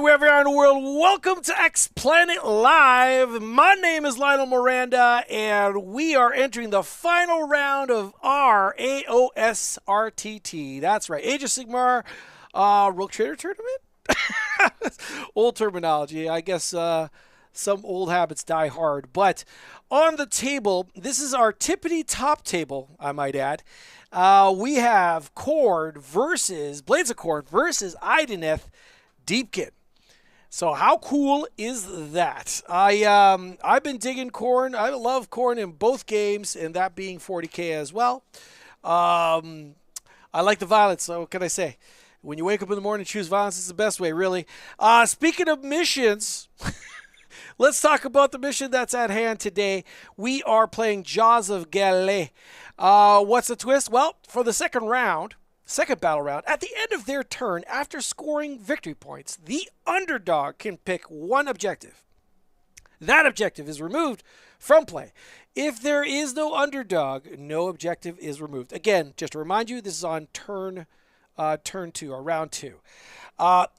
anywhere around the world, welcome to X Planet Live. My name is Lionel Miranda, and we are entering the final round of our AoS RTT. That's right, Age of Sigmar Rogue Trader Tournament? Old terminology. I guess some old habits die hard. But on the table, this is our tippity top table, I might add. We have Khorne versus Blades of Khorne versus Idoneth Deepkin. So how cool is that? I've been digging Khorne. I love Khorne in both games, and that being 40k as well. I like the violence, so what can I say? When you wake up in the morning and choose violence, it's the best way, really. Speaking of missions, let's talk about the mission that's at hand today. We are playing Jaws of Gallet. What's the twist? Well, for the second battle round, at the end of their turn, after scoring victory points, the underdog can pick one objective. That objective is removed from play. If there is no underdog, no objective is removed. Again, just to remind you, this is on turn 2 or round 2.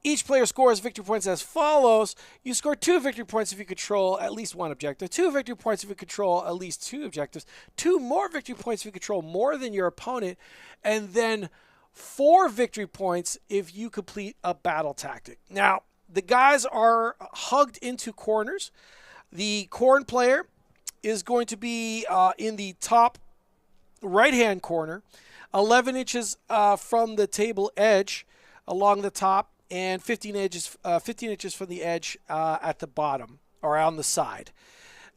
Each player scores victory points as follows. You score 2 victory points if you control at least one objective, 2 victory points if you control at least 2 objectives, 2 more victory points if you control more than your opponent, and then 4 victory points if you complete a battle tactic. Now, the guys are hugged into corners. The Khorne player is going to be in the top right-hand corner, 11 inches from the table edge along the top, and 15 inches from the edge at the bottom or on the side.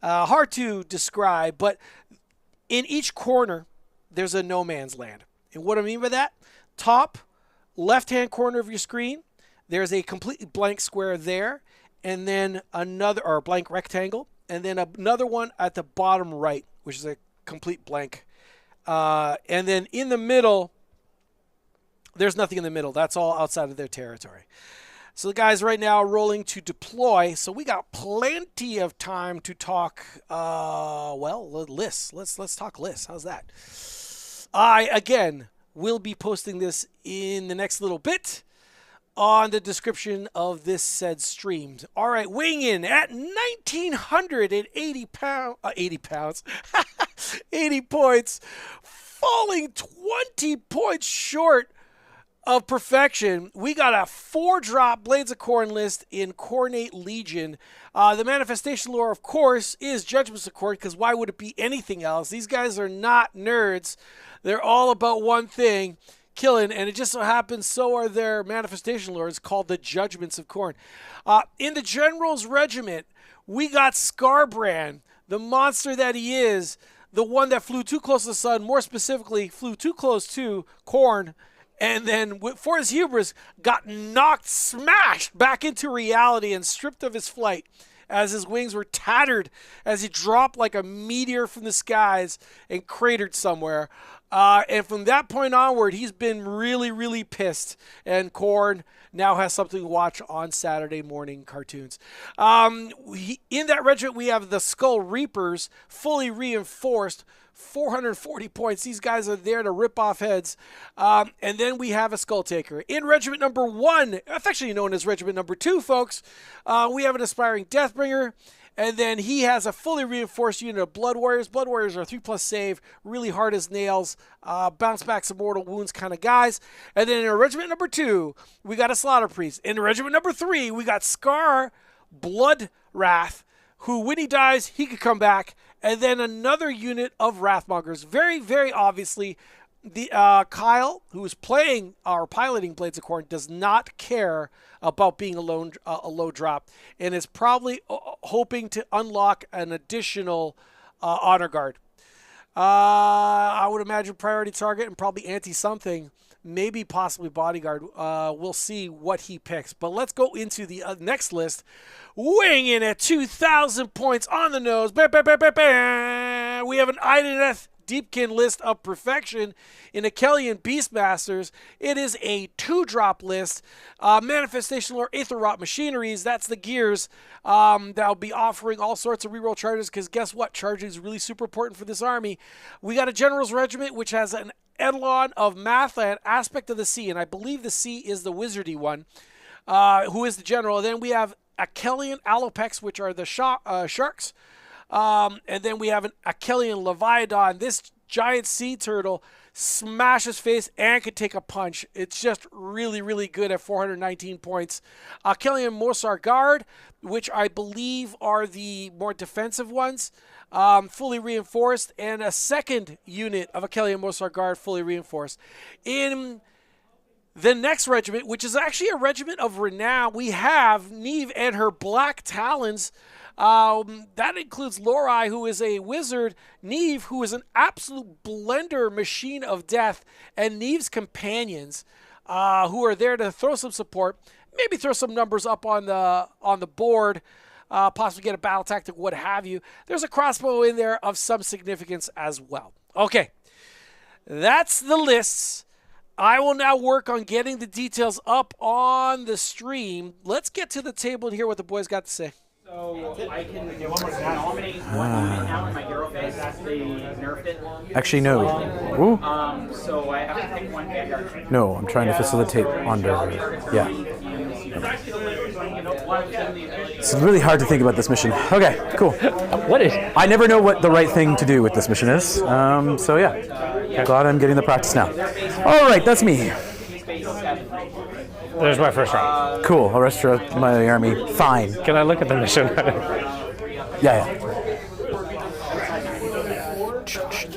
Hard to describe, but in each corner, there's a no man's land. And what I mean by that, top left-hand corner of your screen, there's a completely blank square there, and then another, or a blank rectangle, and then another one at the bottom right, which is a complete blank. And then in the middle, there's nothing in the middle. That's all outside of their territory. So the guys right now are rolling to deploy. So we got plenty of time to talk, lists. Let's talk lists. How's that? Again, we'll be posting this in the next little bit on the description of this said stream. All right, weighing in at 1,980 pounds, 80 points, falling 20 points short of perfection. We got a 4-drop Blades of Khorne list in Khornate Legion. The manifestation lore, of course, is Judgements of Khorne, because why would it be anything else? These guys are not nerds. They're all about one thing, killing, and it just so happens so are their manifestation lores, called the Judgements of Khorne. In the General's Regiment, we got Skarbrands, the monster that he is, the one that flew too close to the sun, more specifically, flew too close to Khorne, and then for his hubris, got smashed back into reality and stripped of his flight as his wings were tattered as he dropped like a meteor from the skies and cratered somewhere. And from that point onward, he's been really, really pissed. And Khorne now has something to watch on Saturday morning cartoons. In that regiment, we have the Skull Reapers, fully reinforced, 440 points. These guys are there to rip off heads. And then we have a Skull Taker. In Regiment number 1, affectionately known as Regiment number 2, folks, we have an Aspiring Deathbringer. And then he has a fully reinforced unit of Blood Warriors. Blood Warriors are 3+ save, really hard as nails, bounce back some mortal wounds kind of guys. And then in Regiment number 2, we got a Slaughter Priest. In Regiment number 3, we got Scar Blood Wrath, who when he dies, he could come back. And then another unit of Wrathmongers. Very, very obviously, the Kyle, who is playing or piloting Blades of Khorne, does not care about being a low drop, and is probably hoping to unlock an additional honor guard. I would imagine priority target and probably anti-something, maybe possibly bodyguard. We'll see what he picks. But let's go into the next list. Weighing in at 2,000 points on the nose. Bah, bah, bah, bah, bah. We have an Idoneth Deepkin list of perfection in Akhelian Beastmasters. It is a 2-drop list. Manifestation lore, Aetherwrought Machineries. That's the gears. That'll be offering all sorts of reroll charges, because guess what? Charging is really super important for this army. We got a General's Regiment, which has an Eidolon of Mathlann, Aspect of the Sea, and I believe the sea is the wizardy one. who is the general. And then we have Akhelian Allopex, which are the sharks. And then we have an Akhelian Leviadon. This giant sea turtle smashes face and can take a punch. It's just really, really good at 419 points. Akhelian Morrsarr Guard, which I believe are the more defensive ones, fully reinforced, and a second unit of Akhelian Morrsarr Guard fully reinforced. In the next regiment, which is actually a regiment of renown, we have Neave and her Blacktalons. That includes Lorai, who is a wizard, Neave, who is an absolute blender machine of death, and Neave's companions, who are there to throw some support, maybe throw some numbers up on the board, possibly get a battle tactic, what have you. There's a crossbow in there of some significance as well. Okay, that's the lists. I will now work on getting the details up on the stream. Let's get to the table and hear what the boys got to say. So I can nominate one unit now in my hero phase. They nerfed it. Actually, no. Ooh. So I have to pick one Vanguard. No, I'm trying to facilitate under. Yeah. It's really hard to think about this mission. Okay, cool. What is? I never know what the right thing to do with this mission is. So yeah, glad I'm getting the practice now. All right, that's me. There's my first round. Cool. I'll rest my army. Fine. Can I look at the mission? Yeah.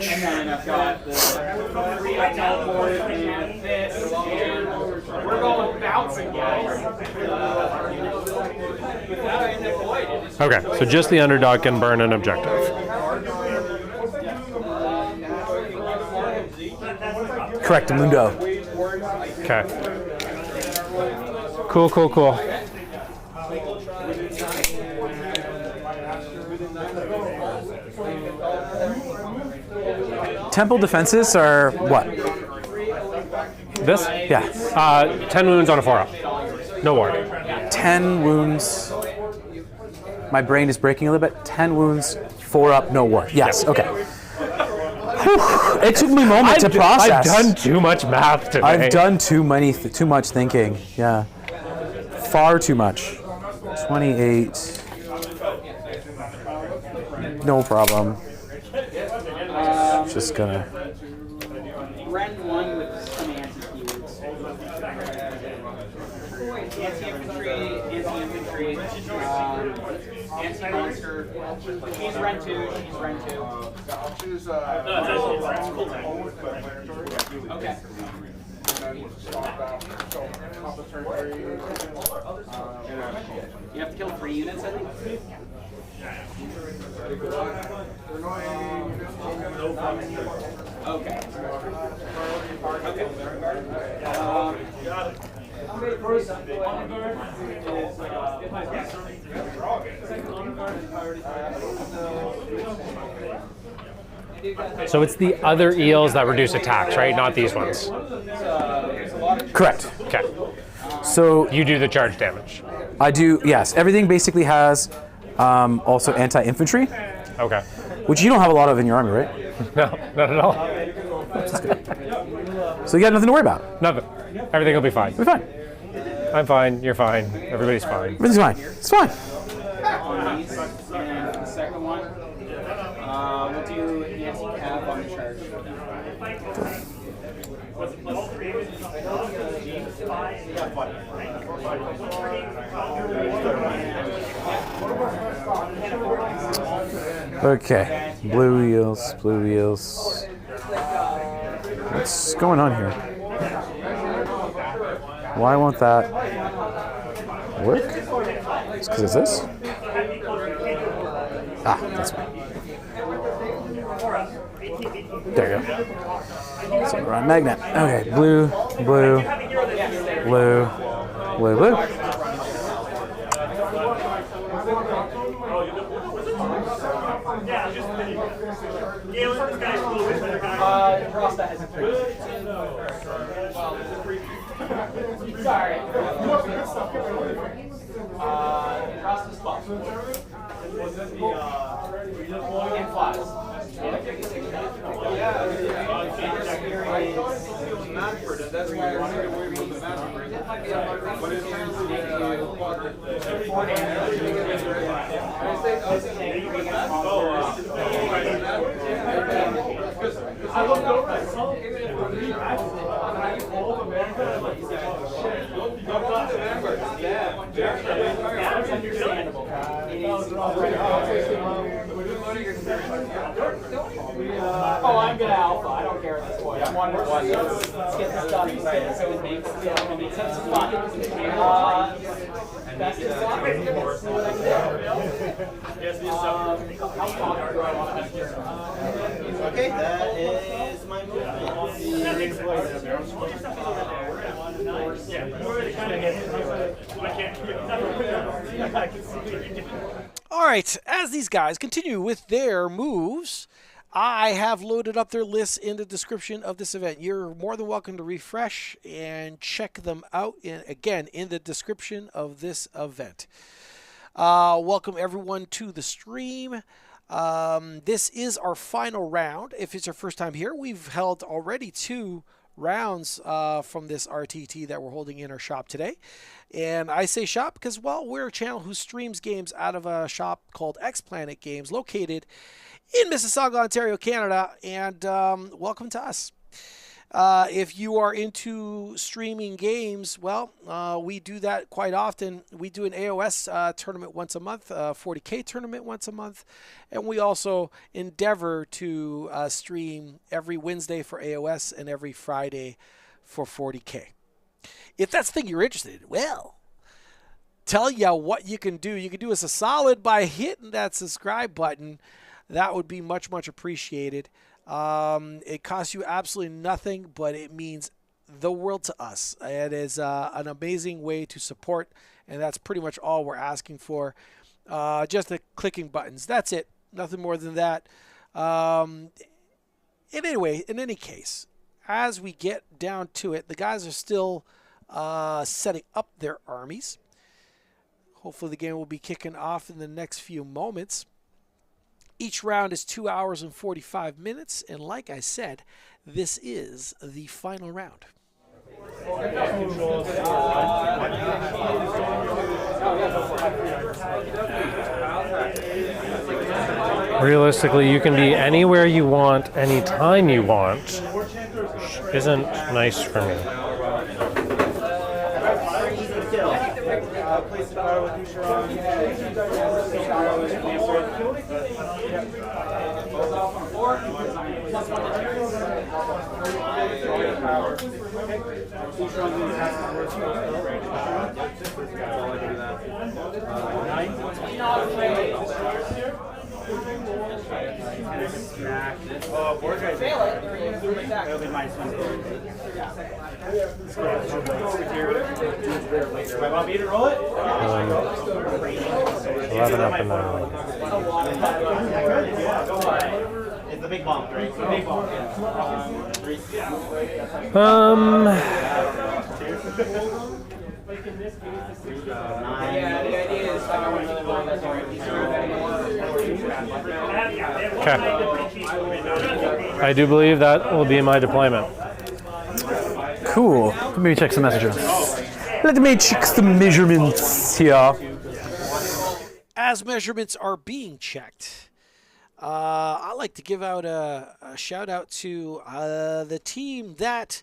And then I've got the 3 teleport and this, and we're going bouncing, guys. Okay, so just the underdog can burn an objective. Correct, Mundo. Okay. Cool, cool, cool. Temple defenses are what? This? Yeah. 10 wounds on a 4-up. No ward. 10 wounds. My brain is breaking a little bit. 10 wounds, 4 up, no ward. Yes, okay. Whew. It took me a moment to process. I've done too much math today. I've done too much thinking. Yeah. Far too much. 28. No problem. Just gonna. Ren 1 with some anti-keywords. Anti-infantry, anti-monster. She's Ren 2, she's Ren 2. Okay. You have to kill 3 units, I think? Okay. So it's the other eels that reduce attacks, right? Not these ones. Correct. Okay. So You do the charge damage. I do, yes. Everything basically has also anti-infantry, Okay. which you don't have a lot of in your army, right? No, not at all. So you got nothing to worry about. Nothing. Everything will be fine. We're fine. I'm fine. You're fine. Everybody's fine. Everything's fine. It's fine. On these, and the second one, we'll do anti-cav on the charge. Okay. Blue eels, blue eels. What's going on here? Why won't that work? It's because it's this? Ah, that's why. There you go. So we're on magnet. Okay, blue, blue, blue, blue, blue. Sorry. Across the spot. And flies. I looked over, I saw it. Oh, I'm gonna alpha. I don't care at this point. I'm 1-1. Let's get this done. So it makes sense of fun. Best in slot. Okay, that is my movement. All right, as these guys continue with their moves, I have loaded up their lists in the description of this event. You're more than welcome to refresh and check them out, in the description of this event. Welcome everyone to the stream. This is our final round. If it's your first time here, we've held already 2 rounds from this RTT that we're holding in our shop today. And I say shop because, well, we're a channel who streams games out of a shop called X Planet Games, located in Mississauga, Ontario, Canada. And welcome to us. If you are into streaming games, well, we do that quite often. We do an AoS tournament once a month, 40K tournament once a month, and we also endeavor to stream every Wednesday for AoS and every Friday for 40K. If that's the thing you're interested in, well, tell you what you can do. You can do us a solid by hitting that subscribe button. That would be much, much appreciated. It costs you absolutely nothing, but it means the world to us. It is an amazing way to support, and that's pretty much all we're asking for. Just the clicking buttons. That's it. Nothing more than that. In any case, as we get down to it, the guys are still setting up their armies. Hopefully the game will be kicking off in the next few moments. Each round is 2 hours and 45 minutes, and like I said, this is the final round. Realistically, you can be anywhere you want, anytime you want, which isn't nice for me. Place the car with Boucheron. Want me to roll it? 11 up and 9. It's the big bomb, right? The big bomb. Okay. I do believe that will be my deployment. Cool. Let me check some messages. Let me check some measurements here. As measurements are being checked, I'd like to give out a shout out to the team that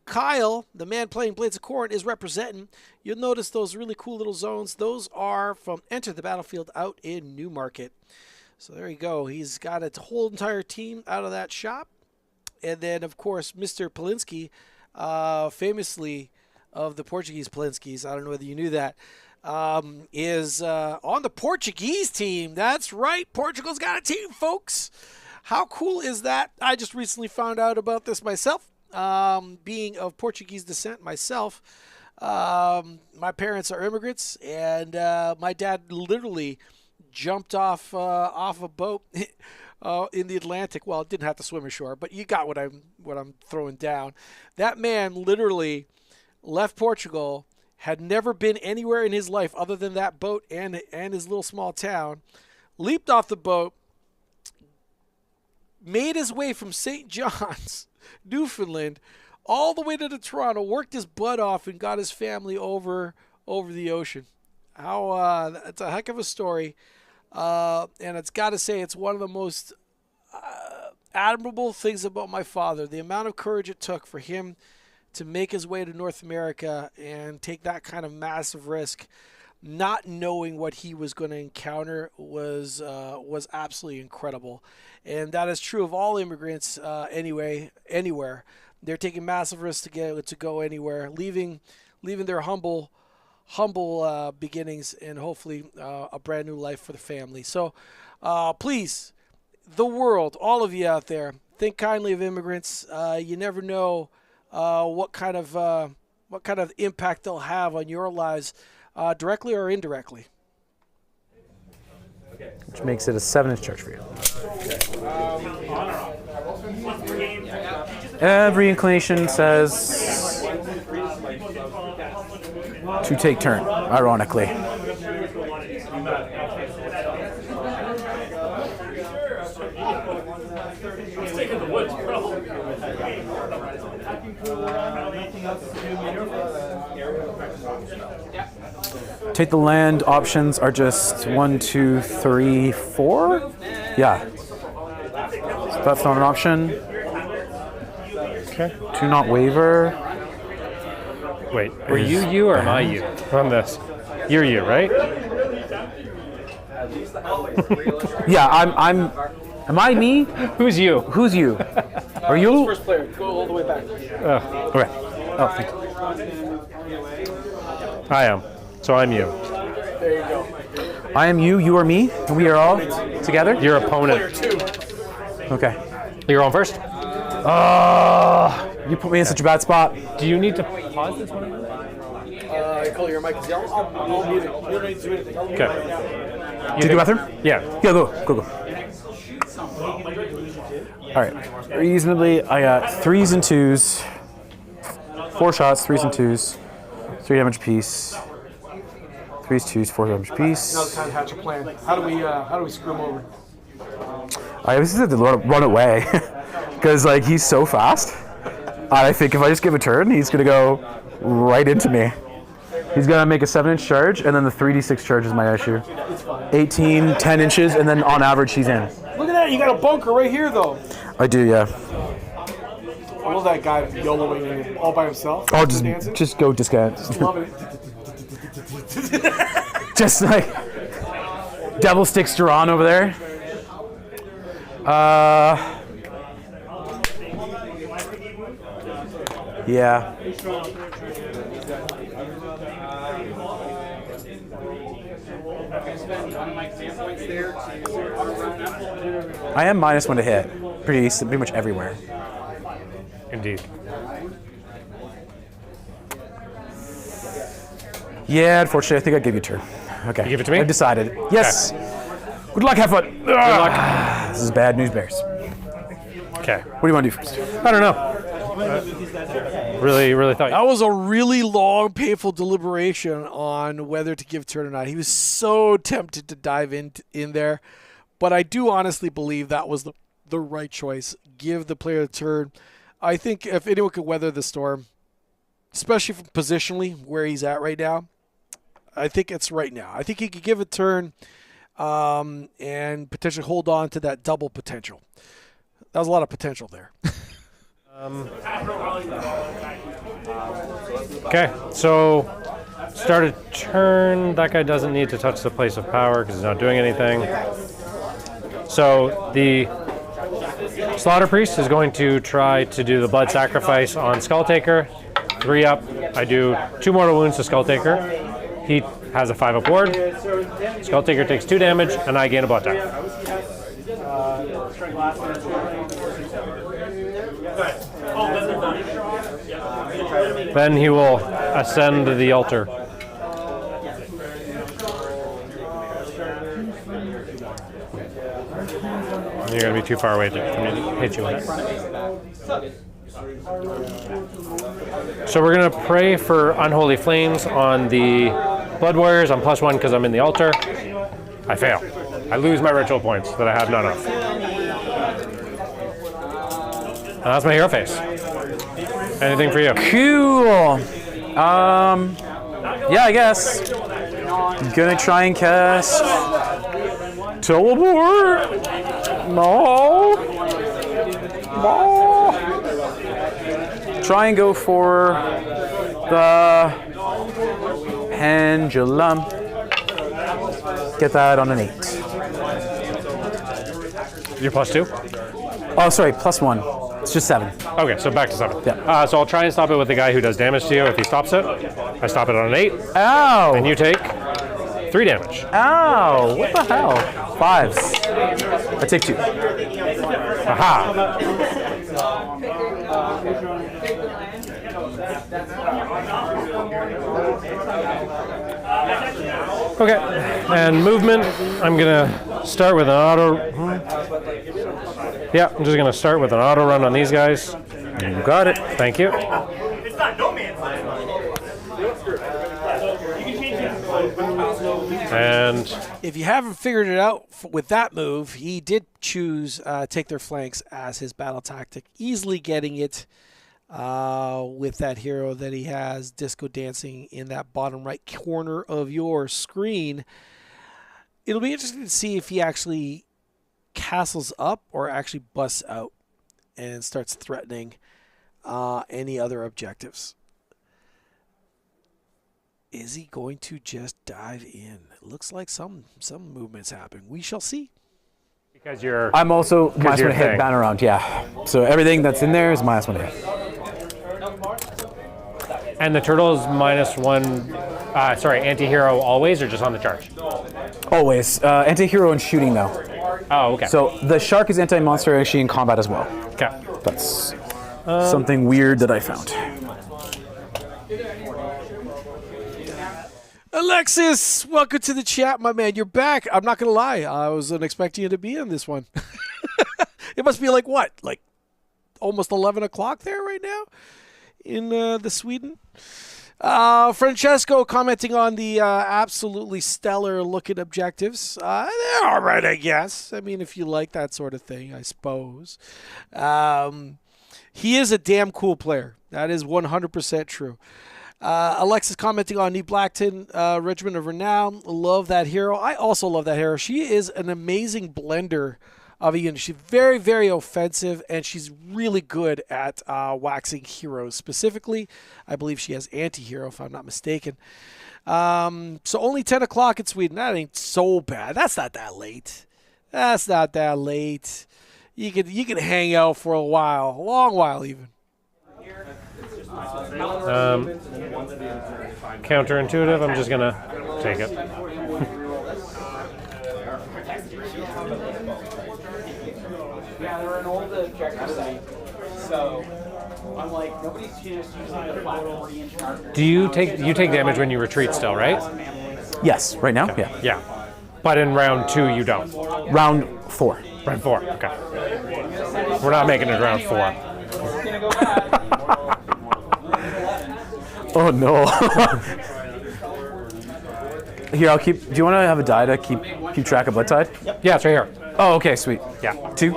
Kyle, the man playing Blades of Khorne, is representing. You'll notice those really cool little zones. Those are from Enter the Battlefield out in Newmarket. So there you go. He's got a whole entire team out of that shop. And then, of course, Mr. Polinsky, famously of the Portuguese Polinskis, I don't know whether you knew that, is on the Portuguese team. That's right. Portugal's got a team, folks. How cool is that? I just recently found out about this myself. Being of Portuguese descent myself, my parents are immigrants, and my dad literally jumped off a boat in the Atlantic. Well, didn't have to swim ashore, but you got what I'm throwing down. That man literally left Portugal, had never been anywhere in his life other than that boat and his little small town, leaped off the boat, made his way from St. John's, Newfoundland, all the way to Toronto, worked his butt off, and got his family over the ocean. How it's a heck of a story, and it's got to say it's one of the most admirable things about my father. The amount of courage it took for him to make his way to North America and take that kind of massive risk, not knowing what he was going to encounter, was absolutely incredible. And that is true of all immigrants anywhere. They're taking massive risks to go anywhere, leaving their humble beginnings and hopefully a brand new life for the family. So please, the world, all of you out there, think kindly of immigrants. You never know what kind of impact they'll have on your lives, directly or indirectly. Which makes it a 7-inch charge for you. Every inclination says to take turn, ironically. Take the land options are just 1, 2, 3, 4? Yeah. So that's not an option. Okay. Do not waiver. Wait, were you or am I you on this? You're you, right? Yeah, I'm. Am I me? Who's you? Who's you? Are you? First player, go all the way back. Okay. Oh, thank you. I am. So I'm you. There you go. I am you. You are me. And we are all together. Your opponent. Okay. You're on first. You put me in such a bad spot. Do you need to pause this one? Call your mic. I'll mute it. You don't need to do anything. Okay. Did you do bathroom? Yeah. Yeah, go. All right. Reasonably, I got 3s and 2s. 4 shots, 3s and 2s. 3 damage apiece. 3s, 2s, 4 damage apiece. Now it's time to hatch a plan. How do we screw him over? I just have to run away because like he's so fast. I think if I just give a turn, he's gonna go right into me. He's gonna make a 7-inch charge, and then the 3d6 charge is my issue. 18, 10 inches, and then on average he's in. Look at that! You got a bunker right here, though. I do, yeah. I love that guy YOLOing all by himself. Oh, just go discount. Loving it. Just like devil sticks Duran over there. Yeah. I am -1 to hit, pretty much everywhere. Indeed. Yeah, unfortunately, I think I gave you a turn. Okay. You give it to me? I've decided. Yes. Okay. Good luck, have fun. Good luck. This is bad news bears. Okay. What do you want to do first? I don't know. Really thought. That was a really long, painful deliberation on whether to give turn or not. He was so tempted to dive in there, but I do honestly believe that was the right choice. Give the player a turn. I think if anyone could weather the storm, especially from positionally where he's at right now, I think it's right now. I think he could give a turn and potentially hold on to that double potential. That was a lot of potential there. Okay, so start a turn. That guy doesn't need to touch the place of power because he's not doing anything. So the Slaughter Priest is going to try to do the blood sacrifice on Skulltaker. 3 up. I do 2 mortal wounds to Skulltaker. He has a 5 up ward. Skulltaker takes 2 damage, and I gain a blood die. Then he will ascend the altar. You're going to be too far away to hit you with that. So we're going to pray for unholy flames on the Blood Warriors. I'm +1 because I'm in the altar. I fail. I lose my ritual points that I have none of. And that's my hero face. Anything for you? Cool. Yeah, I guess. Gonna try and cast teleport. No. Try and go for the pendulum. Get that on an 8. You're +2? Oh, sorry, +1. It's just 7. Okay, so back to 7. Yeah. So I'll try and stop it with the guy who does damage to you. If he stops it, I stop it on an 8. Ow! And you take 3 damage. Ow! What the hell? 5s. I take 2. Aha! Okay, and movement, I'm gonna start with an auto. Yeah, I'm just gonna start with an auto run on these guys. You got it. Thank you. It's not no man's land. And If you haven't figured it out with that move, he did choose take their flanks as his battle tactic, easily getting it with that hero that he has disco dancing in that bottom right corner of your screen. It'll be interesting to see if he actually castles up or actually busts out and starts threatening any other objectives. Is he going to just dive in? It looks like some movement's happening. We shall see. because you're. I'm also minus you're 1 hit thing. bound around, yeah. So everything that's in there is minus 1 hit. And the turtle is -1. Sorry, anti-hero always or just on the charge? Always. Anti-hero and shooting though. Oh, okay. So the shark is anti-monster actually in combat as well. Okay. That's something weird that I found. Alexis, welcome to the chat, my man. You're back. I'm not going to lie. I wasn't expecting you to be in this one. It must be like what? Like almost 11 o'clock there right now in the Sweden? Francesco commenting on the absolutely stellar looking objectives. They're all right, I guess. I mean, if you like that sort of thing, I suppose. He is a damn cool player. That is 100% true. Alexis commenting on Neave Blacktalon, Regiment of Renown. Love that hero. I also love that hero. She is an amazing blender of a unit. She's very, very offensive, and she's really good at waxing heroes. Specifically, I believe she has anti-hero, if I'm not mistaken. So only 10 o'clock in Sweden. That ain't so bad. That's not that late. That's not that late. You could hang out for a while, a long while even. Counterintuitive, I'm just gonna take it. Yeah, they're an old objective site. So I'm like, nobody's just using the flat 40-inch marker. Do you take damage when you retreat still, right? Yes, right now? Yeah. Yeah. But in round 2 you don't. Round 4. Round 4, okay. We're not making it round 4. Oh no. Here, I'll keep. Do you want to have a die to keep track of blood tide? Yeah, it's right here. Oh, okay, sweet. Yeah. 2.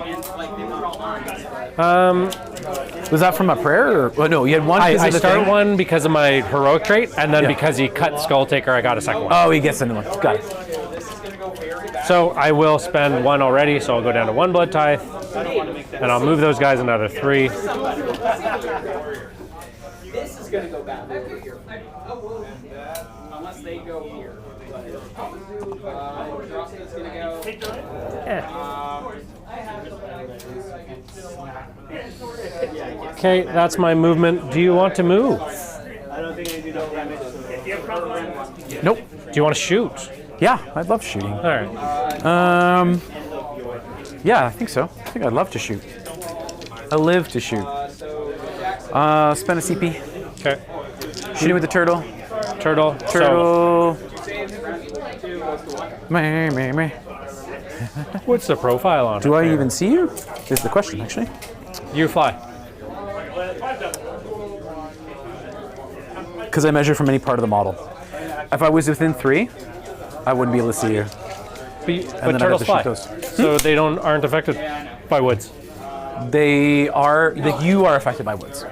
Was that from a prayer? Or, oh, no, you had 1 because I of the start thing? 1 because of my heroic trait, and then Yeah. because he cut Skull Taker, I got a second one. Oh, he gets another one. Got it. So I will spend 1 already, so I'll go down to 1 blood tithe, and I'll move those guys another 3. This is going to go bad here. Unless they go here. Drossman's going to go. Okay, that's my movement. Do you want to move? I don't think I do no damage. Nope. Do you want to shoot? Yeah, I love shooting. All right. Yeah, I think so. I think I'd love to shoot. I live to shoot. Spend a CP. Okay. Shooting with the turtle. Turtle. Turtle. Meh, meh, meh. So, what's the profile on Do it? I even see you? Is the question, actually. You fly. Because I measure from any part of the model. If I was within 3, I wouldn't be able to see you. But then I'd turtles have to fly. shoot So they aren't affected by woods. They are. You are affected by woods.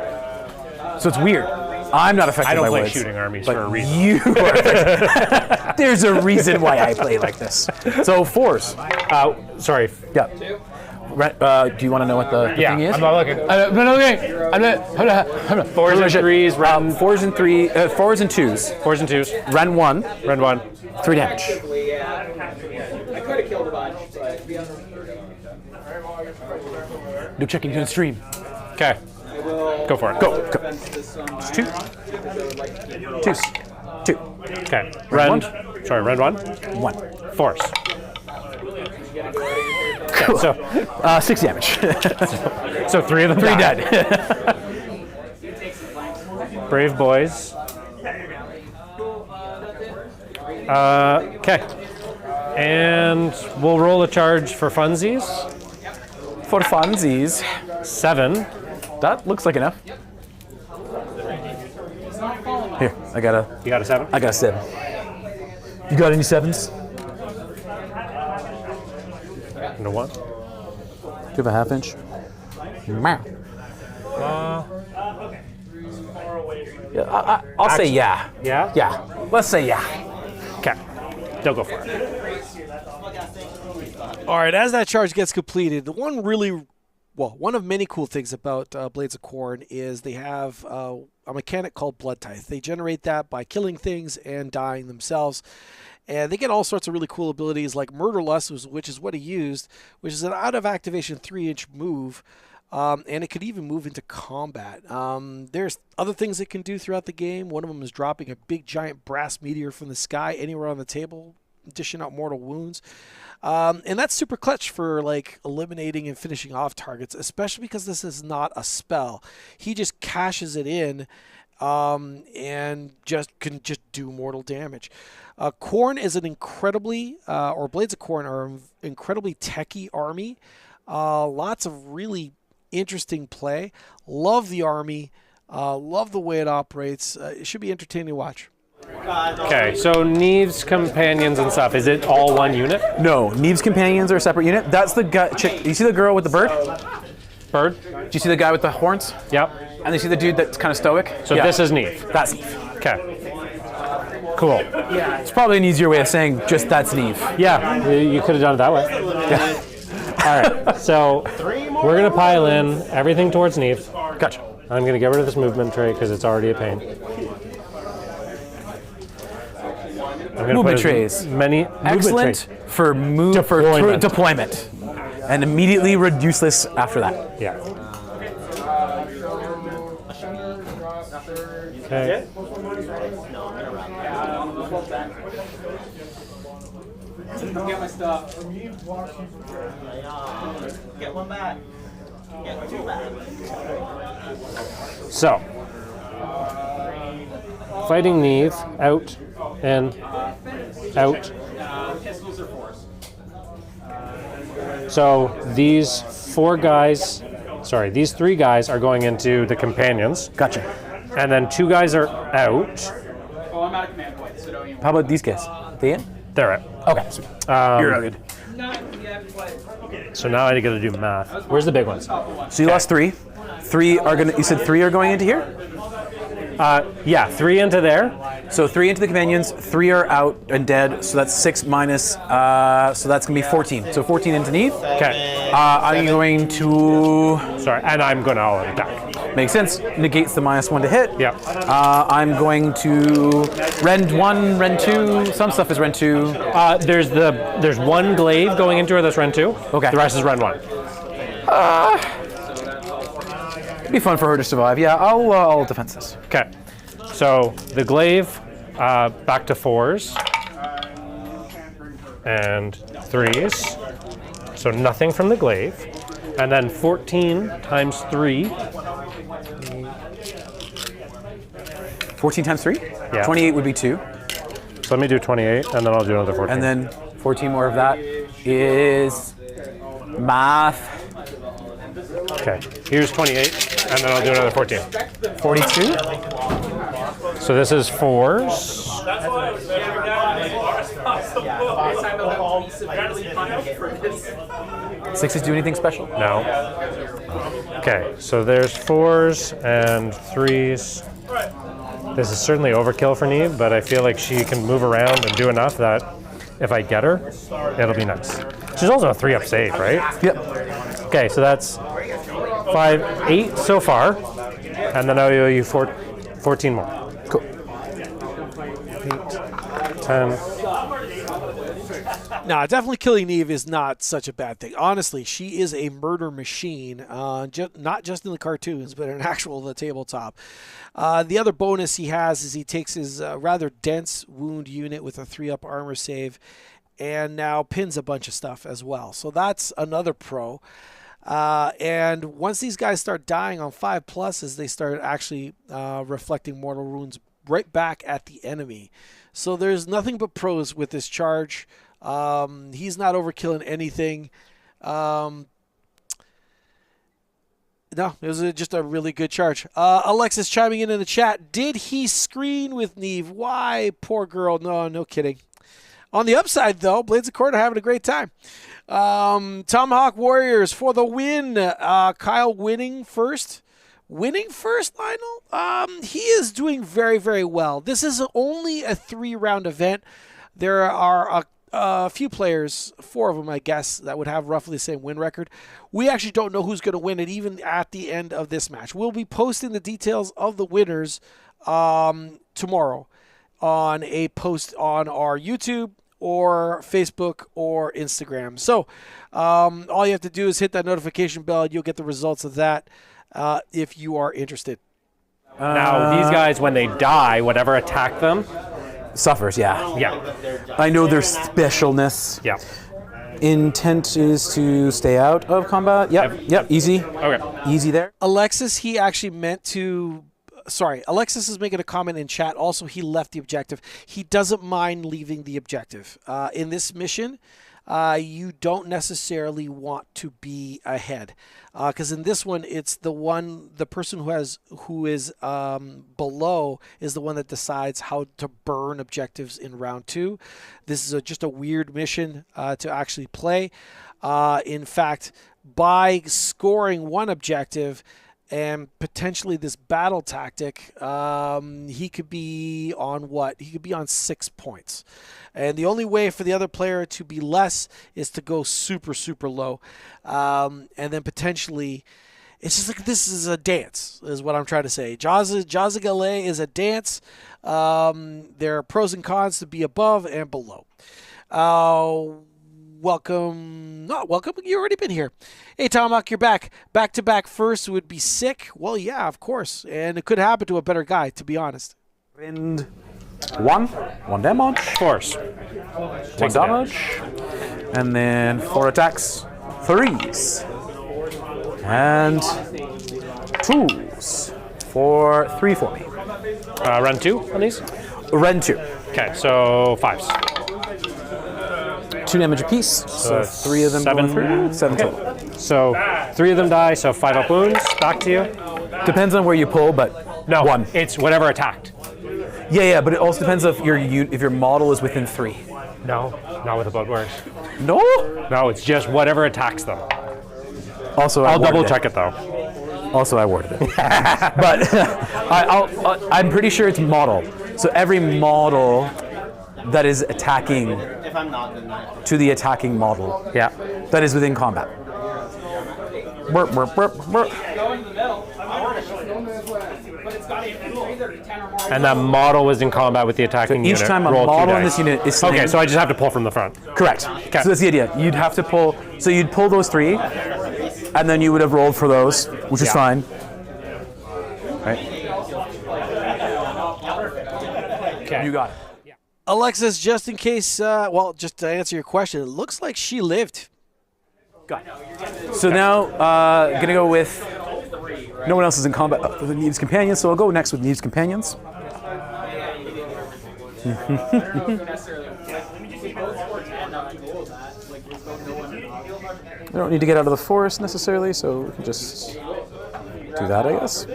So it's weird. I'm not affected I don't by play woods, shooting armies but for a reason. You are affected. There's a reason why I play like this. So 4s. Sorry. Yeah. Do you want to know what the Yeah, thing is? I'm not looking. I'm not. 4s and 3s, Ren. 4s and 3, 4s and 2s. 4s and 2s. Ren 1. Ren 1. 3 damage. I could have killed a bunch, but No checking to the stream. Okay. Go for it. Go. it's 2. 2s. 2. Okay. Ren Ren 1. 1. Force. Okay, so 6 damage. so 3 of them 3 die. dead. Brave boys. Okay. And we'll roll a charge for funsies. For funsies. 7. That looks like enough. Here, I got You got a 7? a 7. You got any 7s? And a 1. Do you have a half inch? Meow. Yeah, I'll say yeah. Yeah? Yeah. Let's say yeah. Okay. They'll go for it. All right, as that charge gets completed, the one of many cool things about Blades of Khorne is they have a mechanic called Blood Tithe. They generate that by killing things and dying themselves. And they get all sorts of really cool abilities like Murderlust, which is what he used, which is an out-of-activation 3-inch move. And it could even move into combat. There's other things it can do throughout the game. One of them is dropping a big giant brass meteor from the sky anywhere on the table, dishing out mortal wounds. And that's super clutch for like eliminating and finishing off targets, especially because this is not a spell. He just cashes it in and can do mortal damage. Khorne is an incredibly, or Blades of Khorne are an incredibly techy army. Lots of really interesting play. Love the army. Love the way it operates. It should be entertaining to watch. Okay, so Neave's companions and stuff, is it all one unit? No, Neave's companions are a separate unit. That's the guy. You see the girl with the bird? Bird? Do you see the guy with the horns? Yep. And you see the dude that's kind of stoic? So this is Neave. That's Neave. Okay. Cool. It's probably an easier way of saying just that's Neave. Yeah, you could have done it that way. Yeah. All right, so we're going to pile in everything towards Neave. Gotcha. I'm going to get rid of this movement tray because it's already a pain. Movement trays. Excellent for deployment. And immediately useless after that. Yeah. Okay. Get my stuff. Get one back. Get two back. So, fighting Neave, out, in, out. Pistols or force. So these these 3 guys are going into the companions. Gotcha. And then 2 guys are out. Oh, I'm out of command points, so don't even. How about these guys? They in? They're out. Okay. You're good. So now I gotta do math. Where's the big ones? So you lost 3. 3 are gonna. You said 3 are going into here. Yeah, 3 into there. So 3 into the companions. 3 are out and dead. So that's 6 minus. So that's gonna be 14. So 14 into Neave. Okay. I'm going to. Sorry, and I'm gonna all attack. Makes sense. Negates the -1 to hit. Yeah. I'm going to rend 1, rend 2. Some stuff is rend 2. There's 1 glaive going into her that's rend 2. Okay. The rest is rend 1. It'd be fun for her to survive. Yeah, I'll defense this. Okay. So the glaive back to 4s and 3s. So nothing from the glaive. And then 14 times 3. 14 times 3? Yeah. 28 would be 2. So let me do 28, and then I'll do another 14. And then 14 more of that is math. Okay, here's 28, and then I'll do another 14. 42? So this is 4s. Sixes do anything special? No. Okay, so there's 4s and 3s. This is certainly overkill for Neave, but I feel like she can move around and do enough that if I get her, it'll be nice. She's also a 3-up save, right? Yep. Okay, so that's 5, 8 so far, and then I owe you 14 more. Cool. 8, 10. No, definitely killing Neave is not such a bad thing. Honestly, she is a murder machine, not just in the cartoons, but in actual the tabletop. The other bonus he has is he takes his rather dense wound unit with a 3-up armor save and now pins a bunch of stuff as well. So that's another pro. And once these guys start dying on 5+, they start actually reflecting mortal wounds right back at the enemy. So there's nothing but pros with this charge. He's not overkilling anything. No, it was just a really good charge. Alexis chiming in the chat. Did he screen with Neave? Why? Poor girl. No kidding. On the upside, though, Blades of Khorne are having a great time. Tomahawk Warriors for the win. Kyle winning first. Winning first, Lionel? He is doing very, very well. This is only a 3-round event. There are a few players, 4 of them, I guess, that would have roughly the same win record. We actually don't know who's going to win it even at the end of this match. We'll be posting the details of the winners tomorrow on a post on our YouTube or Facebook or Instagram. So all you have to do is hit that notification bell and you'll get the results of that if you are interested. Now, these guys, when they die, whatever attacked them, Suffers, yeah. yeah, I know their specialness. yeah. Intent is to stay out of combat. Yep, easy. Okay. Easy there. Alexis, he actually meant to... Sorry, Alexis is making a comment in chat. Also, he left the objective. He doesn't mind leaving the objective. In this mission, you don't necessarily want to be ahead. Because in this one, it's the person who is below is the one that decides how to burn objectives in round 2. This is just a weird mission to actually play. In fact, by scoring one objective and potentially this battle tactic, he could be on what? He could be on 6 points. And the only way for the other player to be less is to go super, super low. And then potentially, it's just like this is a dance, is what I'm trying to say. Jazza Galay is a dance. There are pros and cons to be above and below. Welcome. Not welcome. You've already been here. Hey, Tomahawk, you're back. Back-to-back first would be sick. Well, yeah, of course. And it could happen to a better guy, to be honest. And one damage. Force. 1 damage. And then 4 attacks. 3s. And 2s. For 3 for me. Run 2 on these? Ren 2. Okay, so 5s. 2 damage apiece. So 3 of them 7 going through. 7 Okay. total. So 3 of them die, so 5-up wounds. Back to you. Depends on where you pull, but No, 1. it's whatever attacked. Yeah, but it also depends if your model is within 3. No, not with the blood works. No? No, it's just whatever attacks them. Also, I'll double check it though. Also, I worded it. But I'm pretty sure it's model. So every model that is attacking If I'm not, then to the attacking model Yeah. that is within combat. Burp, burp, burp, burp. Go into the middle. But it's got to be either 10 or more. And that model was in combat with the attacking Each unit. time a Roll 2 model in dice. this unit is slain. Okay, so I just have to pull from the front. Correct. Okay. So that's the idea. You'd have to pull. So you'd pull those 3, and then you would have rolled for those, which is Yeah. fine. Right. Okay. You got it. Alexis, just in case, just to answer your question, it looks like she lived. Got it. So now, gonna go with. No one else is in combat with Neave's companions, so I'll go next with Neave's companions. I don't need to get out of the forest necessarily, so we can just do that, I guess.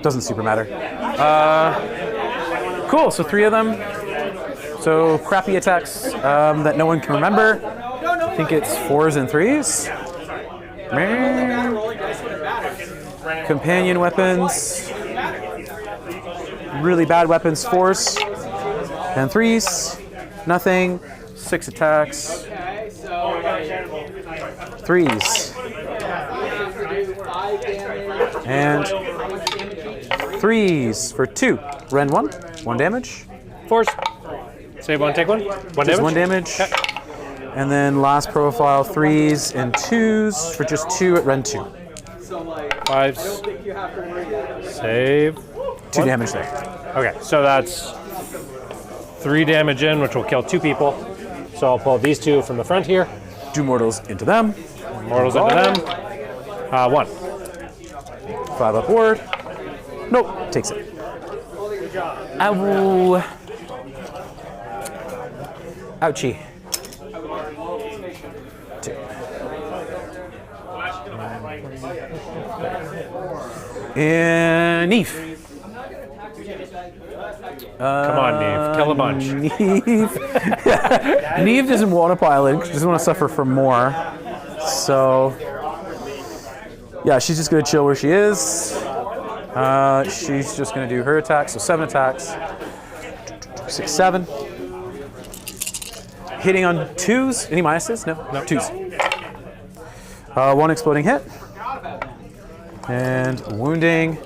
Doesn't super matter. Cool, so 3 of them. So crappy attacks that no one can remember. I think it's 4s and 3s. Companion weapons. Really bad weapons, 4s and 3s. Nothing. 6 attacks. 3s. And 3s for 2. Ren 1. 1 damage. Force. Save one, take one. One Just damage. 1 damage. Okay. And then last profile, 3s and 2s for just 2 at Ren 2. 5s. Save. 2 damage there. Okay, so that's 3 damage in, which will kill 2 people. So I'll pull these 2 from the front here. 2 mortals into them. Mortals into them. 1. 5 upward. Nope, takes it. Ow. Ouchie. 2. And Neave. Come on, Neave. Kill a bunch. Neave. Neave doesn't want to pile in. She doesn't want to suffer from more. So, yeah, she's just going to chill where she is. She's just going to do her attacks. So 7 attacks. 6, 7. Hitting on 2s. Any minuses? No? No. 2s. 1 exploding hit. And wounding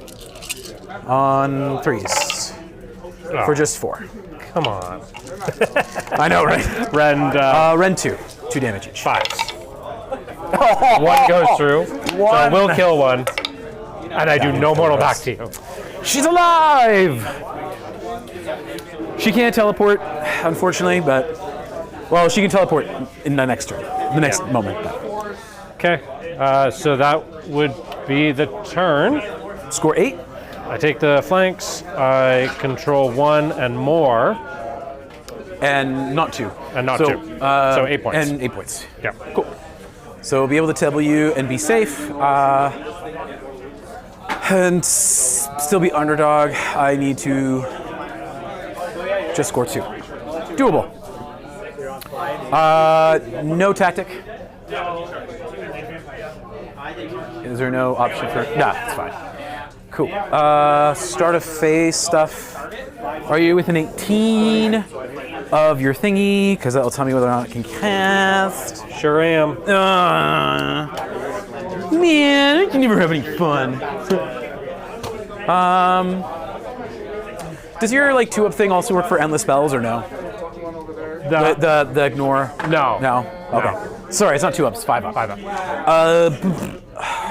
on 3s. Oh, For just 4. come on. I know, right? Rend Ren 2. 2 damage each. 5s. 1 goes through. So I will kill 1. And I do no mortal back to you. She's alive! She can't teleport, unfortunately, but... Well, she can teleport in the next turn. The next moment. But. Okay, so that would be the turn. Score 8. I take the flanks. I control 1 and more. And not 2. And not 2. So 8 points. And 8 points. Yeah. Cool. So be able to W and be safe. And still be underdog. I need to just score 2. Doable. No tactic. Is there no option for? Nah, it's fine. Cool. Start of phase stuff. Are you within 18 of your thingy? Because that'll tell me whether or not it can cast. Sure am. Man, I can never have any fun. Does your 2-up thing also work for endless spells or no? The ignore? No. No? Okay. No. Sorry, it's not 2 ups, 5 up. 5 up.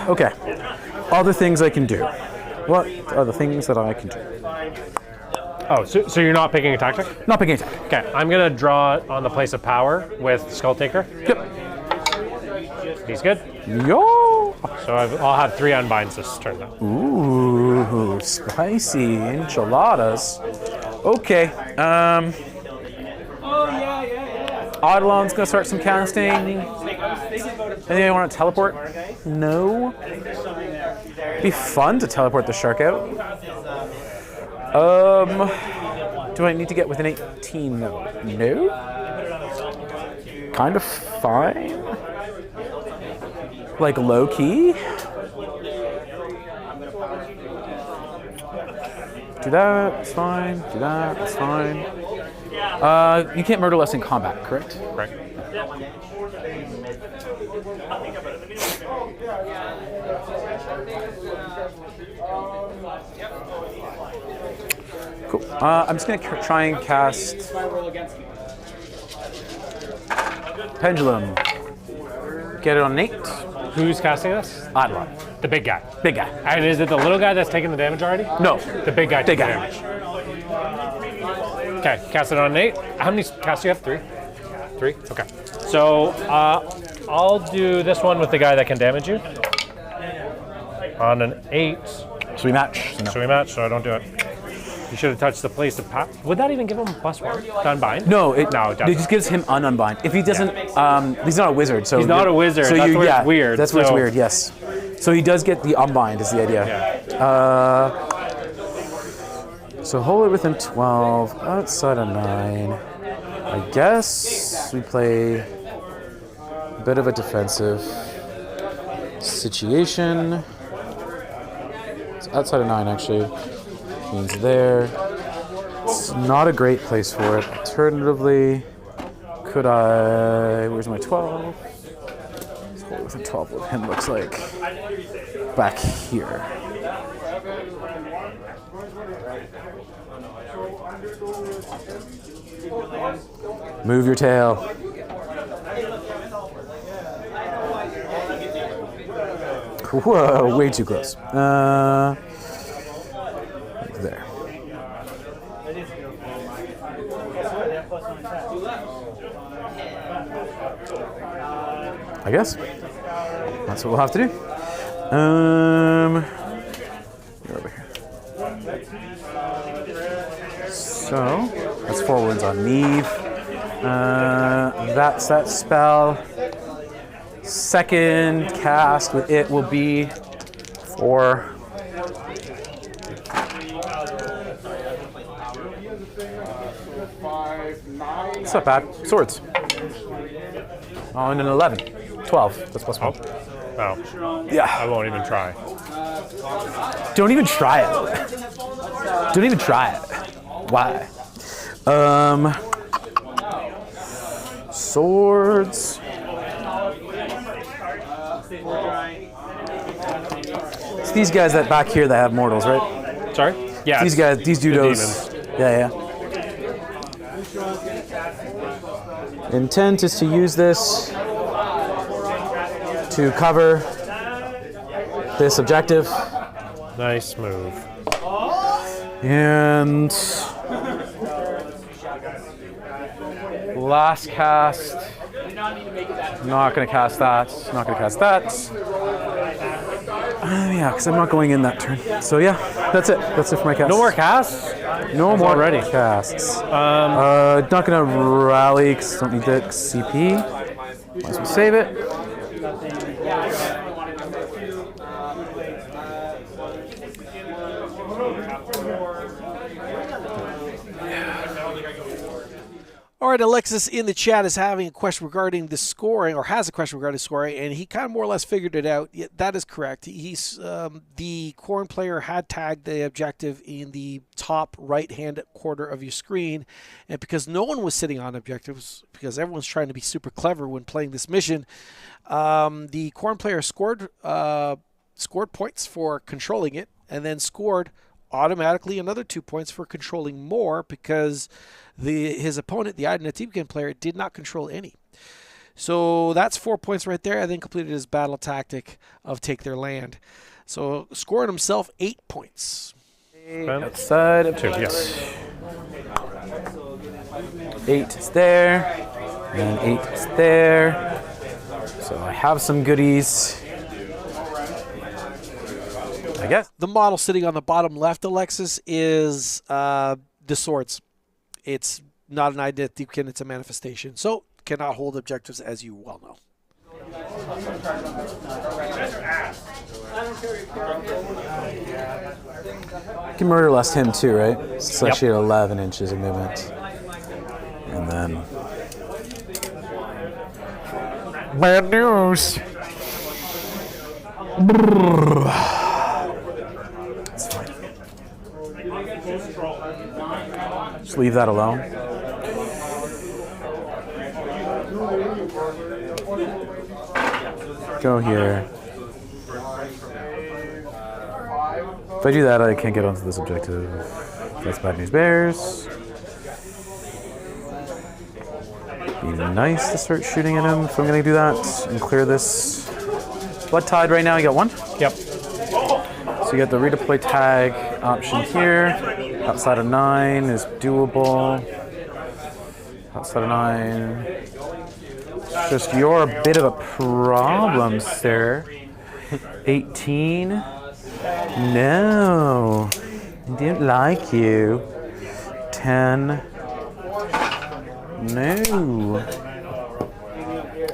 Okay. Other things I can do. What are the things that I can do? Oh, so you're not picking a tactic? Not picking a tactic. Okay, I'm gonna draw on the place of power with Skulltaker. Yep. He's good. Yo! So I'll have 3 unbinds this turn though. Ooh, spicy enchiladas. Okay. Eidolon's gonna start some casting. Anything I want to teleport? No. Be fun to teleport the shark out. Do I need to get within 18 though? No. Kind of fine. Like low key. Do that, it's fine. Do that, it's fine. You can't murder less in combat, correct? Right. Cool. I'm just gonna try and cast Pendulum. Get it on Nate. Who's casting this? Eidolon. The big guy. Big guy. And is it the little guy that's taking the damage already? No. The big guy. Big took guy. the damage. Okay, cast it on Nate. How many casts do you have? 3? 3? Okay. So I'll do this one with the guy that can damage you. On an 8. So we match. No. So we match, so I don't do it. You should have touched the place of power. Would that even give him +1 to unbind? No, it doesn't. just gives him unbind. If he doesn't, he's not a wizard. So He's not a wizard. So That's where it's weird. That's where it's So- weird. Yes. So he does get the unbind. Is the idea? Yeah. So hold it within 12, outside of 9. I guess we play a bit of a defensive situation. It's outside of 9, actually. Means there. It's not a great place for it. Alternatively, could I... Where's my 12? Let's hold with a 12 with him, looks like. Back here. Move your tail. Whoa, way too close. There. I guess that's what we'll have to do. You're over here. So that's 4 wounds on Neave. That's that spell. Second cast with it will be for it's not bad. Swords. Oh, and an 11. 12. That's plus 1. Oh. Yeah. I won't even try. Don't even try it. Don't even try it. Why? Swords. It's these guys that back here that have mortals, right? Sorry? Yeah. These guys, these dudos. Yeah. Intent is to use this to cover this objective. Nice move. And last cast. Not going to cast that. Not going to cast that. Yeah, because I'm not going in that turn. So yeah, that's it. That's it for my cast. No more casts? No more already. casts. Not going to rally because I don't need that CP. Might as well save it. All right, Alexis in the chat is having a question regarding the scoring, or has a question regarding scoring, and he kind of more or less figured it out. Yeah, that is correct. He's the Khorne player had tagged the objective in the top right-hand quarter of your screen, and because no one was sitting on objectives, because everyone's trying to be super clever when playing this mission, the Khorne player scored points for controlling it, and then scored automatically another 2 points for controlling more because his opponent, the Idoneth Deepkin player, did not control any. So that's 4 points right there, and then completed his battle tactic of take their land. So scoring himself 8 points. Outside of 2, yes. 8 is there, and 8 is there. So I have some goodies. I guess. The model sitting on the bottom left, Alexis, is the swords. It's not an Idoneth Deepkin, it's a manifestation. So cannot hold objectives, as you well know. You can murder less him too, right? It's actually 11 inches of movement. And then bad news. It's fine. Just leave that alone. Go here. If I do that, I can't get onto this objective. That's bad news bears. Be nice to start shooting at him if I'm going to do that and clear this. Blood Tide right now, you got 1? Yep. So you got the redeploy tag option here. Outside of 9 is doable. Outside of 9. It's just you're a bit of a problem, sir. 18. No. I didn't like you. 10. No.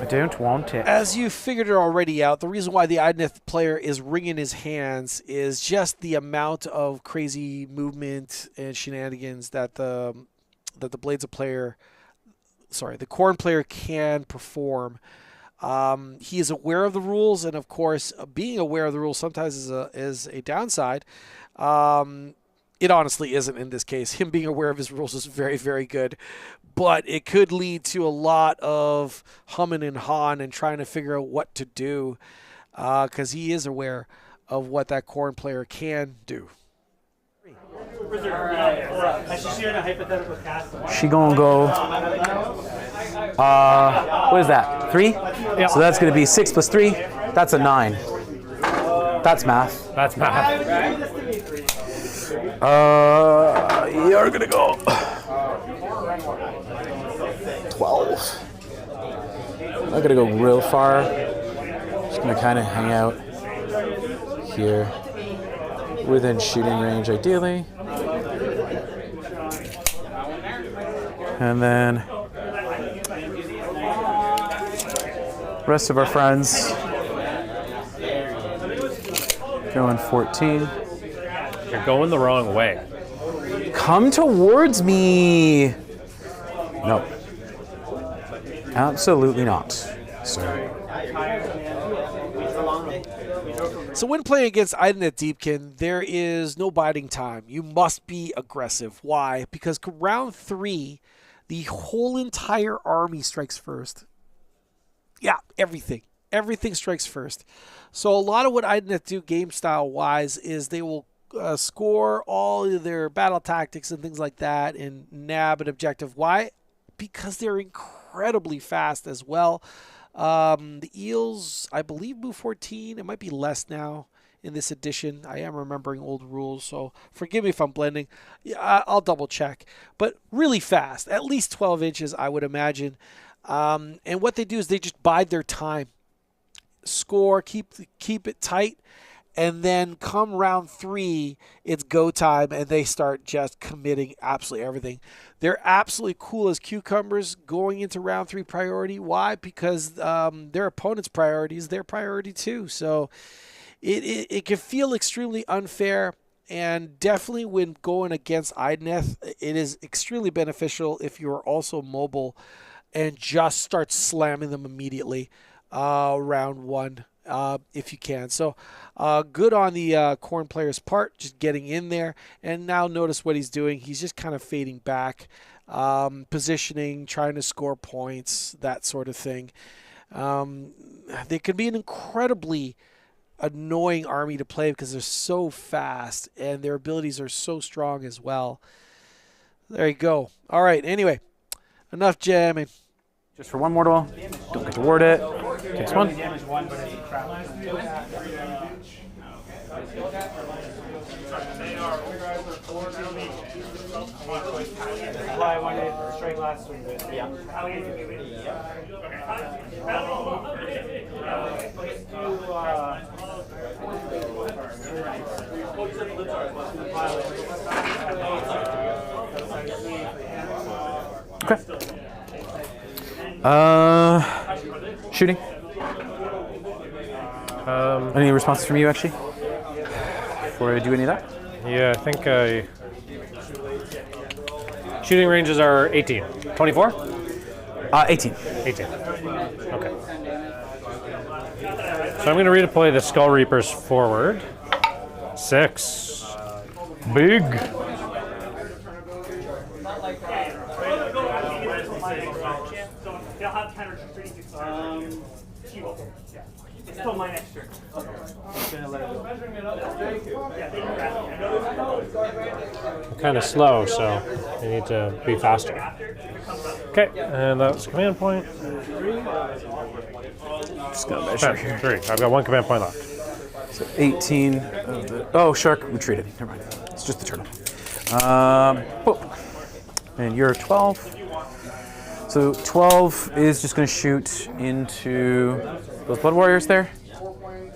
I don't want it. As you figured it already out, the reason why the Idoneth player is wringing his hands is just the amount of crazy movement and shenanigans that the Blades of player the Khorne player can perform. He is aware of the rules, and of course, being aware of the rules sometimes is a downside. It honestly isn't in this case. Him being aware of his rules is very, very good, but it could lead to a lot of humming and hawing and trying to figure out what to do, because he is aware of what that Khorne player can do. She gonna go. What is that? 3? Yeah. So that's gonna be 6 plus 3. That's a 9. That's math. That's math. You're gonna go 12. I'm not gonna go real far. Just gonna kind of hang out here within shooting range, ideally. And then rest of our friends going 14. You're going the wrong way. Come towards me. No. Absolutely not, sir. So when playing against Idoneth Deepkin, there is no biding time. You must be aggressive. Why? Because round 3, the whole entire army strikes first. Yeah, everything. Everything strikes first. So a lot of what Idoneth do game style wise is they will score all of their battle tactics and things like that and nab an objective. Why? Because they're incredibly fast as well. The Eels, I believe, move 14. It might be less now in this edition. I am remembering old rules, so forgive me if I'm blending. Yeah, I'll double check. But really fast, at least 12 inches, I would imagine. And what they do is they just bide their time. Score, keep it tight, and then come round 3, it's go time, and they start just committing absolutely everything. They're absolutely cool as cucumbers going into round 3 priority. Why? Because their opponent's priority is their priority too. So it can feel extremely unfair, and definitely when going against Idoneth, it is extremely beneficial if you are also mobile and just start slamming them immediately. Round 1, if you can. So good on the Khorne player's part, just getting in there. And now notice what he's doing. He's just kind of fading back, positioning, trying to score points, that sort of thing. They can be an incredibly annoying army to play because they're so fast and their abilities are so strong as well. There you go. All right, anyway, enough jamming. Just for one more duel. Don't get to ward it. Takes 1. Okay. Shooting. Any responses from you, actually? Before I do any of that? Yeah, I think shooting ranges are 18. 24? 18. 18. Okay. So I'm going to redeploy the Skull Reapers forward. 6. Big. They'll have counter retreating. It's still my next turn. I'm kind of slow, so I need to be faster. Okay, and that's command point. Just gonna measure here. 3. I've got 1 command point left. So 18 of the... Oh, Shark retreated. Never mind. It's just the turtle. Whoop. And you're 12. So 12 is just going to shoot into those Blood Warriors there.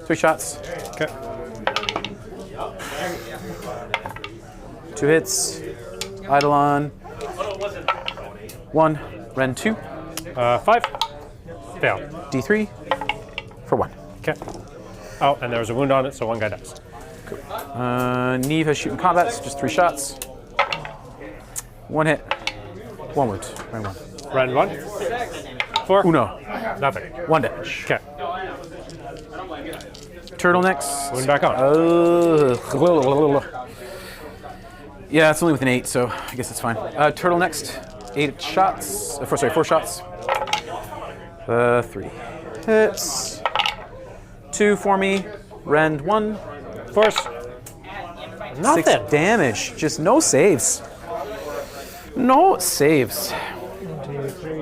3 shots. Okay. 2 hits. Eidolon. 1. Ren 2. 5. Fail. D3 for 1. Okay. Oh, and there was a wound on it, so 1 guy dies. Cool. Neave has shooting combat, so just 3 shots. 1 hit. 1 wound. Ren 1. Rend 1. 4. Uno. Nothing. 1 damage. Okay. Turtlenecks. Wound back on. Yeah, it's only with an 8, so I guess it's fine. Turtle next. 8 shots. 4 shots. 3 hits. 2 for me. Rend 1. Force. Nothing. 6 damage. Just no saves. No saves. 1, 2, 3.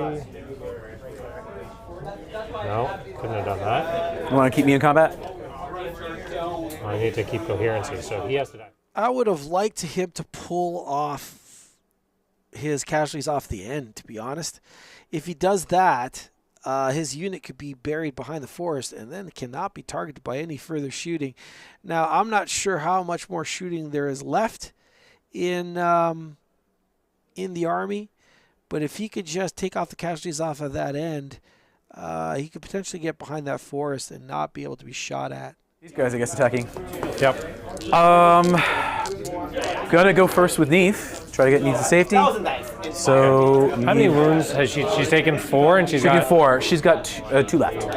No, couldn't have done that. You want to keep me in combat? I need to keep coherency, so he has to die. I would have liked him to pull off his casualties off the end, to be honest. If he does that, his unit could be buried behind the forest and then cannot be targeted by any further shooting. Now, I'm not sure how much more shooting there is left in the army, but if he could just take off the casualties off of that end, he could potentially get behind that forest and not be able to be shot at. These guys, I guess, attacking. Yep. Gonna go first with Neave. Try to get Neave to safety. So, How many wounds has she? She's taken 4, and she's taken got 4. She's got 2 left.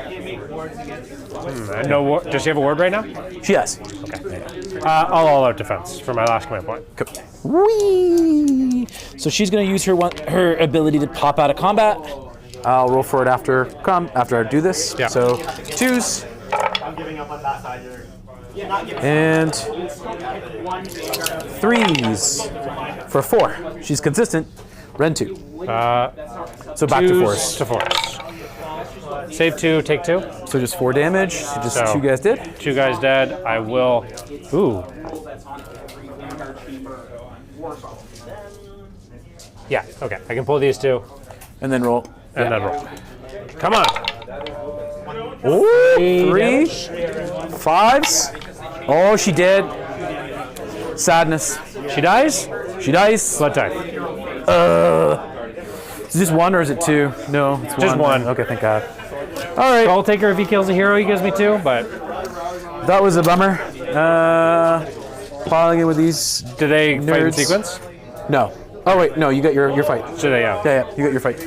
no war. Does she have a ward right now? She has. I'll all out defense for my last command point. Whee! So she's going to use her ability to pop out of combat. I'll roll for it after I do this. Yeah. So 2s. I'm giving up on that side. You're not giving And 3s for 4. She's consistent. Rend 2. So back to 4s. To force. Save 2, take 2. So just 4 damage. So just So- 2 guys did. 2 guys dead. I will. Ooh. Yeah. Okay. I can pull these 2 And then roll. and then roll. Come on. Ooh, 3 damage. 5s. Oh, she did. Sadness. She dies. She dies. Blood type. Is it just 1 or is it 2? No, it's Just 1. Okay, thank God. All right. I'll take her if he kills a hero. He gives me 2. But That was a bummer. Piling in with these. do they fight in Nerds. sequence? No. Oh wait, no. You got your fight. Do they? Yeah. Yeah, you got your fight.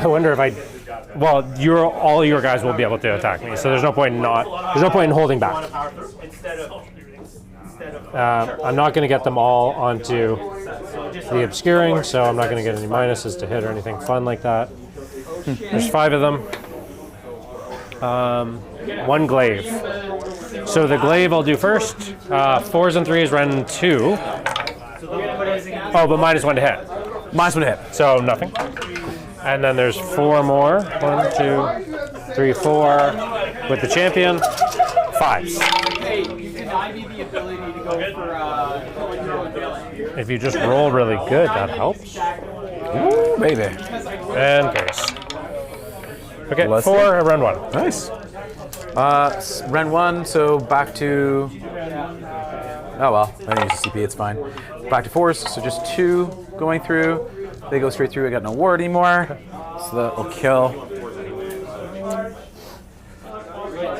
I wonder if I. Well, all your guys will be able to attack me, so there's no point in holding back. I'm not going to get them all onto the obscuring, so I'm not going to get any minuses to hit or anything fun like that. There's 5 of them. 1 glaive. So the glaive I'll do first. 4s and 3s, Rend 2. Oh, but -1 to hit. -1 hit. So nothing. And then there's 4 more. 1, 2, 3, 4. With the champion, 5s. Hey, you deny me the ability to go for killing your own villain. If you just roll really good, that helps. Ooh, baby. And grace. Okay, Bless 4, I run 1. Nice. Rend 1, so back to. Oh well, I didn't use the CP. It's fine. Back to 4s, so just 2 going through. They go straight through. I got no ward anymore, so that will kill.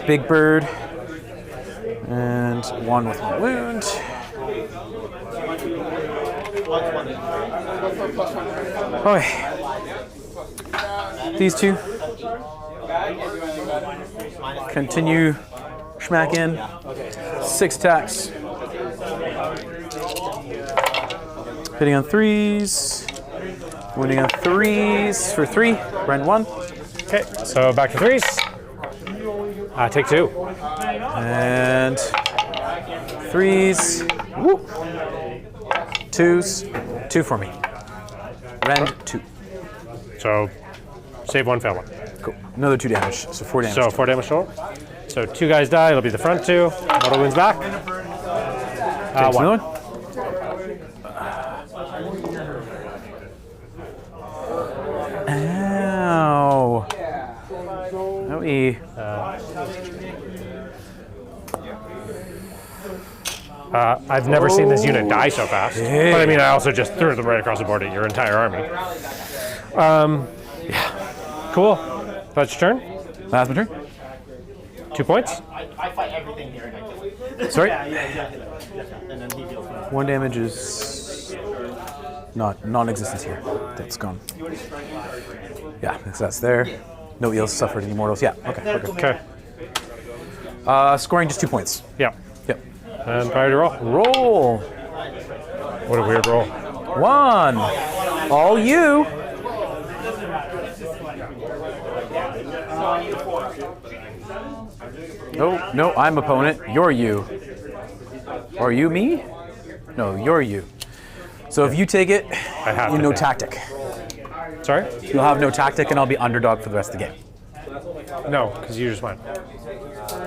Big Bird, and 1 with 1 wound. Okay. These 2. Continue schmack in. 6 attacks. Hitting on 3s. Wounding on 3s for 3. Rend 1. Okay, so back to 3s. Take 2. And 3s. Whoop. 2s. 2 for me. Rend 2. So save 1, fail 1. Cool. Another 2 damage. So 4 damage. So 4 damage total. So 2 guys die. It'll be the front 2. Mortal wounds back. Takes 1. another one. Ow. Owie. I've never seen this unit die so fast. But I mean, I also just threw them right across the board at your entire army. Yeah. Cool. That's your turn. That's my turn. 2 points. I fight everything here and I kill it. Sorry. Yeah, exactly. And then he deals with it. 1 damage is not non-existent here. That's gone. Yeah, so that's there. No eels suffered any mortals. Yeah, okay, we're good. Okay. Scoring just 2 points. Yeah. Yep. And priority roll. Roll. What a weird roll. 1. All you. No, I'm opponent. You're you. Are you me? No, you're you. So if you take it, I have you to no take tactic. Sorry? You'll have no tactic, and I'll be underdog for the rest of the game. No, because you just went.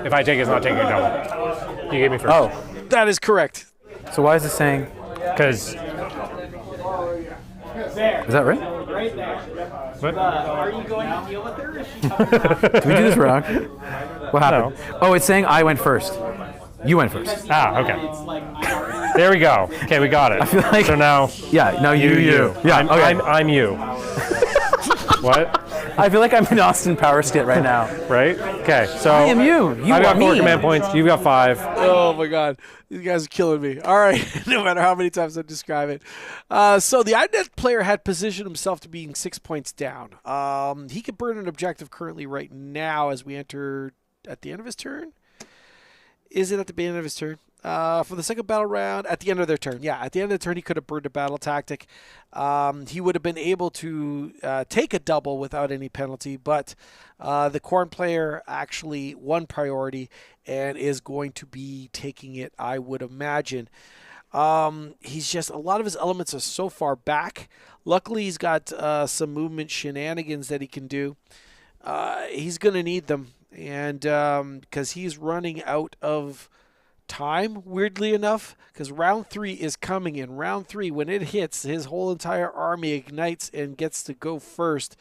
If I take it, it's not taking a double. You gave me first. Oh, That is correct. so why is it saying? Because. Is that right? What? Are you going to deal with her? Is she Did we do this wrong? What happened? Oh, it's saying I went first. You went first. Ah, okay. There we go. Okay, we got it. I feel like. So now. Yeah. Now you. Yeah. I'm, Okay. I'm you. What? I feel like I'm in Austin Power skit right now. Right? Okay, so. I am you. You I've got are 4 me. command points. You've got 5. Oh my God, these guys are killing me. All right, no matter how many times I describe it. So the Idoneth player had positioned himself to being 6 points down. He could burn an objective currently right now as we enter at the end of his turn. Is it at the beginning of his turn? For the second battle round, at the end of their turn. Yeah, at the end of the turn, he could have burned a battle tactic. He would have been able to take a double without any penalty, but the Khorne player actually won priority and is going to be taking it, I would imagine. He's just, a lot of his elements are so far back. Luckily, he's got some movement shenanigans that he can do. He's going to need them, and because he's running out of time, weirdly enough, because round 3 is coming in. Round 3, when it hits, his whole entire army ignites and gets to go first.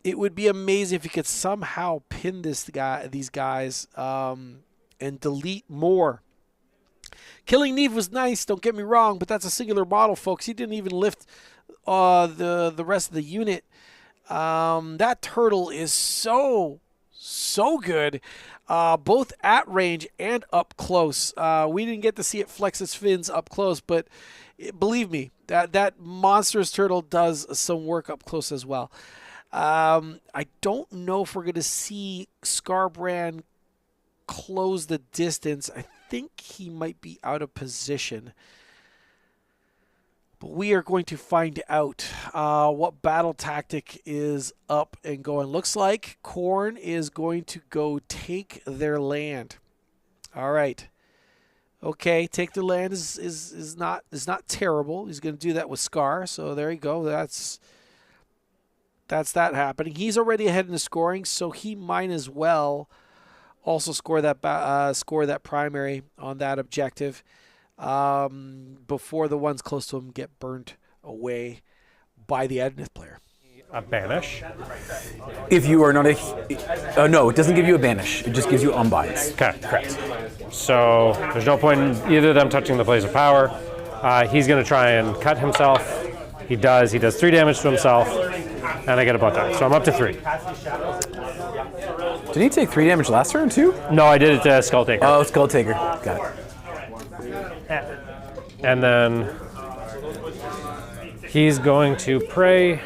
It would be amazing if he could somehow pin these guys and delete more. Killing Neave was nice, don't get me wrong, but that's a singular model, folks. He didn't even lift the rest of the unit. That turtle is so good. Both at range and up close. We didn't get to see it flex its fins up close, but believe me, that monstrous turtle does some work up close as well. I don't know if we're going to see Skarbrand close the distance. I think he might be out of position. But we are going to find out what battle tactic is up and going. Looks like Khorne is going to go take their land. All right. Okay, take their land is not terrible. He's going to do that with Scar. So there you go. That's that happening. He's already ahead in the scoring, so he might as well also score that primary on that objective. Before the ones close to him get burnt away by the Idoneth player. A banish. If you are not no, it doesn't give you a banish. It just gives you unbinds. Okay, correct. So there's no point in either of them touching the place of power. He's going to try and cut himself. He does. He does 3 damage to himself, and I get a butt die. So I'm up to 3. Did he take 3 damage last turn too? No, I did it to Skull Taker. Oh, Skull Taker. Got it. And then he's going to pray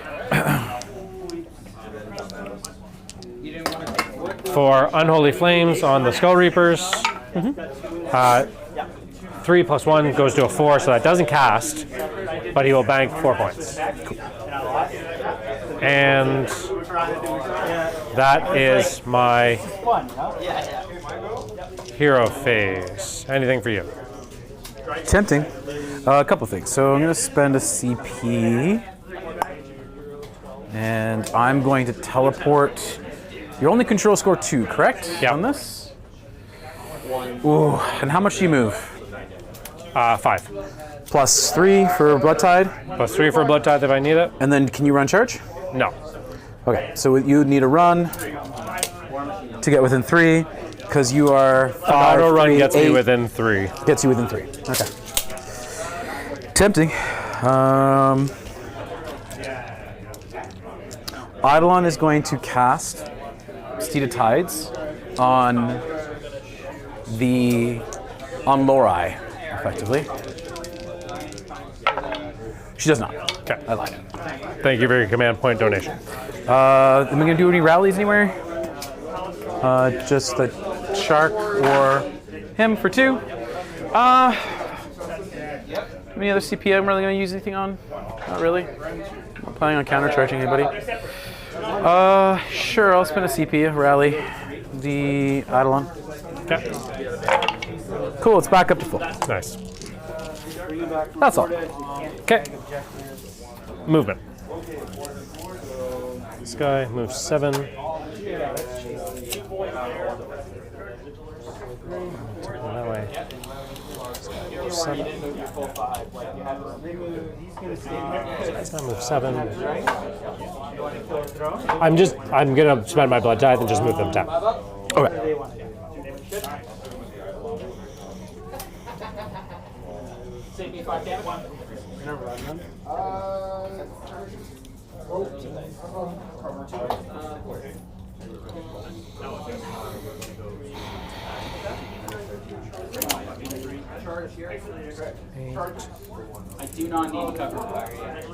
for Unholy Flames on the Skull Reapers. 3 plus 1 goes to a 4, so that doesn't cast, but he will bank 4 points. And that is my hero phase. Anything for you? Tempting. A couple things. So I'm going to spend a CP, and I'm going to teleport. You only control score 2, correct? Yeah. On this? Ooh, and how much do you move? 5. Plus 3 for Blood Tide, Plus 3 for Blood Tithe if I need it? and then can you run charge? No. Okay, so you need a run to get within 3, because you are 5, Auto run 3, gets 8, me within 3. Gets you within 3. Okay. Tempting. Eidolon is going to cast Steed of Tides on Lorai, effectively. She does not. Okay. I lied. Thank you for your command point donation. Am I gonna do any rallies anywhere? Just the shark or him for 2. Any other CP I'm really gonna use anything on? Not really. I'm not planning on countercharging anybody. Sure, I'll spend a CP, rally the Eidolon. Okay. Cool, it's back up to full. Nice. That's all. Okay. Movement. This guy moves 7. Take him that way. This guy moves 7. I'm gonna spend my blood tithe and just move them down. Okay. I do not need cover fire yet.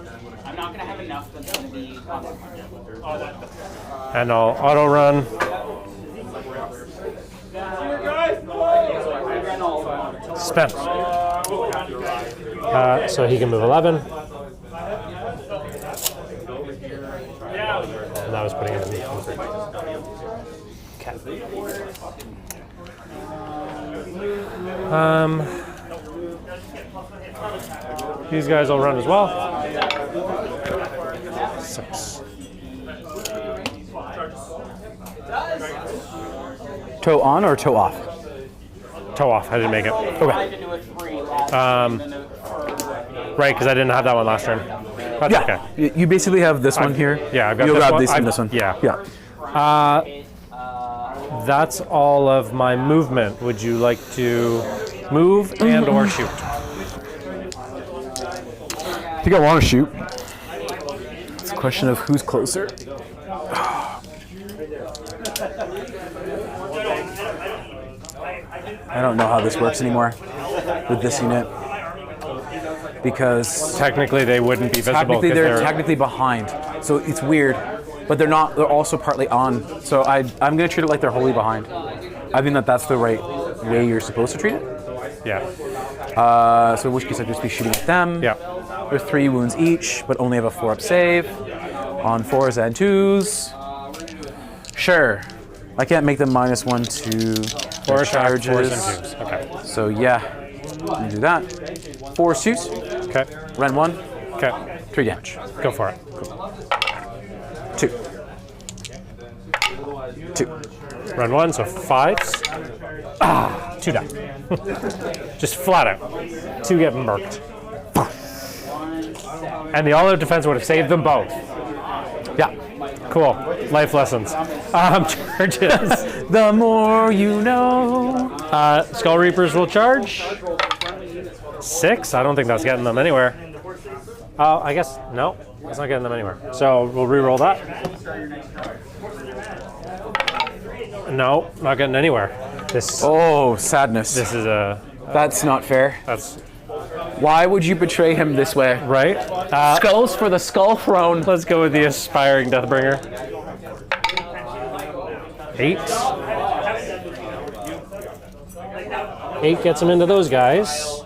I'm not going to have enough that's going to be And I'll auto run. Spent. So he can move 11. And that was putting him in the these guys will run as well. 6. Toe on or toe off? Toe off. I didn't make it. Okay. Right, because I didn't have that one last turn. That's Yeah. okay. You basically have this one here. Yeah, I've got You'll this grab one. this and this one. Yeah. Yeah. That's all of my movement. Would you like to move and or shoot? I think I want to shoot. It's a question of who's closer. I don't know how this works anymore with this unit because Technically, they wouldn't be visible. technically 'cause they're technically behind, so it's weird. But they're not. They're also partly on. So I'm gonna treat it like they're wholly behind. I think that's the right way you're supposed to treat it. Yeah. So in which case I'd just be shooting at them. Yeah. They're 3 wounds each, but only have a 4-up save on 4s and 2s. Sure. I can't make them -1 to their 4 attack, 4s and charges. 2s. Okay. So yeah, let me do that. 4 suits. Okay. Run 1. Okay. 3 damage. Go for it. 2. 2. Run 1, so 5s. 2 die. Just flat out. 2 get murked. And the all-out defense would have saved them both. Yeah. Cool. Life lessons. Charges. The more you know. Skull Reapers will charge. 6? I don't think that's getting them anywhere. I guess, no. It's not getting them anywhere. So we'll re-roll that. No, not getting anywhere. This Sadness. this is a That's not fair. that's Why would you betray him this way? right. Skulls for the skull throne. Let's go with the aspiring Deathbringer. 8. 8 gets him into those guys.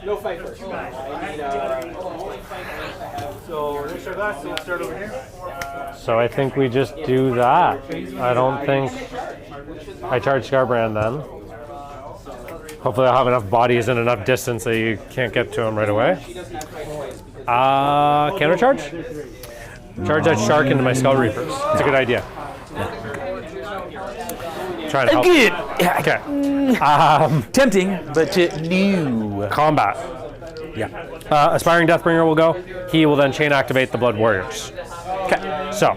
So I think we just do that. I don't think I charge Skarbrand then. Hopefully I'll have enough bodies and enough distance that you can't get to him right away. Counter charge? Charge that shark into my Skull Reapers. It's a good idea. Try to help. Okay. Tempting, but new. Combat. Yeah. Aspiring Deathbringer will go. He will then chain activate the Blood Warriors. Okay. So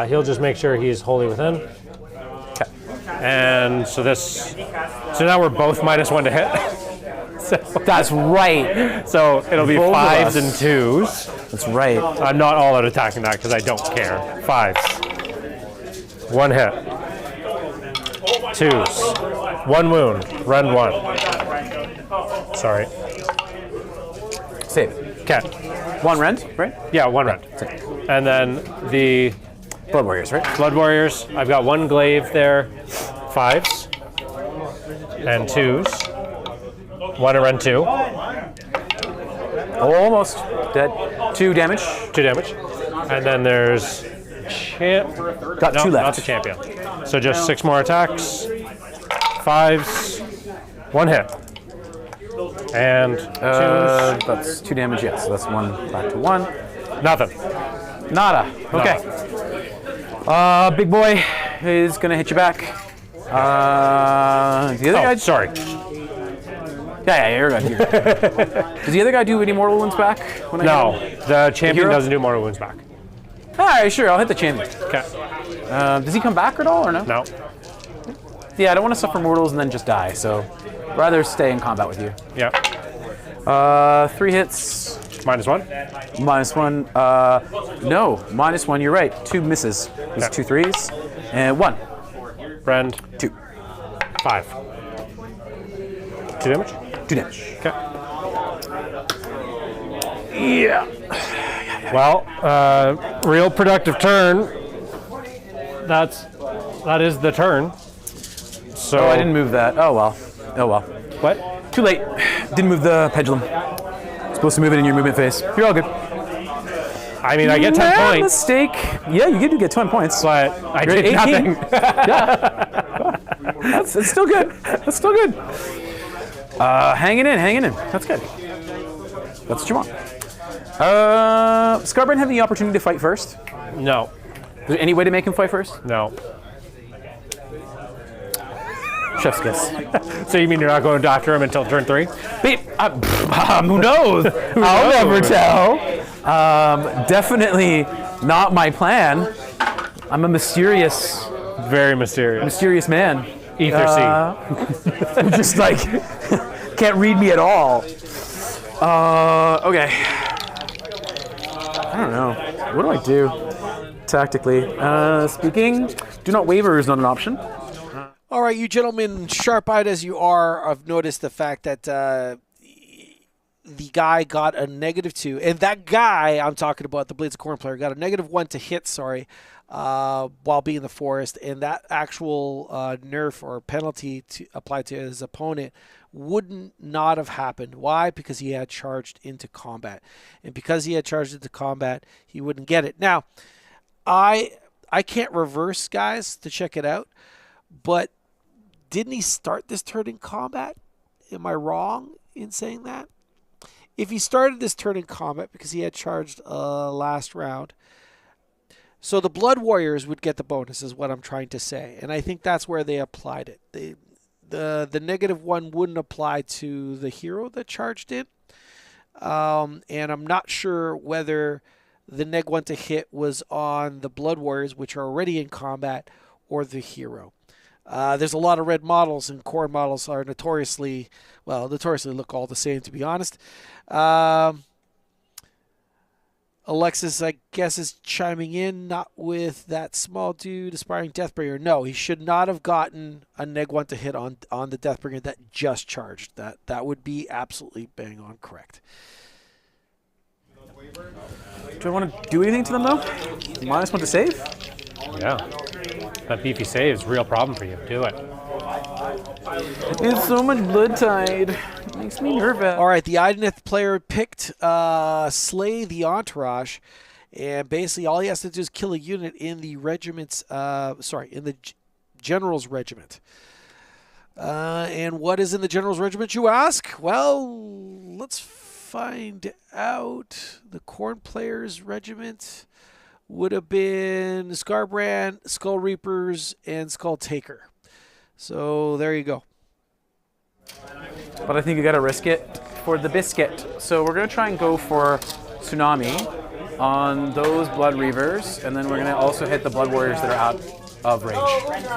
he'll just make sure he's wholly within. Okay. And so now we're both -1 to hit. That's right. So it'll be Both of 5s us. and 2s. That's right. I'm not all out attacking that because I don't care. 5s. 1 hit. 2s. 1 wound. Run 1. Sorry. Save it. Okay. One rend, right? Yeah, 1 rend. And then the Blood Warriors, right? Blood Warriors, I've got 1 glaive there, 5s and 2s. 1 and rend 2. Almost dead. 2 damage. 2 damage. And then there's Got 2 left. not the champion. So just 6 more attacks, 5s, 1 hit. And 2s. That's 2 damage, yes. So that's 1 back to 1. Nothing. Nada. Okay. Big boy is gonna hit you back. The other guy. Sorry. Yeah, you're good. You're good. Does the other guy do any mortal wounds back? When I No, hit him? the champion hero? doesn't do mortal wounds back. All right, sure. I'll hit the champion. Okay. Does he come back at all or no? No. Yeah, I don't want to suffer mortals and then just die. So, rather stay in combat with you. Yeah. 3 hits. -1. -1. No, -1. You're right. 2 misses. There's 2 3s and 1. Rend 2. 5. 2 damage. 2 damage. Okay. Yeah. Well, real productive turn. That is the turn. So Oh, I didn't move that. Oh well. Oh well. What? Too late. Didn't move the pendulum. Supposed to move it in your movement phase. You're all good. I mean, I get 10 Nah, points, Mistake. Yeah, you do get 10 points. but I You're did at 18. nothing. That's still good. That's still good. Hanging in. That's good. That's what you want. Skarbrand have the opportunity to fight first. No, Is there any way to make him fight first? no. Chef's kiss. So you mean you're not going after him until turn 3? Who knows? I'll never tell. Definitely not my plan. I'm a mysterious Very mysterious. man. Ether Sea. Just like can't read me at all. Okay. I don't know. What do I do tactically? Speaking, do not waver is not an option. All right, you gentlemen, sharp-eyed as you are, I've noticed the fact that the guy got a -2, and that guy I'm talking about, the Blades of Khorne player, got a -1 to hit, while being in the forest, and that actual nerf or penalty applied to his opponent wouldn't not have happened. Why? Because he had charged into combat, and because he had charged into combat, he wouldn't get it. Now, I can't reverse, guys, to check it out, but didn't he start this turn in combat? Am I wrong in saying that? If he started this turn in combat because he had charged last round, so the Blood Warriors would get the bonus is what I'm trying to say. And I think that's where they applied it. The -1 wouldn't apply to the hero that charged in. And I'm not sure whether the -1 to hit was on the Blood Warriors, which are already in combat, or the hero. There's a lot of red models, and Khorne models are notoriously look all the same, to be honest. Alexis, I guess, is chiming in, not with that small dude, aspiring Deathbringer. No, he should not have gotten a -1 to hit on the Deathbringer that just charged. That would be absolutely bang on correct. Do I want to do anything to them though? -1 to save? Yeah. That beefy save is a real problem for you. Do it. It's so much blood tide. It makes me nervous. All right, the Idoneth player picked Slay the Entourage, and basically all he has to do is kill a unit in the regiment's, in the General's Regiment. And what is in the General's Regiment, you ask? Well, let's find out. The Khorne player's regiment would have been Skarbrands, Skull Reapers, and Skull Taker. So there you go. But I think you gotta risk it for the biscuit. So we're gonna try and go for Tsunami on those Blood Reavers, and then we're gonna also hit the Blood Warriors that are out of range.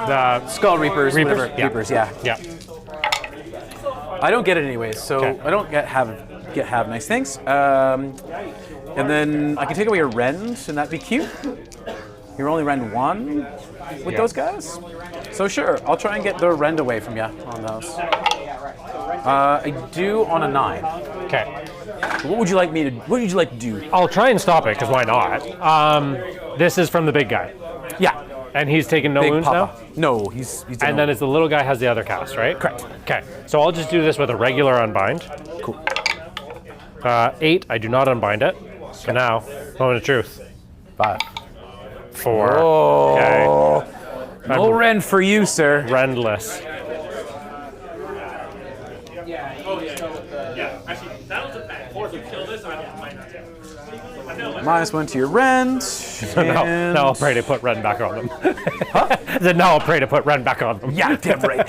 The Skull Reapers, Reapers? whatever. Yeah. Reapers, yeah. Yeah. I don't get it anyways, so Okay. I don't have nice things. And then I can take away your rend, and that'd be cute. You're only rend 1 with Yeah. those guys? So sure, I'll try and get the rend away from you on those. I do on a 9. Okay. What would you like me to? What would you like to do? I'll try and stop it, because why not? This is from the big guy. Yeah. And he's taking no Big wounds Papa. now? No, he's And then it's the little guy has the other cast, right? Correct. Okay, so I'll just do this with a regular unbind. Cool. 8, I do not unbind it. So now, moment of truth. 5. 4. Oh. Okay. No rend for you, sir. Rendless. -1 to your rend. Now I'll pray to put Ren back on them. Then now I'll pray to put Ren back on them. Yeah, damn right.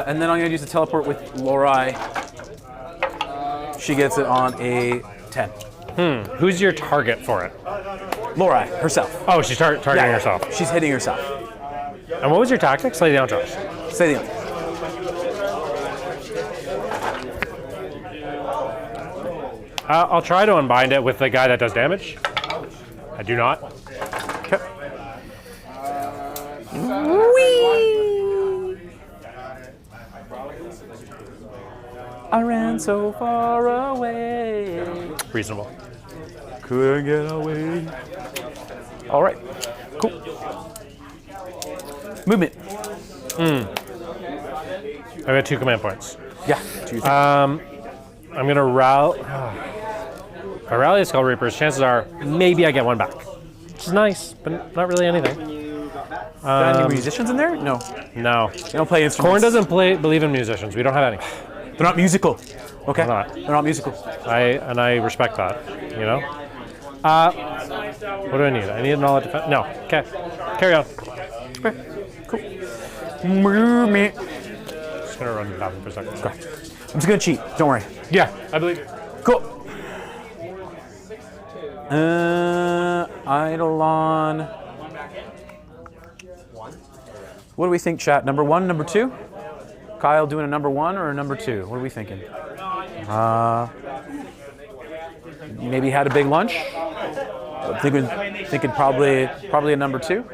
And then I'm gonna use the teleport with Lorai. She gets it on a 10. Who's your target for it? Lorai herself. Oh, she's targeting herself. She's hitting herself. And what was your tactic? Slay down, Josh. Say the other. I'll try to unbind it with the guy that does damage. I do not. Okay. I ran so far away. Reasonable. Couldn't get away. All right. Cool. Movement. I've got 2 command points. Yeah. 2, 3. I'm gonna rally. If I rally the Skull Reapers, chances are maybe I get 1 back. Which is nice, but not really anything. Any musicians in there? No. No. They don't play instruments. Khorne doesn't believe in musicians. We don't have any. They're not musical. Okay. They're not. They're not musical. I respect that, you know? What do I need? I need a knowledge defense. No. Okay. Carry on. Okay. Cool. Movement. Just gonna run down for a second. Okay. I'm just gonna cheat. Don't worry. Yeah, I believe you. Cool. Eidolon. What do we think, chat? Number 1, number 2? Kyle doing a number 1 or a number 2? What are we thinking? Maybe had a big lunch. Thinking probably a number 2.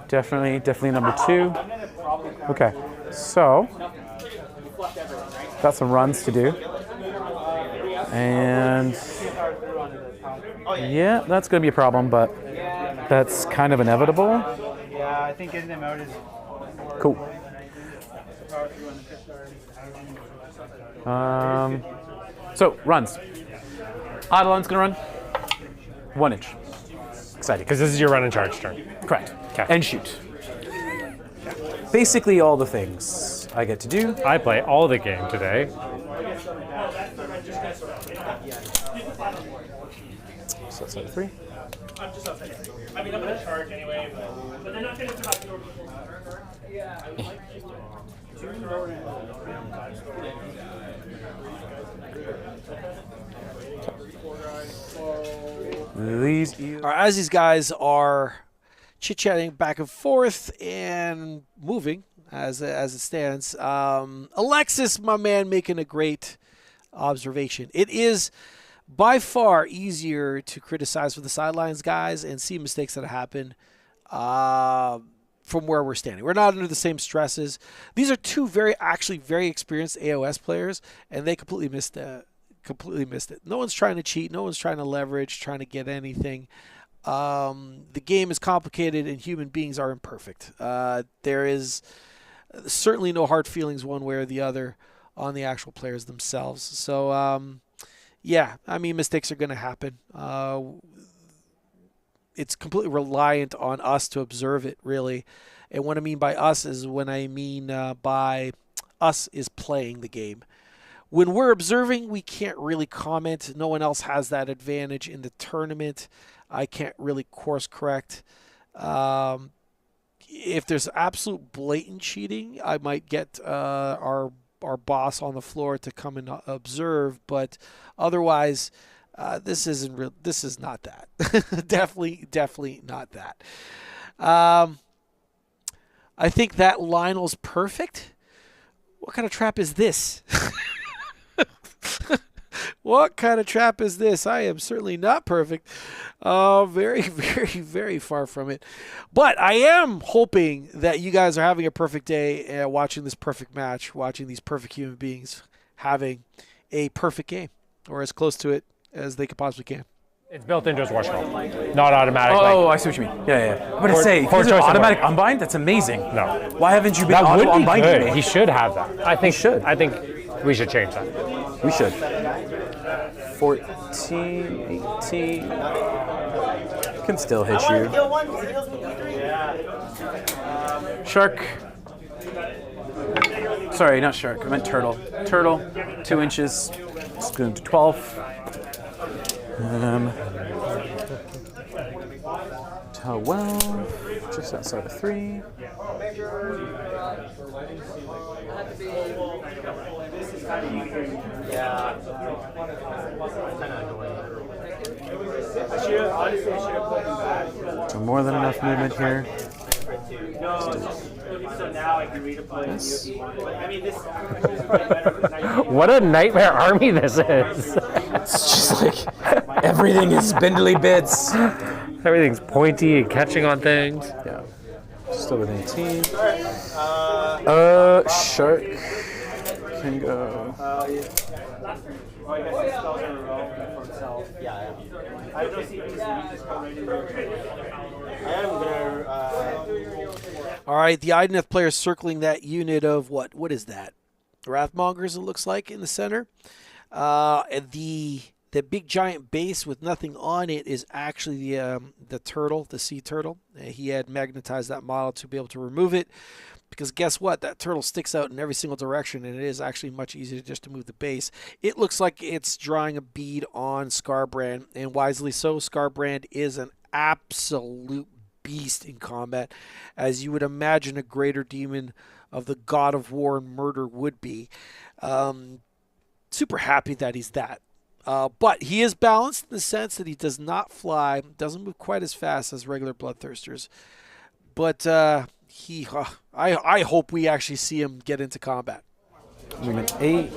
Definitely number 2. Okay, so got some runs to do, and yeah, that's gonna be a problem, but that's kind of inevitable. Yeah, I think getting them out is Cool. So runs. Eidolon's gonna run 1 inch. Excited. Because this is your run and charge turn. Correct. Okay. And shoot. Basically all the things I get to do. I play all the game today. So that's number 3. I mean, I'm going to charge anyway, but they're not going to talk to These All right, as these guys are chit-chatting back and forth and moving as it stands, Alexis, my man, making a great observation. It is by far easier to criticize for the sidelines, guys, and see mistakes that happen from where we're standing. We're not under the same stresses. These are 2 very experienced AoS players, and they completely missed it. No one's trying to cheat. No one's trying to leverage, trying to get anything. The game is complicated, and human beings are imperfect. There is certainly no hard feelings one way or the other on the actual players themselves. So, yeah, I mean, mistakes are going to happen. It's completely reliant on us to observe it, really. And what I mean by us is by us is playing the game. When we're observing, we can't really comment. No one else has that advantage in the tournament. I can't really course correct. If there's absolute blatant cheating, I might get our boss on the floor to come and observe. But otherwise, this isn't real. This is not that. definitely not that. I think that Lionel's perfect. What kind of trap is this? What kind of trap is this? I am certainly not perfect. Very, very, very far from it. But I am hoping that you guys are having a perfect day watching this perfect match, watching these perfect human beings having a perfect game, or as close to it as they could possibly can. It's built into his wash roll, not automatic. Oh, I see what you mean. Yeah. I'm gonna say, for is it automatic unbind? That's amazing. No. Why haven't you been That would be unbinding good. me? He should have that. I think should. I think we should change that. We should. 14, 18. Can still hit you. Shark. Sorry, not shark. I meant turtle. Turtle, 2 inches. It's going to 12. 12, just outside of 3. So more than enough movement here. So now I can redeploy. Yes. I mean, this. What a nightmare army this is. It's just like everything is spindly bits. Everything's pointy and catching on things. Yeah. Still with 18. Shark can go. All right, the Idoneth player circling that unit of what is that? Wrathmongers, it looks like, in the center. And the big giant base with nothing on it is actually the turtle, the sea turtle. He had magnetized that model to be able to remove it, because guess what? That turtle sticks out in every single direction, and it is actually much easier just to move the base. It looks like it's drawing a bead on Skarbrand, and wisely so. Skarbrand is an absolute beast in combat, as you would imagine a greater demon of the god of war and murder would be. Super happy that he's that. But he is balanced in the sense that he does not fly, doesn't move quite as fast as regular Bloodthirsters. But I hope we actually see him get into combat. Movement 8.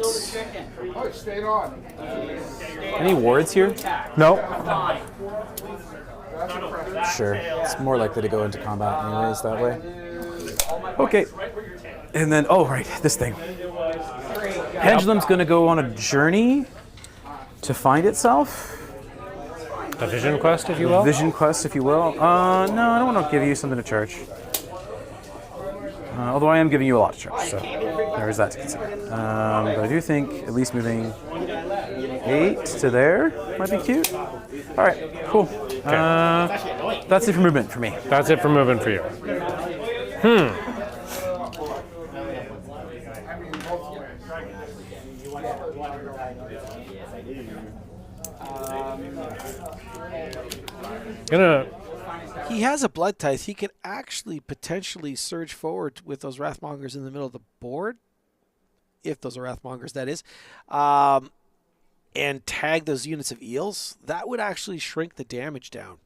Any wards here? No. Sure. It's more likely to go into combat anyways that way. Okay. And then, oh, right, this thing. Pendulum's going to go on a journey to find itself. A vision quest, if you will. Vision quest, if you will. No, I don't want to give you something to charge. Although I am giving you a lot to charge, so there is that to consider. But I do think at least moving 8 to there might be cute. All right, cool. That's it for movement for me. That's it for moving for you. He has a blood tithe. He could actually potentially surge forward with those Wrathmongers in the middle of the board, if those are Wrathmongers, that is, and tag those units of eels. That would actually shrink the damage down,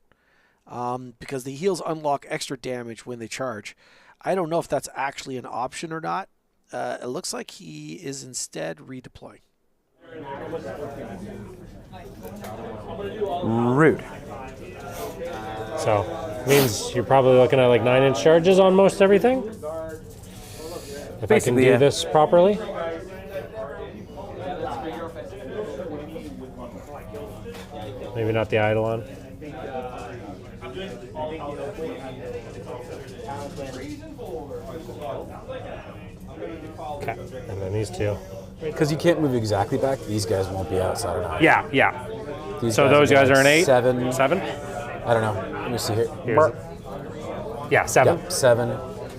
because the heals unlock extra damage when they charge. I don't know if that's actually an option or not. It looks like he is instead redeploying. Rude. So, means you're probably looking at like 9-inch charges on most everything? If I can do this properly? Maybe not the Eidolon. Okay, and then these two. Because you can't move exactly back, these guys won't be outside of 9. Yeah. These So those guys are an 8? 7. 7? I don't know. Let me see here. Yeah, 7. Yep, 7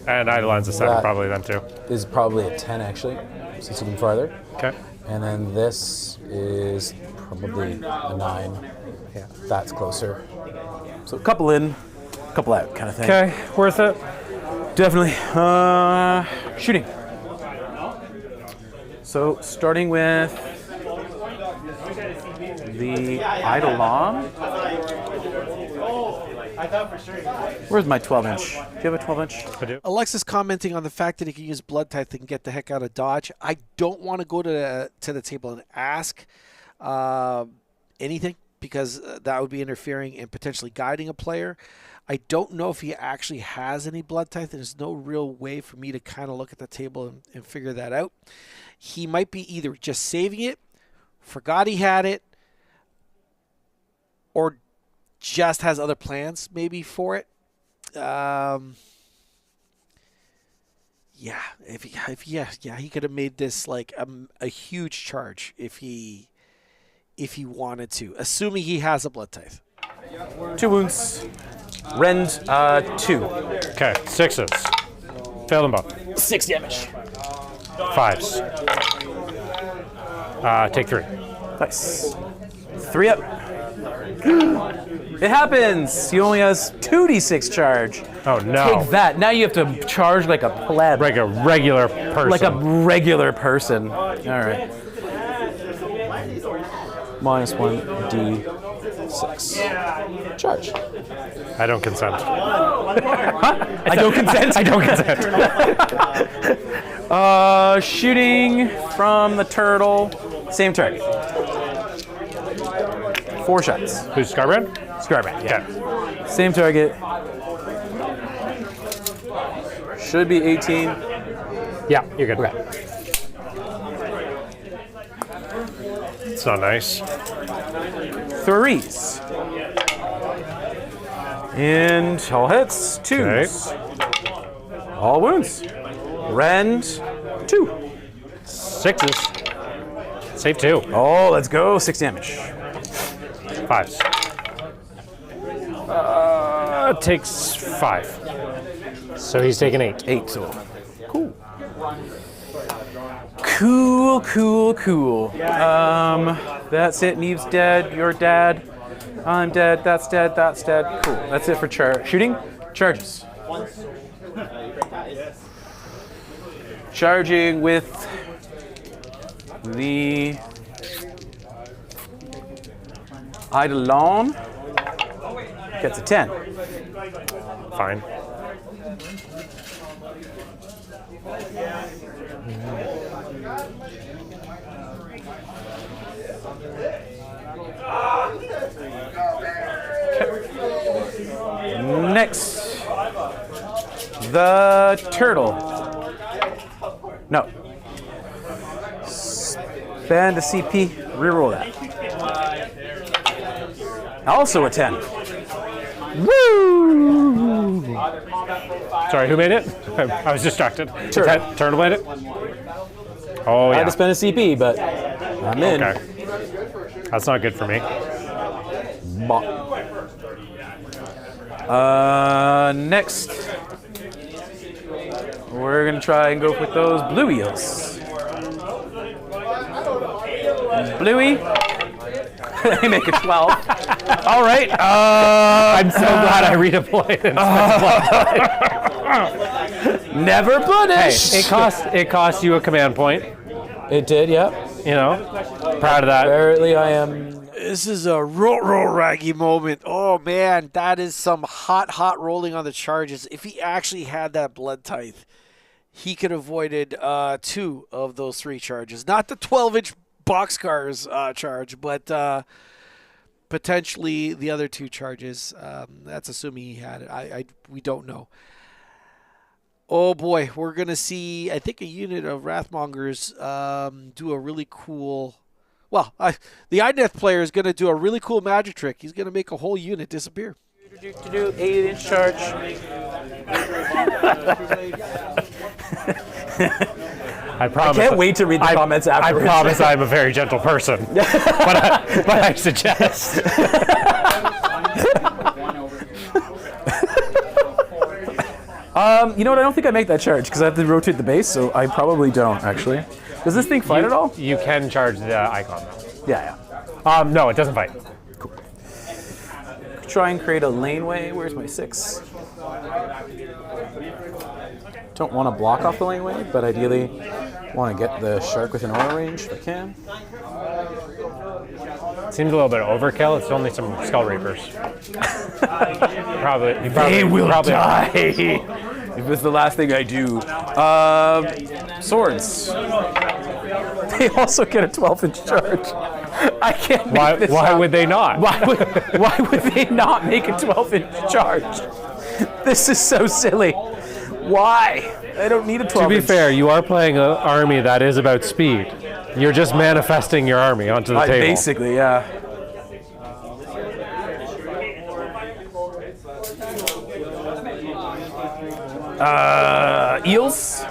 And Eidolon's a 7 That- probably then too. is probably a 10 actually, so it's even farther. Okay. And then this is probably a 9. Yeah, that's closer. So a couple in, a couple out kind of thing. Okay, worth it. Definitely. Shooting. So starting with the Eidolon. Where's my 12-inch? Do you have a 12-inch? I do. Alexis commenting on the fact that he can use blood tithe and get the heck out of dodge. I don't want to go to the table and ask. anything, because that would be interfering and potentially guiding a player. I don't know if he actually has any blood type. There's no real way for me to kind of look at the table and figure that out. He might be either just saving it, forgot he had it, or just has other plans maybe for it. He could have made this like a huge charge if he wanted to, assuming he has a blood type. 2 wounds. Rend 2. Okay, 6s. Fail them both. 6 damage. 5s. Take 3. Nice. 3 up. It happens. He only has 2d6 charge. Oh no. Take that. Now you have to charge like a pleb. Like a regular person. Like a regular person. All right. Minus 1d6. Charge. I don't consent. I don't consent. I don't consent. Shooting from the turtle. Same target. 4 shots. Who's Skarbrand? Skarbrand. Okay. Same target. Should be 18. Yeah, you're good. Okay. It's not nice. 3s. And all hits. 2s. All wounds. Rend 2. 6s. Save 2. Oh, let's go. 6 damage. 5s. Takes 5. So he's taking 8. 8. So cool. That's it. Neave's dead. You're dead. I'm dead. That's dead. That's dead. Cool. That's it for shooting. Charges. Charging with the Eidolon. Gets a 10. Fine. Next, the turtle. No. Spend a CP. Reroll that. Also a 10. Woo! Sorry, who made it? I was distracted. Turtle. Turtle made it? Oh, I yeah. had to spend a CP, but I'm in. Okay. That's not good for me. Next, we're gonna try and go with those blue eels. Bluey, they make a 12. All right. I'm so glad I redeployed it. Never punished. Hey, it cost you a command point. It did, yeah. You know, proud of that. Apparently, I am. This is a roll raggy moment. Oh man, that is some hot rolling on the charges. If he actually had that blood tithe, he could have avoided 2 of those 3 charges. Not the 12-inch boxcars charge, but potentially the other 2 charges. That's assuming he had it. We don't know. Oh boy, we're gonna see. I think a unit of Wrathmongers do a really cool. Well, the Idoneth player is going to do a really cool magic trick. He's going to make a whole unit disappear. 8-inch charge. I promise. I can't wait to read the comments afterwards. I promise I'm a very gentle person. but I suggest. You know what? I don't think I make that charge because I have to rotate the base, so I probably don't actually. Does this thing fight at all? You can charge the icon though. Yeah. No, it doesn't fight. Cool. Try and create a laneway. Where's my 6? Don't want to block off the laneway, but ideally want to get the shark within aura range if I can. Seems a little bit overkill. It's only some Skull Reapers. They will die. If it's the last thing I do. Swords. They also get a 12-inch charge. I can't make Why? this Why up. would they not? Why would they not make a 12-inch charge? This is so silly. Why? I don't need a 12-inch. To be fair, you are playing an army that is about speed. You're just manifesting your army onto the table. Basically, yeah. Eels.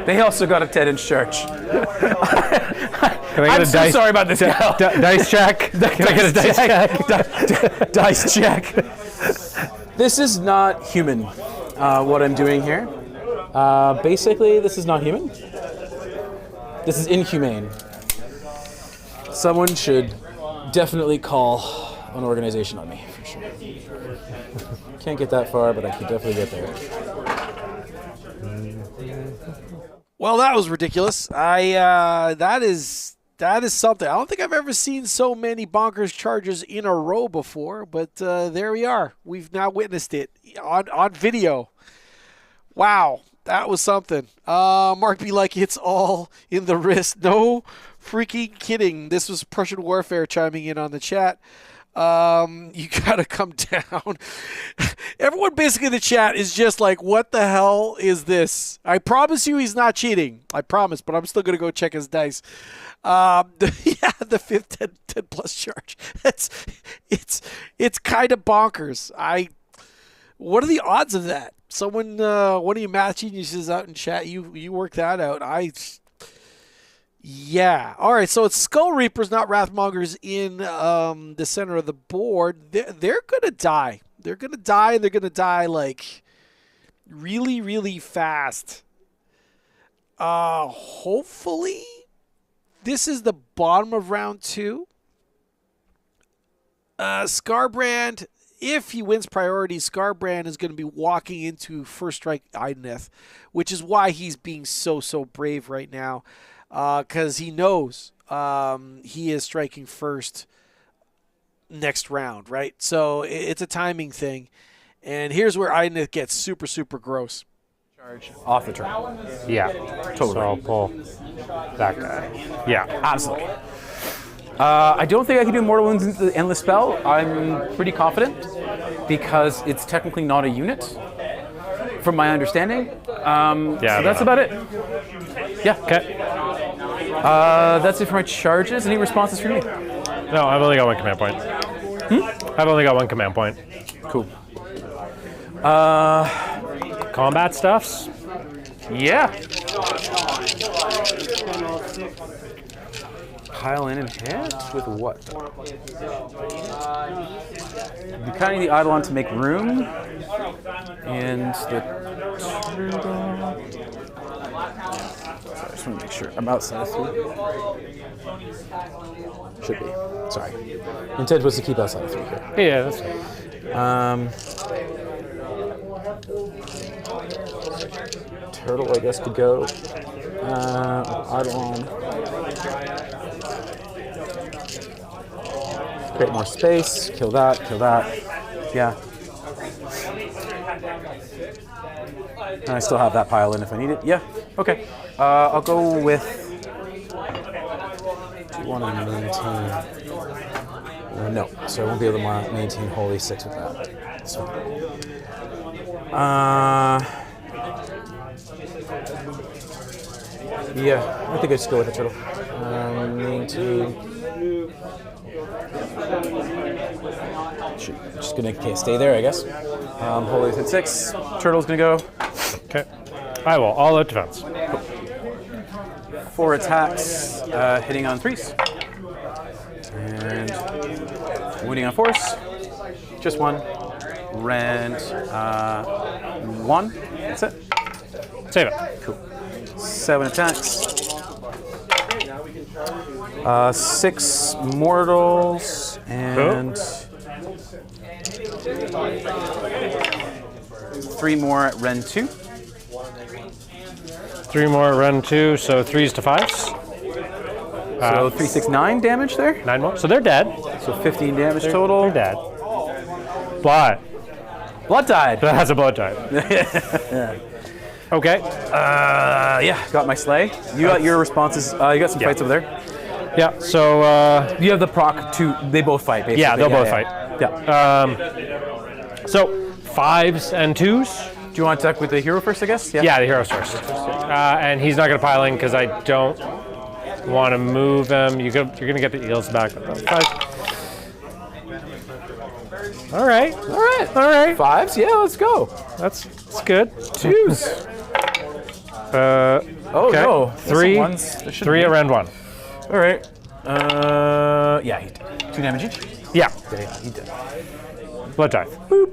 They also got a 10-inch charge. Can I get I'm a so dice, sorry about this guy. dice check? Can I get a dice check? Dice check. This is not human, what I'm doing here. Basically, this is not human. This is inhumane. Someone should definitely call an organization on me, for sure. Can't get that far, but I could definitely get there. Well, that was ridiculous. That is something. I don't think I've ever seen so many bonkers charges in a row before, but there we are. We've now witnessed it on video. Wow, that was something. Mark be like, it's all in the wrist. No freaking kidding. This was Prussian Warfare chiming in on the chat. You gotta come down. Everyone basically in the chat is just like, what the hell is this? I promise you he's not cheating. I promise, but I'm still gonna go check his dice. The fifth 10 plus charge. It's kind of bonkers. What are the odds of that? Someone, one of you math geniuses out in chat, you work that out. Yeah. All right. So it's Skull Reapers, not Wrathmongers, in the center of the board. They're gonna die. They're gonna die, and they're gonna die like really, really fast. Hopefully, this is the bottom of round 2. Skarbrand, if he wins priority, Skarbrand is going to be walking into First Strike Idoneth, which is why he's being so brave right now. Because he knows he is striking first next round, right? So it's a timing thing. And here's where Idoneth gets super gross. Charge off the turn. Yeah, Totally. So I'll pull that guy. Yeah, Absolutely. I don't think I can do Mortal Wounds into the Endless Spell. I'm pretty confident because it's technically not a unit, from my understanding. So that's about it. Yeah. Okay. That's it for my charges. Any responses from you? No, I've only got one command point. I've only got one command point. Cool. Combat stuffs? Yeah. Pile in and hit with what? You kind of need the Eidolon to make room. And the Sorry, I just want to make sure. I'm outside of 3. Should be. Sorry. Intent was to keep outside of 3 here. Yeah, that's fine. Turtle, I guess, could go. Eidolon. Create more space. Kill that. Yeah. And I still have that pile in if I need it. Yeah. Okay. I'll go with. Do you want to maintain? No. So I won't be able to maintain Holy 6 with that. That's fine. Yeah. I think I just go with the turtle. Maintain. Just gonna stay there, I guess. Holy hit 6. Turtle's gonna go. Okay. I will. All out defense. 4 attacks, hitting on 3s. And wounding on 4s. Just 1. Rend 1. That's it. Save it. Cool. 7 attacks. 6 mortals and 3 more at Rend 2. 3 more at run 2, so 3s to 5s. So 3, 6, 9 damage there. 9 more. So they're dead. So 15 damage total. They're dead. Blood. Blood died. That has a blood type. Okay. Yeah, got my sleigh. You got your responses. You got some fights over there. Yeah. So. You have the proc too. They both fight, basically. Yeah, they'll both fight. Yeah. So 5s and 2s. Do you want to attack with the hero first, I guess? Yeah, the heroes first. And he's not going to pile in because I don't want to move him. You're going to get the eels back. All right. All right. 5s? Yeah, let's go. That's good. 2s. Oh, okay. No. 3 at round 1. All right. Yeah, he did. 2 damage each? Yeah. Yeah, he did. Blood tithe. Boop.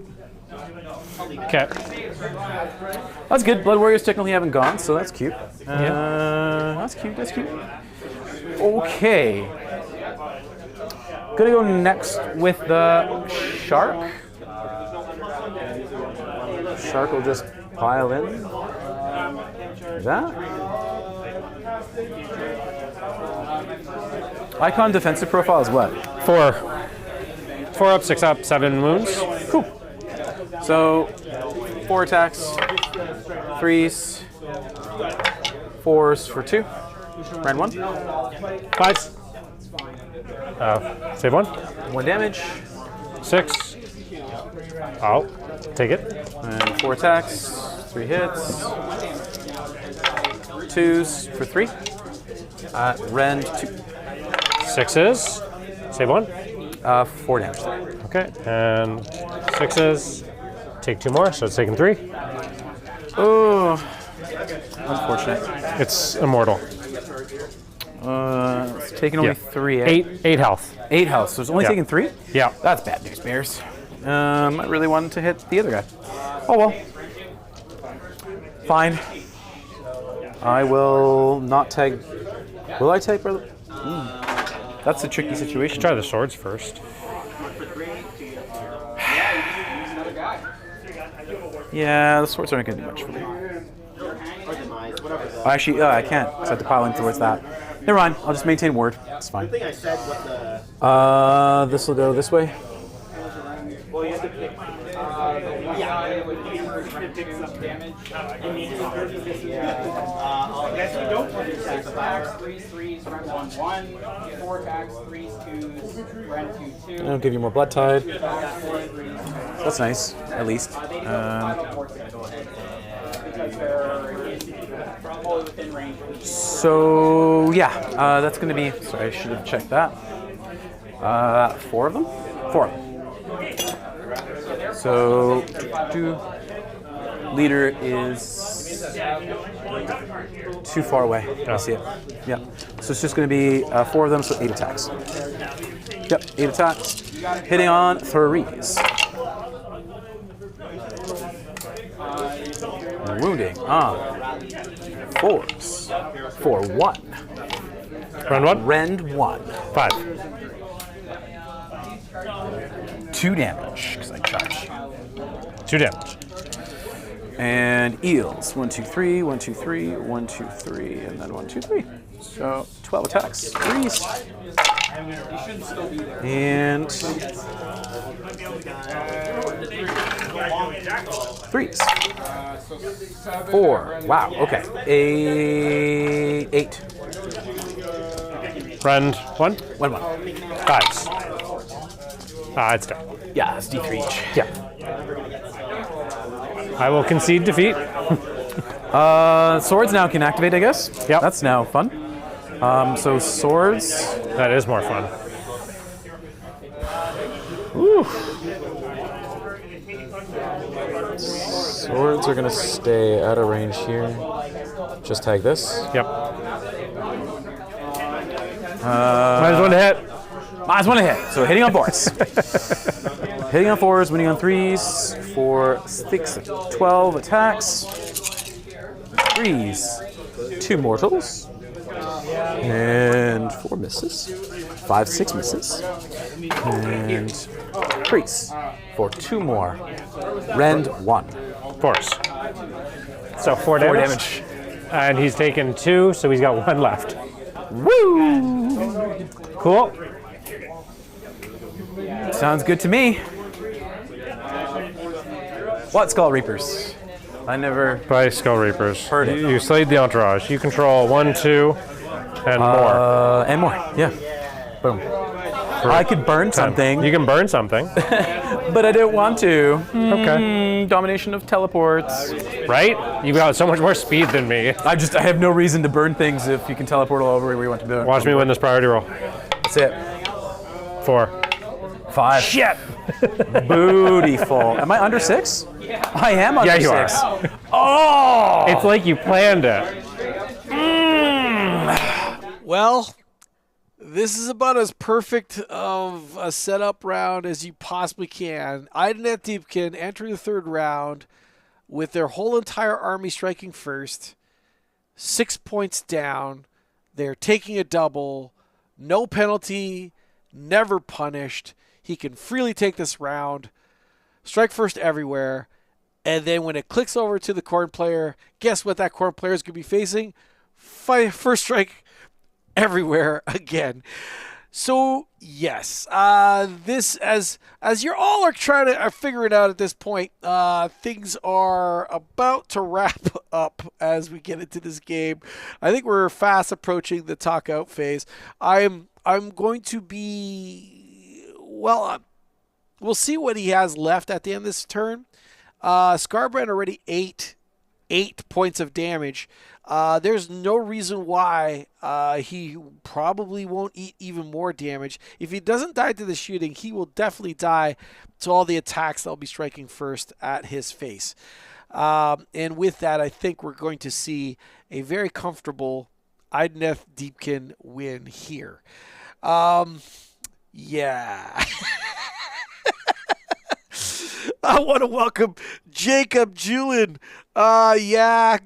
Okay. That's good. Blood Warriors technically haven't gone, so that's cute. That's cute. Okay. Gonna go next with the shark. Shark will just pile in. Like that. Icon defensive profile is what? 4. 4 up, 6 up, 7 wounds. Cool. So 4 attacks, 3s, 4s for 2. Round 1. 5s. Save 1. 1 damage. 6. I'll take it. And 4 attacks, 3 hits. 2s for 3. Rend 2. 6s. Save 1. 4 damage. Okay. And 6s. Take 2 more, so it's taking 3. Oh, unfortunate. It's immortal. It's taking only 3. 8 health. 8 health, so it's only taking 3? Yeah. That's bad news, Bears. I really wanted to hit the other guy. Oh well. Fine. I will not tag. Will I tag brother? That's a tricky situation. Try the swords first. Yeah, the swords aren't going to do much for me. Actually, I can't, because I have to pile in towards that. Never mind, I'll just maintain ward. It's fine. This will go this way. I'll give you more blood tide. That's nice, at least. So yeah, that's going to be. Sorry, I should have checked that. 4 of them. 4 of them. So leader is too far away. I see it. Yeah. So it's just going to be 4 of them, so 8 attacks. Yep, 8 attacks. Hitting on 3s. Wounding on 4s. For 1. Round 1? Rend 1. 5. 2 damage, because I charge. 2 damage. And eels. 1, 2, 3, 1, 2, 3, 1, 2, 3, and then 1, 2, 3. So 12 attacks. 3s. And 3s. 4. Wow, okay. 8. Round 1? 1, 1. 5s. It's done. Yeah, it's D3 each. Yeah. I will concede defeat. Swords now can activate, I guess. Yeah. That's now fun. So swords. That is more fun. Whew. Swords are going to stay out of range here. Just tag this. Yep. Might as well hit. Might as well hit. So hitting on 4s. Hitting on 4s, winning on 3s. 4, 6, 12 attacks. 3s. 2 mortals. And 4 misses. 5, 6 misses. And 3s. For 2 more. Rend 1. 4s. So 4 damage. And he's taken 2, so he's got 1 left. Woo! Cool. Sounds good to me. What Skull Reapers? I never by Skull Reapers. heard it. You slayed the entourage. You control 1, 2, and more. And more, yeah. Boom. I could burn something, You can burn something, but I didn't want to. okay? Domination of teleports. Right? You got so much more speed than me. I have no reason to burn things if you can teleport all over where you want to do it. Watch me win this priority roll. That's it. 4. 5. Shit! Bootyful. Am I under 6? Yeah. I am under 6. Yeah, you are. Oh! It's like you planned it. Well, this is about as perfect of a setup round as you possibly can. Idoneth Deepkin entering the third round with their whole entire army striking first. 6 points down. They're taking a double. No penalty. Never punished. He can freely take this round. Strike first everywhere. And then when it clicks over to the Khorne player, guess what that Khorne player is going to be facing? First strike everywhere again. So yes, this as you all are trying to figure it out at this point, things are about to wrap up as we get into this game. I think we're fast approaching the talk out phase. I'm going to be we'll see what he has left at the end of this turn. Skarbrands already 8 points of damage. There's no reason why he probably won't eat even more damage. If he doesn't die to the shooting, he will definitely die to all the attacks that will be striking first at his face. And with that, I think we're going to see a very comfortable Idoneth Deepkin win here. Yeah. I want to welcome Jacob Julian. Yeah,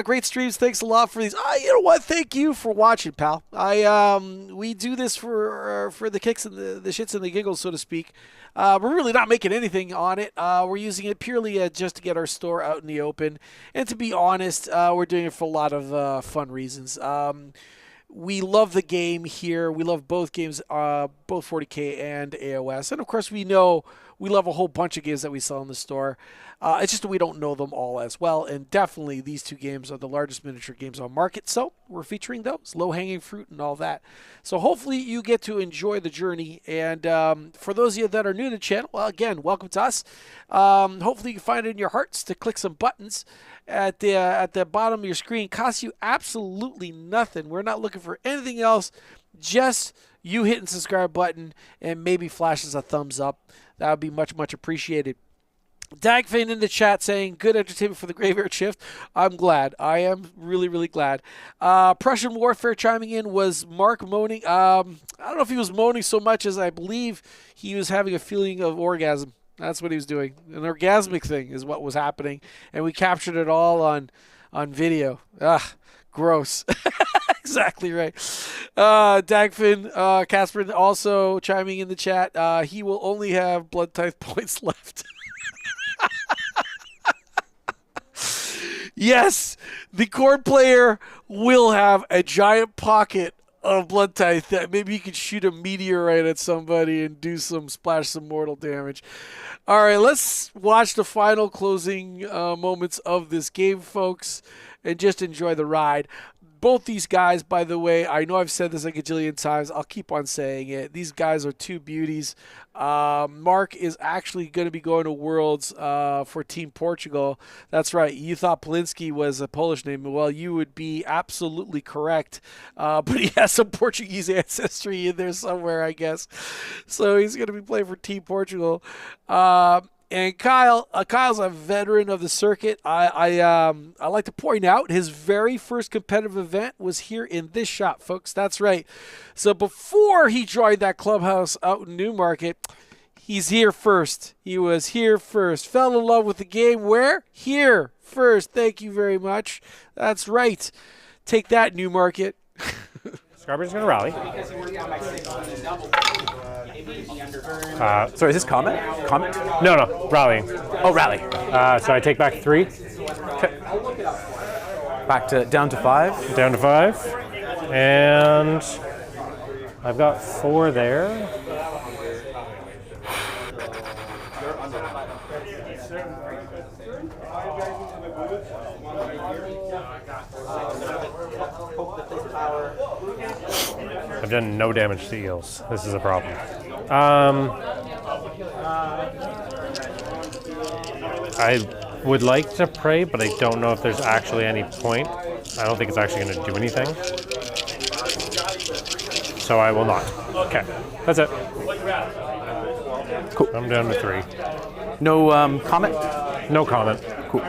great streams. Thanks a lot for these. You know what? Thank you for watching, pal. We do this for the kicks and the shits and the giggles, so to speak. We're really not making anything on it. We're using it purely just to get our store out in the open. And to be honest, we're doing it for a lot of fun reasons. We love the game here. We love both games, both 40K and AoS. And, of course, we know we love a whole bunch of games that we sell in the store. It's just that we don't know them all as well. And definitely these two games are the largest miniature games on market. So we're featuring those, low-hanging fruit and all that. So hopefully you get to enjoy the journey. And for those of you that are new to the channel, well, again, welcome to us. Hopefully you can find it in your hearts to click some buttons at the bottom of your screen. Costs you absolutely nothing. We're not looking for anything else. Just you hitting the subscribe button and maybe flashes a thumbs up. That would be much, much appreciated. Dagfin in the chat saying, good entertainment for the Graveyard Shift. I'm glad. I am really, really glad. Prussian Warfare chiming in was Mark moaning. I don't know if he was moaning so much as I believe he was having a feeling of orgasm. That's what he was doing. An orgasmic thing is what was happening. And we captured it all on video. Gross. Exactly right. Dagfin, Casper also chiming in the chat. He will only have Blood Tithe points left. Yes, the Khorne player will have a giant pocket of Blood Tithe that maybe you could shoot a meteorite at somebody and do splash some mortal damage. All right, let's watch the final closing moments of this game, folks, and just enjoy the ride. Both these guys, by the way, I know I've said this a gajillion times. I'll keep on saying it. These guys are two beauties. Mark is actually going to be going to Worlds for Team Portugal. That's right. You thought Polinski was a Polish name. Well, you would be absolutely correct. But he has some Portuguese ancestry in there somewhere, I guess. So he's going to be playing for Team Portugal. And Kyle's a veteran of the circuit. I like to point out his very first competitive event was here in this shop, folks. That's right. So before he joined that clubhouse out in Newmarket, he's here first. He was here first. Fell in love with the game where? Here first. Thank you very much. That's right. Take that, Newmarket. Skarbrands going to rally. Sorry, is this comment? Comment? No, rallying. Oh, rally. So I take back 3. Okay. Down to 5. Down to 5. And I've got 4 there. I've done no damage to eels. This is a problem. I would like to pray, but I don't know if there's actually any point. I don't think it's actually going to do anything. So I will not. Okay, that's it. Cool. I'm down to 3. No comment? No comment. Cool.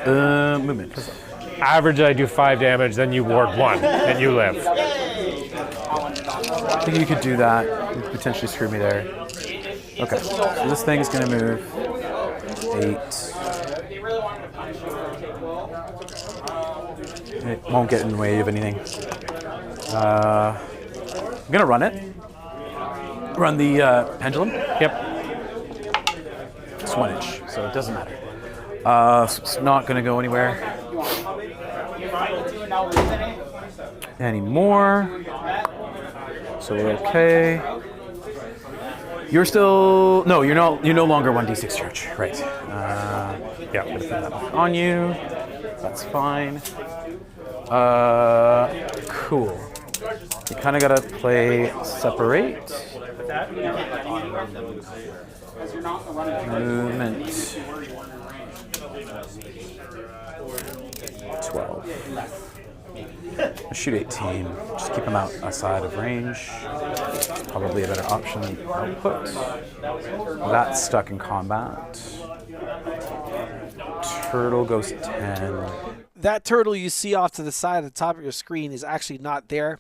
Movement. Average, I do 5 damage, then you ward 1, and you live. I think you could do that. You could potentially screw me there. Okay, so this thing's gonna move 8. It won't get in the way of anything. I'm gonna run it. Run the pendulum. Yep. It's 1 inch, so it doesn't matter. So it's not gonna go anywhere anymore. So we're okay. You're still you're no longer 1d6 charge, right? Yeah, I'm gonna put that on you. That's fine. Cool. You kind of gotta play separate. Movement. 12. I'll shoot 18. Just keep them outside of range. Probably a better option than output. That's stuck in combat. Turtle goes 10. That turtle you see off to the side at the top of your screen is actually not there.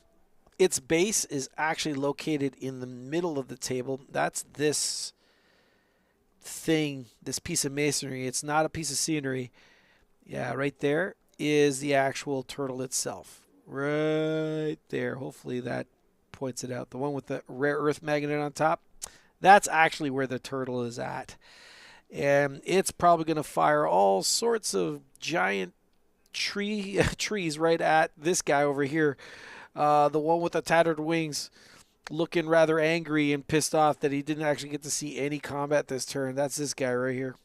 Its base is actually located in the middle of the table. That's this thing, this piece of masonry. It's not a piece of scenery. Yeah, right there is the actual turtle itself. Right there. Hopefully that points it out. The one with the rare earth magnet on top, that's actually where the turtle is at. And it's probably going to fire all sorts of giant trees right at this guy over here. The one with the tattered wings, looking rather angry and pissed off that he didn't actually get to see any combat this turn. That's this guy right here.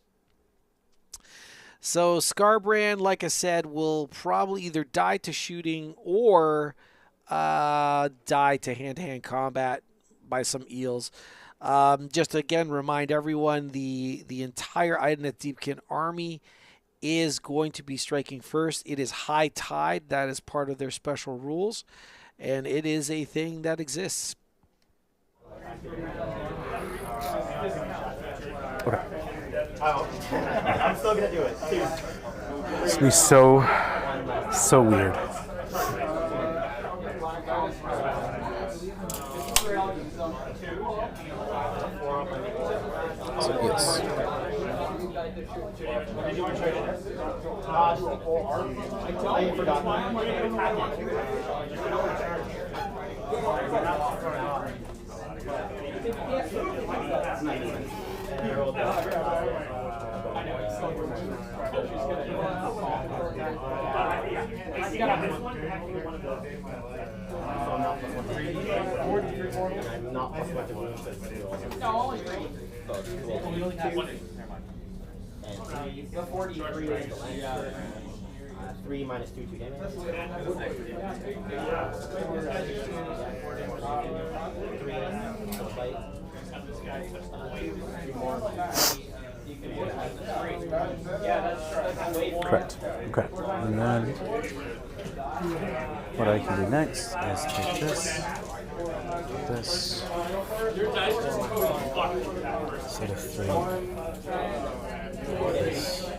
So Skarbrand, like I said, will probably either die to shooting or die to hand-to-hand combat by some eels. Just to again remind everyone, the entire Idoneth Deepkin army is going to be striking first. It is high tide. That is part of their special rules, and it is a thing that exists. Okay. I'm still gonna do it. It's gonna be so weird. So yes. I forgot. The 43 is the last 3 minus 2 damage. 3 fight. 2 more. Correct. Okay. And then what I can do next is take this. Set of 3. This.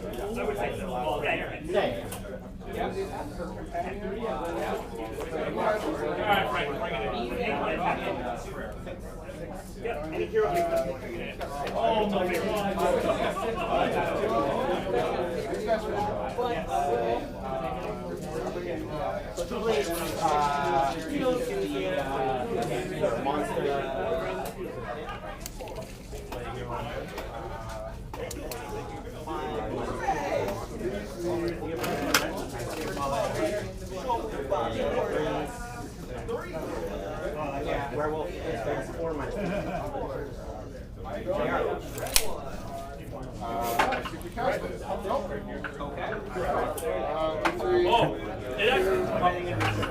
Werewolf is 4 minus 2.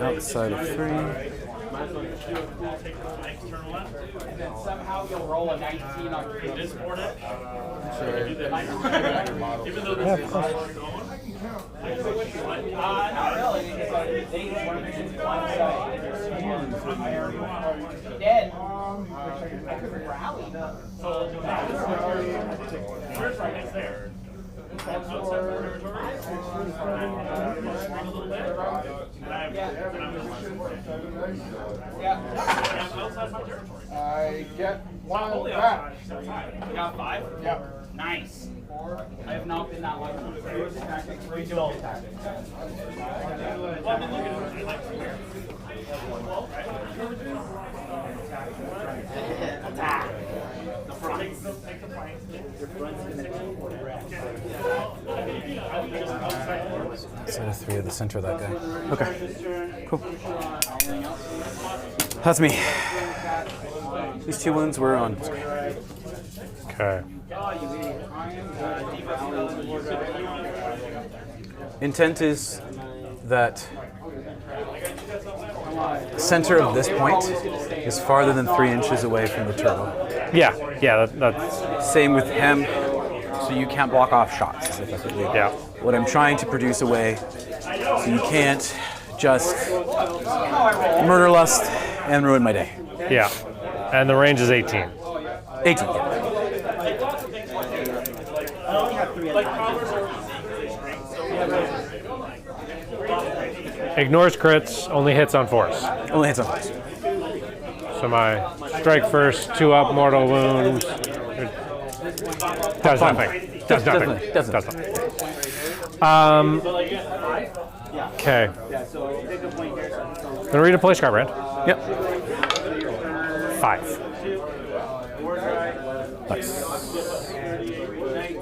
Outside of 3. And then somehow you'll roll a 19 on this board. Not really. Dead. I could rally. Where's right next there? I get 1 back. You got 5? Yeah. Nice. I have not been that lucky. Regional tactics. Attack. The front. Outside of 3 of the center of that guy. Okay. Cool. That's me. These 2 wounds were on. Okay. Intent is that center of this point is farther than 3 inches away from the turtle. Yeah, that's Same with him, so you can't block off shots, effectively. yeah. What I'm trying to produce a way so you can't just murder lust and ruin my day. Yeah. And the range is 18. 18, yeah. Ignores crits, only hits on force. Only hits on force. So my strike first, 2 up, mortal wounds. Does nothing. Does nothing. Does Does nothing. nothing. Okay. Gonna redeploy Skarbrand. Yep. 5. Nice.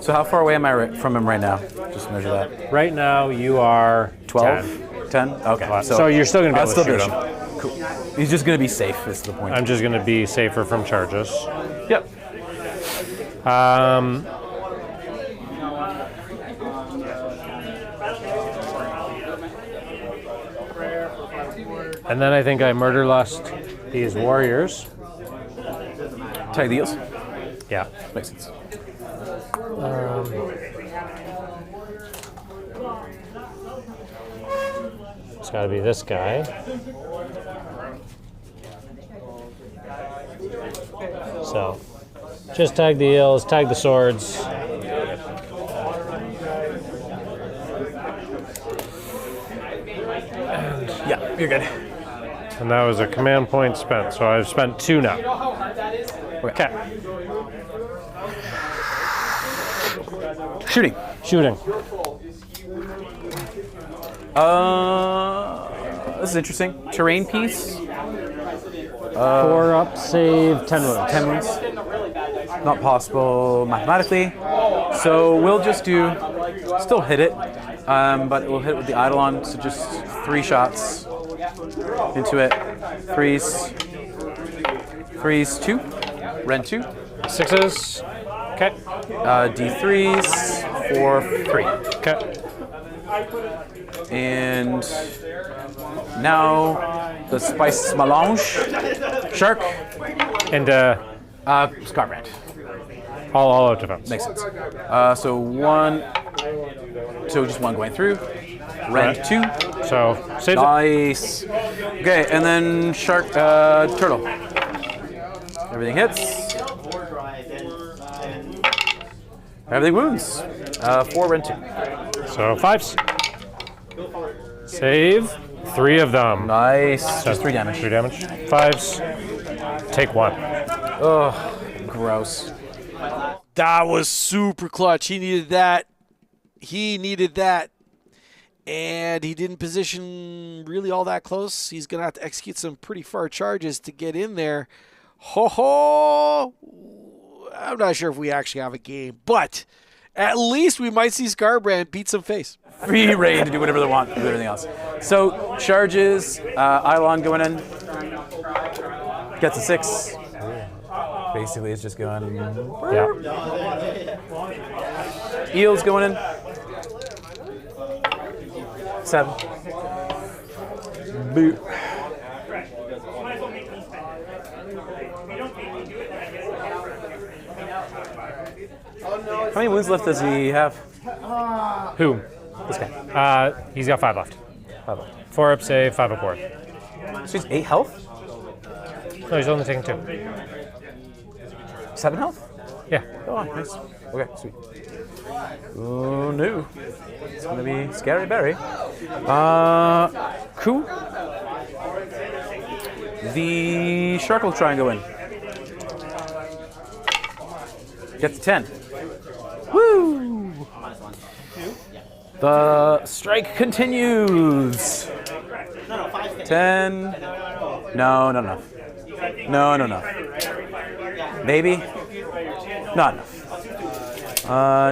So how far away am I from him right now? Just measure that. Right now you are 12? 10. 10? Okay. So you're still gonna be able to shoot him. Cool. He's just gonna be safe, is the point. I'm just gonna be safer from charges. Yep. And then I think I murder lust these warriors. Tag the eels. Yeah. Makes sense. It's got to be this guy. So, just tag the eels, tag the swords. Yeah, you're good. And that was a command point spent, so I've spent 2 now. Okay. Shooting. Shooting. This is interesting. Terrain piece. 4 up, save, 10 wounds. 10 wounds. Not possible mathematically. So we'll just do, still hit it, but we'll hit it with the Eidolon. So just 3 shots into it. Freeze. Freeze 2. Rend 2. 6s. Okay. D3s for 3. Okay. And now the spice melange. Shark. And Skarbrand. all out defense. Makes sense. So 1. So just 1 going through. Rend 2. So, save it. Nice. Okay, and then shark, turtle. Everything hits. Everything wounds. 4 rend 2. So, 5s. Save 3 of them. Nice. Just 3 damage. 3 damage. 5s. Take 1. Ugh, gross. That was super clutch. He needed that. And he didn't position really all that close. He's going to have to execute some pretty far charges to get in there. Ho-ho! I'm not sure if we actually have a game, but at least we might see Skarbrand beat some face. Free reign to do whatever they want with everything else. So, charges, Eidolon going in. Gets a 6. Basically, it's just going. Yeah. Eels going in. 7. Boo. How many wounds left does he have? Who? This guy. He's got 5 left. 5 left. 4 up save, 5 up ward. So he's 8 health? No, he's only taking 2. 7 health? Yeah. Oh, nice. Okay, sweet. Oh no. It's gonna be scary berry. Cool. The shark will try and go in. Get to 10. Woo! The strike continues. 10. No, not enough. No, no, no. Maybe. Not enough.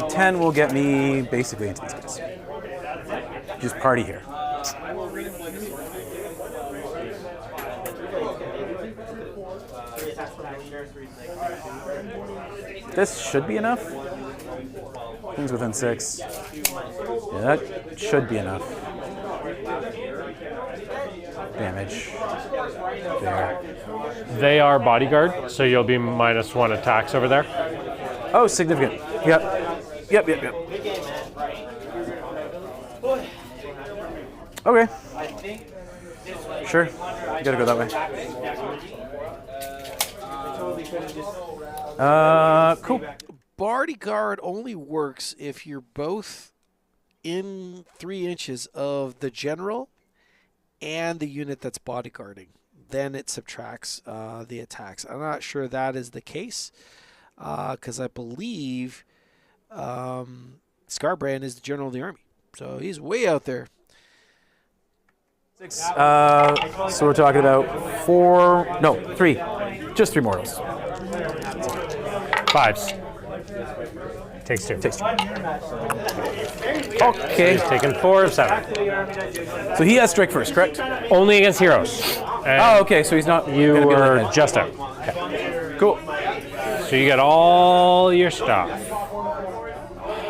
10 will get me basically into these guys. Just party here. This should be enough. Things within 6. Yeah, that should be enough. Damage. There. They are bodyguard, so you'll be -1 attacks over there. Oh, significant. Yep. Yep, yep, yep. Okay. Sure. You gotta go that way. Cool. Bodyguard only works if you're both in 3 inches of the general and the unit that's bodyguarding. Then it subtracts the attacks. I'm not sure that is the case because I believe Skarbrand is the general of the army. So he's way out there. 6. So we're talking about 3. Just 3 mortals. 5s. Takes 2. Takes 2. Okay. He's taken 4 of 7. So he has strike first, correct? Only against heroes. And Oh, okay. So he's not. you gonna be were like just out. cool. So you get all your stuff.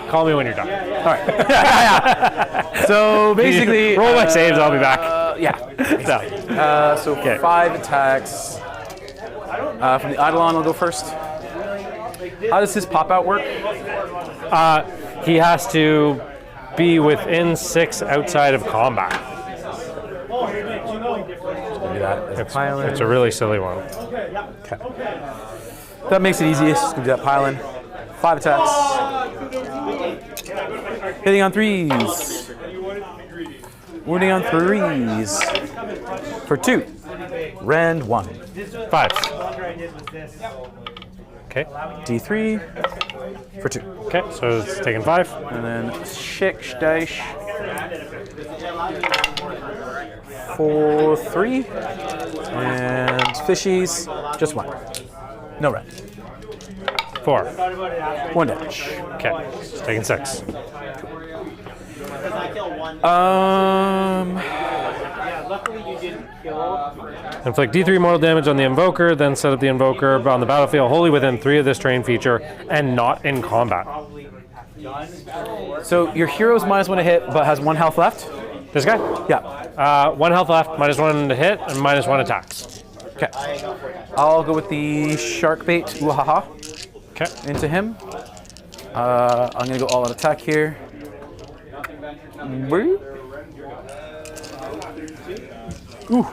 Call me when you're done. All right. So basically, roll my saves. I'll be back. Yeah. So 5 attacks. From the Eidolon, I'll go first. How does his pop out work? He has to be within 6 outside of combat. Do that. It's a really silly one. Okay. That makes it easiest. Just gonna do that pylon. 5 attacks. Hitting on 3s. Wounding on 3s. For 2. Rend 1. 5s. Okay. D3 for 2. Okay, so it's taken 5. And then 6 dice for 3. And fishies, just 1. No red. 4. 1 damage. Okay, it's taken 6. Inflict D3 mortal damage on the Invoker, then set up the Invoker on the battlefield wholly within 3 of this terrain feature and not in combat. So your hero's -1 to hit, but has 1 health left? This guy? Yeah. 1 health left, -1 to hit, and -1 attacks. Okay. I'll go with the shark bait, wahaha, Okay. into him. I'm gonna go all out attack here. Ooh.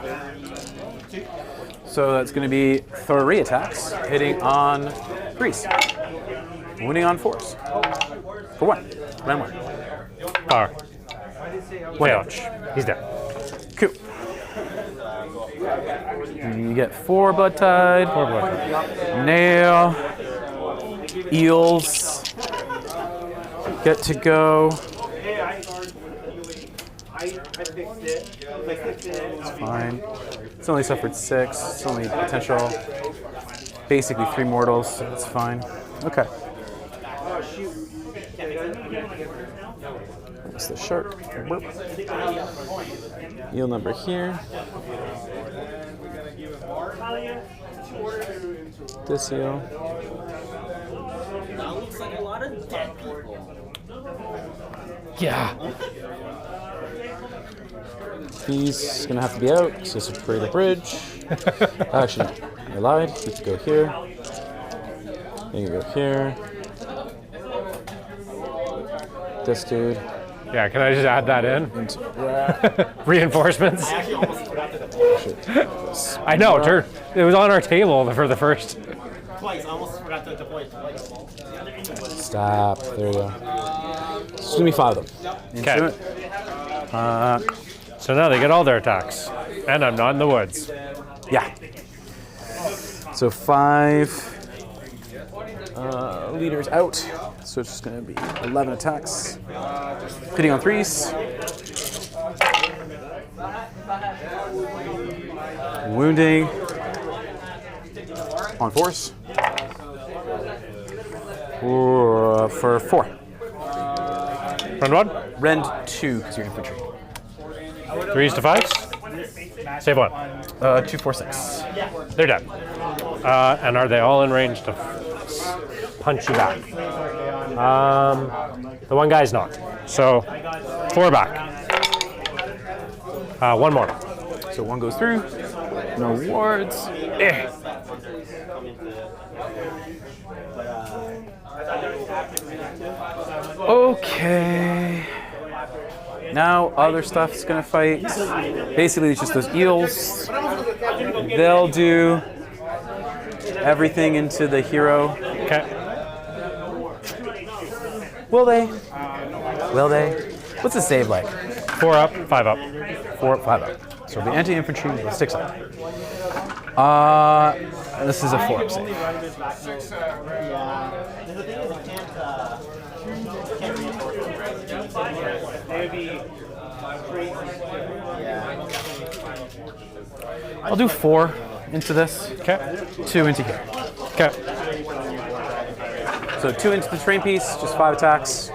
So that's going to be 3 attacks, hitting on 3s, wounding on 4s. For 1. Round 1. Power. 1 Ouch. He's dead. Cool. And you get 4 blood tide. 4 blood. Nail. Eels. Get to go. It's fine. It's only suffered 6. It's only potential. Basically 3 mortals, so it's fine. Okay. That's the shark. Burp. Eel number here. This eel. That looks like a lot of dead people. Yeah. He's gonna have to be out, so this is create a bridge. Actually, I lied. You can go here. You can go here. This dude. Yeah, can I just add that in? Reinforcements. I know, it was on our table for the first. Twice, almost forgot to deploy. Stop. There you go. It's gonna be 5 of them. Okay. So now they get all their attacks, and I'm not in the woods. Yeah. So 5 leaders out. So it's just gonna be 11 attacks. Hitting on 3s. Wounding on 4s. For 4. Rend 1? Rend 2, because you're infantry. 3s to 5s? Save 1. 2, 4, 6. They're dead. And are they all in range to punch you back? The one guy's not. So 4 back. 1 more. So 1 goes through. No wards. Okay. Now other stuff's gonna fight. Basically, it's just those eels. They'll do everything into the hero. Okay. Will they? Will they? What's the save like? 4 up, 5 up. 4 up, 5 up. So it'll be anti-infantry with 6 up. This is a 4 up save. I'll do 4 into this. Okay. 2 into here. Okay. So 2 into the terrain piece, just 5 attacks.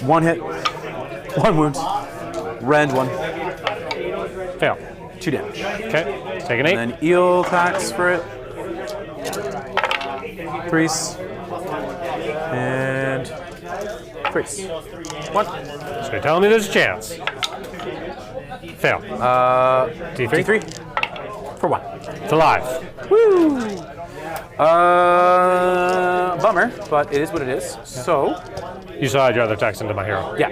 1 hit, 1 wound, rend 1, Fail. 2 damage. Okay. Take an 8. And then eel attacks for it. Priest. And priest. 1. So you're telling me there's a chance. Fail. D3. 3 for 1. It's alive. Woo! Bummer, but it is what it is. So, You saw I'd rather attacks into my hero. yeah.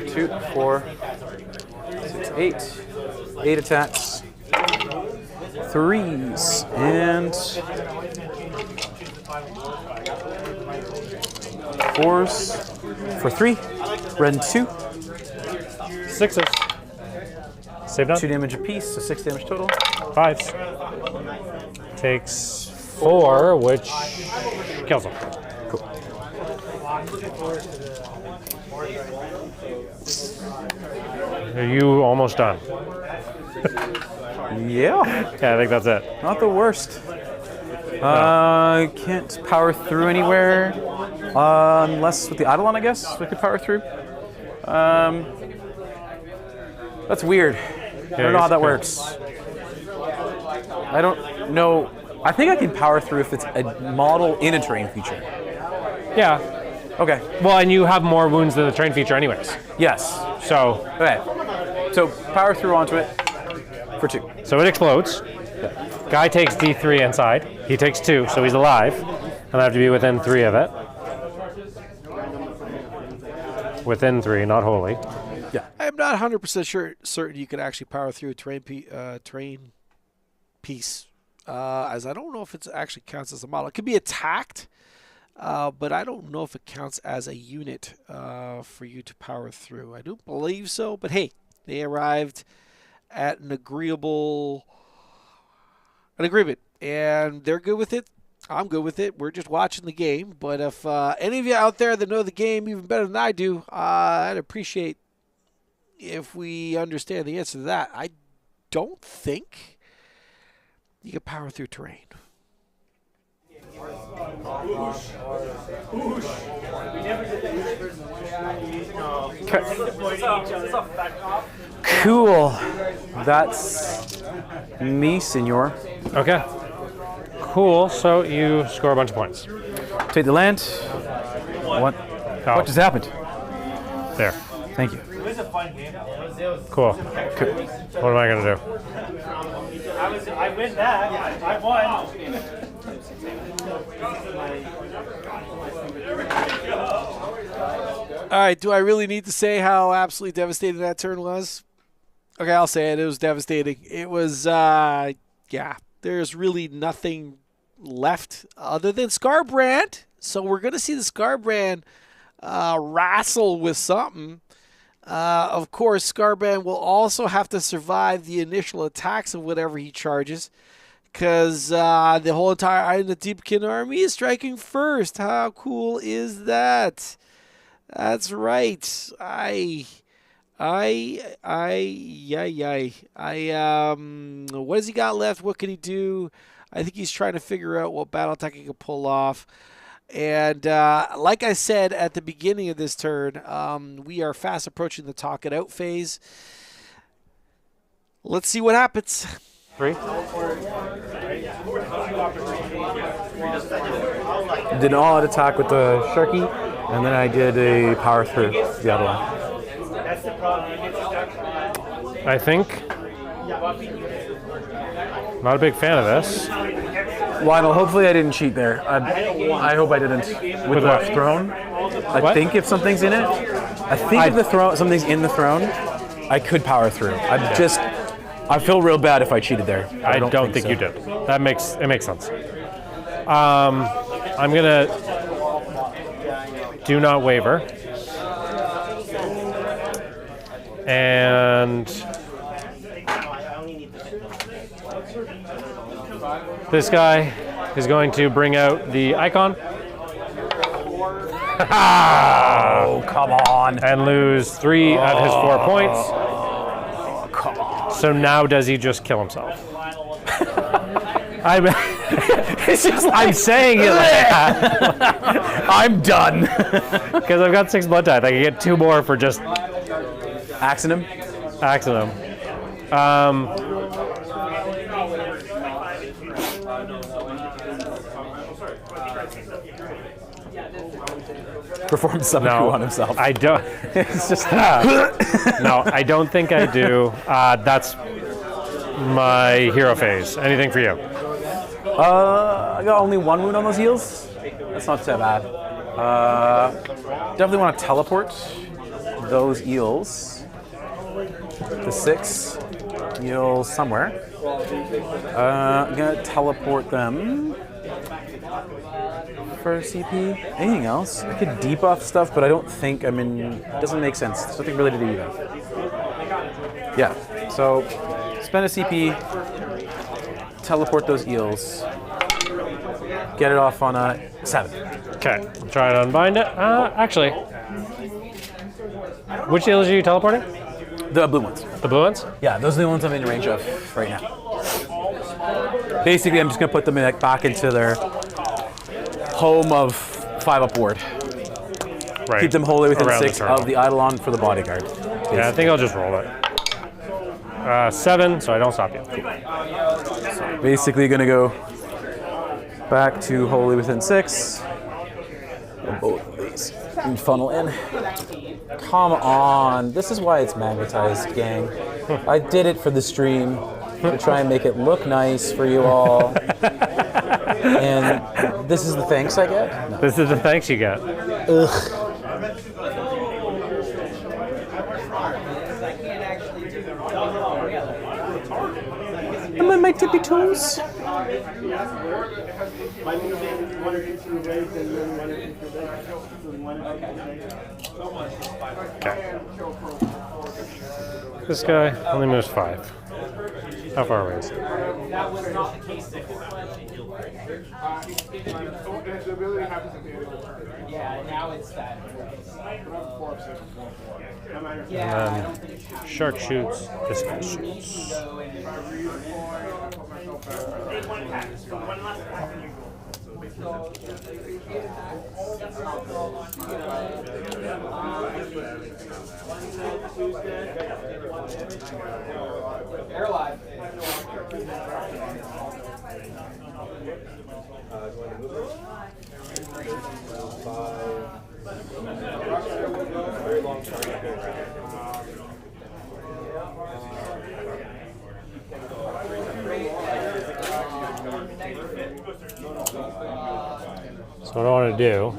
2, 4, 6, 8. 8 attacks. 3s. And 4s for 3. Rend 2. 6s. Save none. 2 damage apiece, so 6 damage total. 5s. Takes 4, which kills him. Cool. Are you almost done? Yeah, Yeah, I think that's it. not the worst. Can't power through anywhere. Unless with the Eidolon, I guess, we could power through. That's weird. I don't know how that works. I don't know. I think I can power through if it's a model in a terrain feature. Yeah. Okay. Well, and you have more wounds than the train feature anyways. Yes. So Okay. So power through onto it for 2. it explodes. Guy takes D3 inside. He takes 2, so he's alive. And I have to be within 3 of it. Within 3, not wholly. I'm not 100% certain you can actually power through a terrain piece, as I don't know if it actually counts as a model. It could be attacked, but I don't know if it counts as a unit for you to power through. I don't believe so, but hey, they arrived at an agreement, and they're good with it. I'm good with it. We're just watching the game, but if any of you out there that know the game even better than I do, I'd appreciate if we understand the answer to that. I don't think you can power through terrain. Cool. That's me, senor. Okay. Cool. So you score a bunch of points. Take the land. What? Oh, What just happened? there. Thank you. It was a fun game. Cool. What am I gonna do? I win that. I won. All right, do I really need to say how absolutely devastating that turn was? Okay, I'll say it. It was devastating. It was, yeah, there's really nothing left other than Skarbrand. So we're going to see the Skarbrand wrestle with something. Of course, Skarbrand will also have to survive the initial attacks of whatever he charges, because the whole entire Idoneth Deepkin army is striking first. How cool is that? That's right. What has he got left? What can he do? I think he's trying to figure out what battle attack he can pull off. And like I said at the beginning of this turn, we are fast approaching the talk it out phase. Let's see what happens. 3. Did an all-out attack with the Sharky, and then I did a power through the other one. I think. Not a big fan of this. Lionel, hopefully I didn't cheat there. I hope I didn't. With the what? throne, I What? think if something's in it, if the throne, something's in the throne, I could power through. I feel real bad if I cheated there. I don't think so. you did. It makes sense. I'm gonna do not waver, and this guy is going to bring out the icon. Oh, come on. And lose 3 of his 4 points. Come on. So now does he just kill himself? I'm saying it like that. I'm done. Because I've got 6 blood tithe. I can get 2 more for just Axing him? axing him. Perform some No, on himself. I don't. It's just No, I don't think I do. That's my hero phase. Anything for you? I got only 1 wound on those heals. That's not so bad. Definitely want to teleport those eels to 6 eels somewhere. I'm gonna teleport them for CP. Anything else? I could debuff stuff, but I don't think it doesn't make sense. There's nothing really to do that. Yeah, so spend a CP, teleport those eels, get it off on a 7. Okay, I'm trying to unbind it. Actually, which eels are you teleporting? The blue ones. The blue ones? Yeah, those are the ones I'm in range of right now. Basically, I'm just gonna put them back into their home of 5 upward. Right. Keep them wholly within Around 6 the turtle. of the Eidolon for the bodyguard. Yeah, I think I'll just roll it. 7, so I don't stop you. Basically, gonna go back to wholly within 6. Both of these and funnel in. Come on, this is why it's magnetized, gang. I did it for the stream to try and make it look nice for you all. And this is the thanks I get? No. This is the thanks you get. Ugh. I'm on my tippy toes. Okay. This guy only moves 5. How far away is he? That was not the case. The ability happens at the end of the turn. Yeah, now it's that. And then shark shoots, this guy shoots. They're alive. So what I want to do,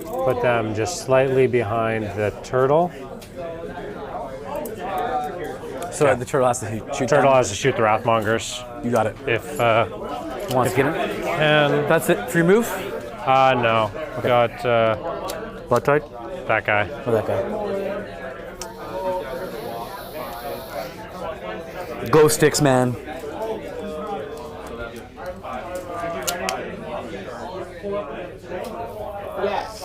put them just slightly behind the turtle. So the turtle has to shoot. Turtle down. has to shoot the Wrathmongers. You got it. If Wants to get him. and That's it for your move. no, got Blood tide. that guy. Oh, that guy. Glow sticks, man. Yes.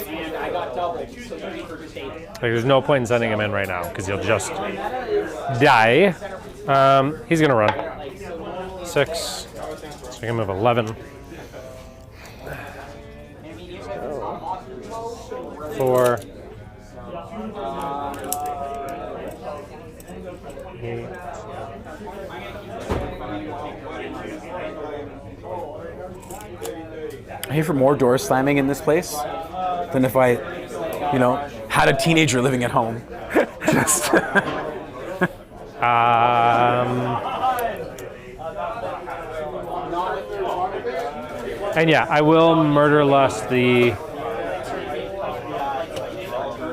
And I got double, so 3 for just 8. Like, there's no point in sending him in right now because he'll just die. He's gonna run 6, so he can move 11. 4. 8. I hate for more doors slamming in this place than if I, had a teenager living at home. Just And yeah, I will murderlust the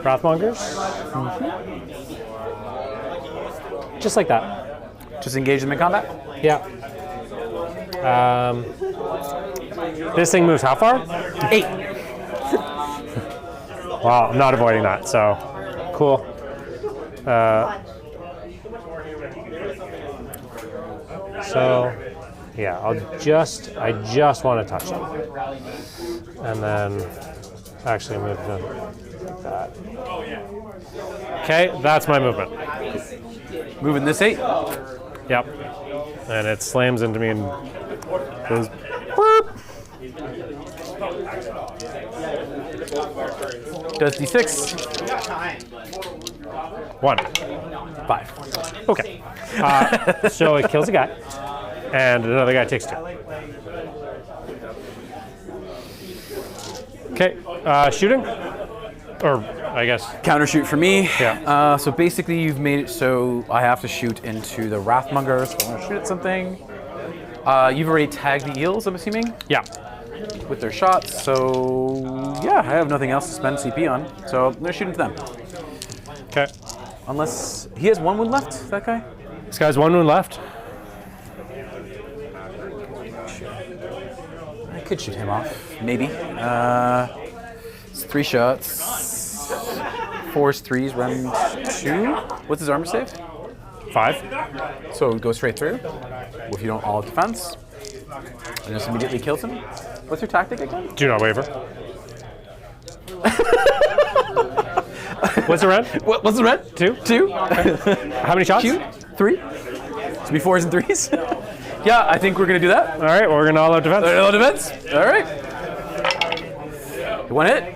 Wrathmongers. Just like that. just engage them in combat. Yeah. This thing moves how far? 8. Wow, I'm not avoiding that, so cool. So yeah, I just want to touch them. And then actually move them like that. Okay, that's my movement. Moving this 8. Yep. And it slams into me and Goes. Does D6. 1. 5. Okay. So it kills a guy, and another guy takes 2. Okay. Shooting? Or, I guess. Counter shoot for me. Yeah. So basically, you've made it so I have to shoot into the Wrathmongers. So I'm gonna shoot at something. You've already tagged the eels, I'm assuming, Yeah. with their shots. So yeah, I have nothing else to spend CP on. So I'm gonna shoot into them. Okay. Unless he has 1 wound left. That guy. This guy's 1 wound left. I could shoot him off. Maybe. It's 3 shots. 4's 3's round 2. What's his armor save? 5. So it goes straight through. If you don't all defense, and just immediately kills him. What's your tactic again? Do not waver. What's the red? What's the red? 2. 2. How many shots? Shoot. 3. So be 4s and 3s. Yeah, I think we're gonna do that. All right, we're gonna all out defense. All defense. All right. 1 hit.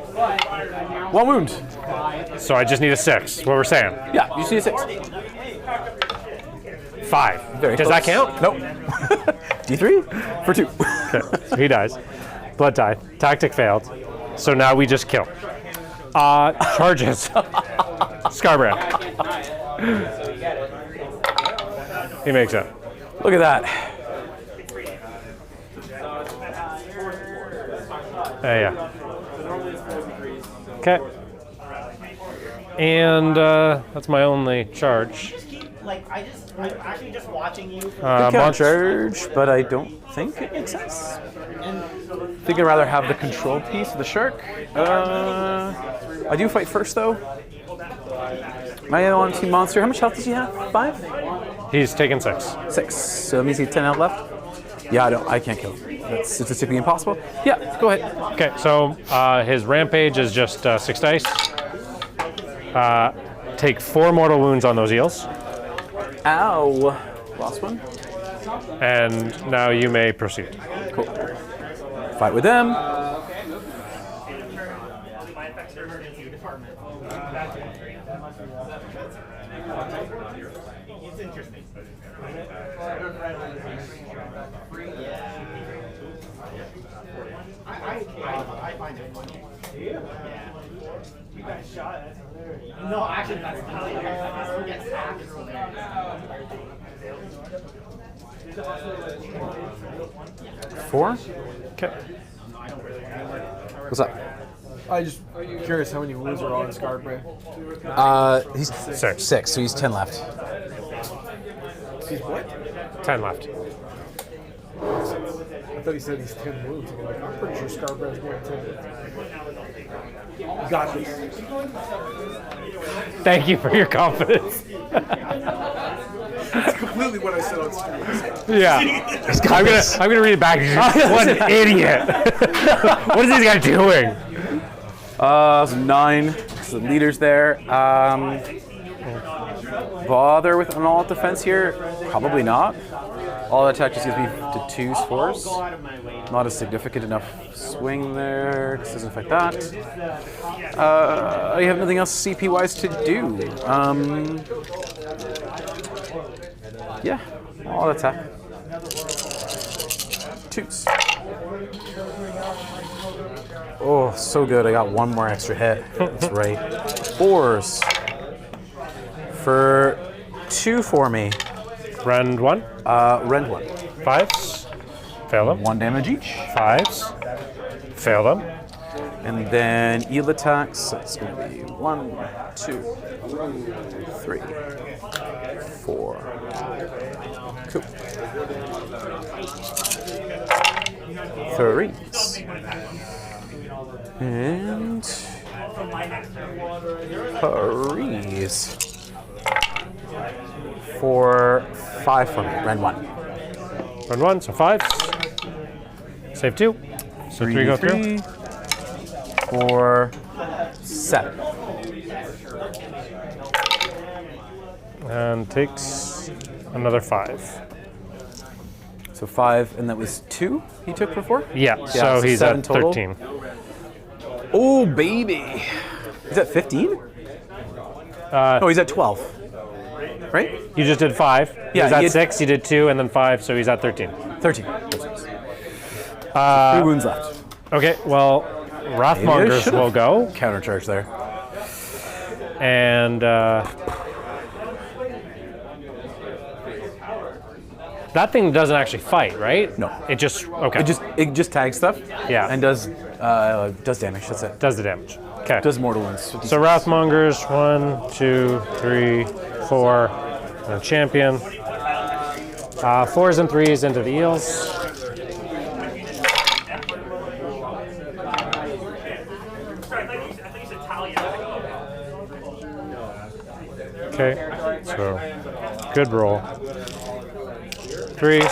1 wound. So I just need a 6. What we're saying? Yeah, you see a 6. 5. Very Does close. that count? Nope. D3 for 2. Okay, so he dies. Blood tide. Tactic failed. So now we just kill. Charges. Skarbrand. He makes it. Look at that. Yeah. Okay. And that's my only charge. I'm actually just watching you. Counter charge, but I don't think it makes sense. I think I'd rather have the control piece of the shark. I do fight first though. Am I on Team Monster? How much health does he have? 5? He's taken 6. 6. So that means he has 10 health left. Yeah, I can't kill him. That's statistically impossible. Yeah, go ahead. Okay, so his rampage is just 6 dice. Take 4 mortal wounds on those eels. Ow. Lost one. And now you may proceed. Cool. Fight with them. I find it funny. Yeah. You got shot. No, actually, that's hilarious. He gets hacked. It's hilarious. 4. Okay. What's up? I just curious how many wounds are on Scarbrand. He's Six. 6, so he's 10 left. He's what? 10 left. I thought he said he's 10 wounds. I'm pretty sure Scarbrand's going 10. You got this. Thank you for your confidence. That's completely what I said on stream. Yeah. I'm gonna read it back. What an idiot. What is this guy doing? So 9. So the leader's there. Bother with an all-out defense here? Probably not. All attack just gives me to 2 scores. Not a significant enough swing there. This doesn't affect that. I have nothing else CP-wise to do. Yeah, all attack. 2s. Oh, so good. I got 1 more extra hit. That's right. 4s. For 2 for me. Rend 1. Rend 1. 5s. Fail them. 1 damage each. 5s. Fail them. And then eel attacks. That's going to be 1, 2, 3, 4. Cool. 3s. And 3s. For 5 for me. Rend 1. Rend 1, so 5s. Save 2. So 3 go through. 4, 7. And takes another 5. So 5, and that was 2 he took before? Yeah, so he's 7 at total. 13. Oh, baby. Is that 15? No, he's at 12. Right? You just did 5. Yeah, he's at he had- 6, you did 2, and then 5, so he's at 13. 13. 3 wounds left. Okay, well, Wrathmongers should've. will go. Countercharge there. And that thing doesn't actually fight, right? No. It just, okay. It just tags stuff. Yeah. And does damage. That's it. does the damage. Okay. Does mortal wounds. So Wrathmongers, 1, 2, 3, 4, and champion. 4s and 3s into the eels. Okay, so good roll. 3s.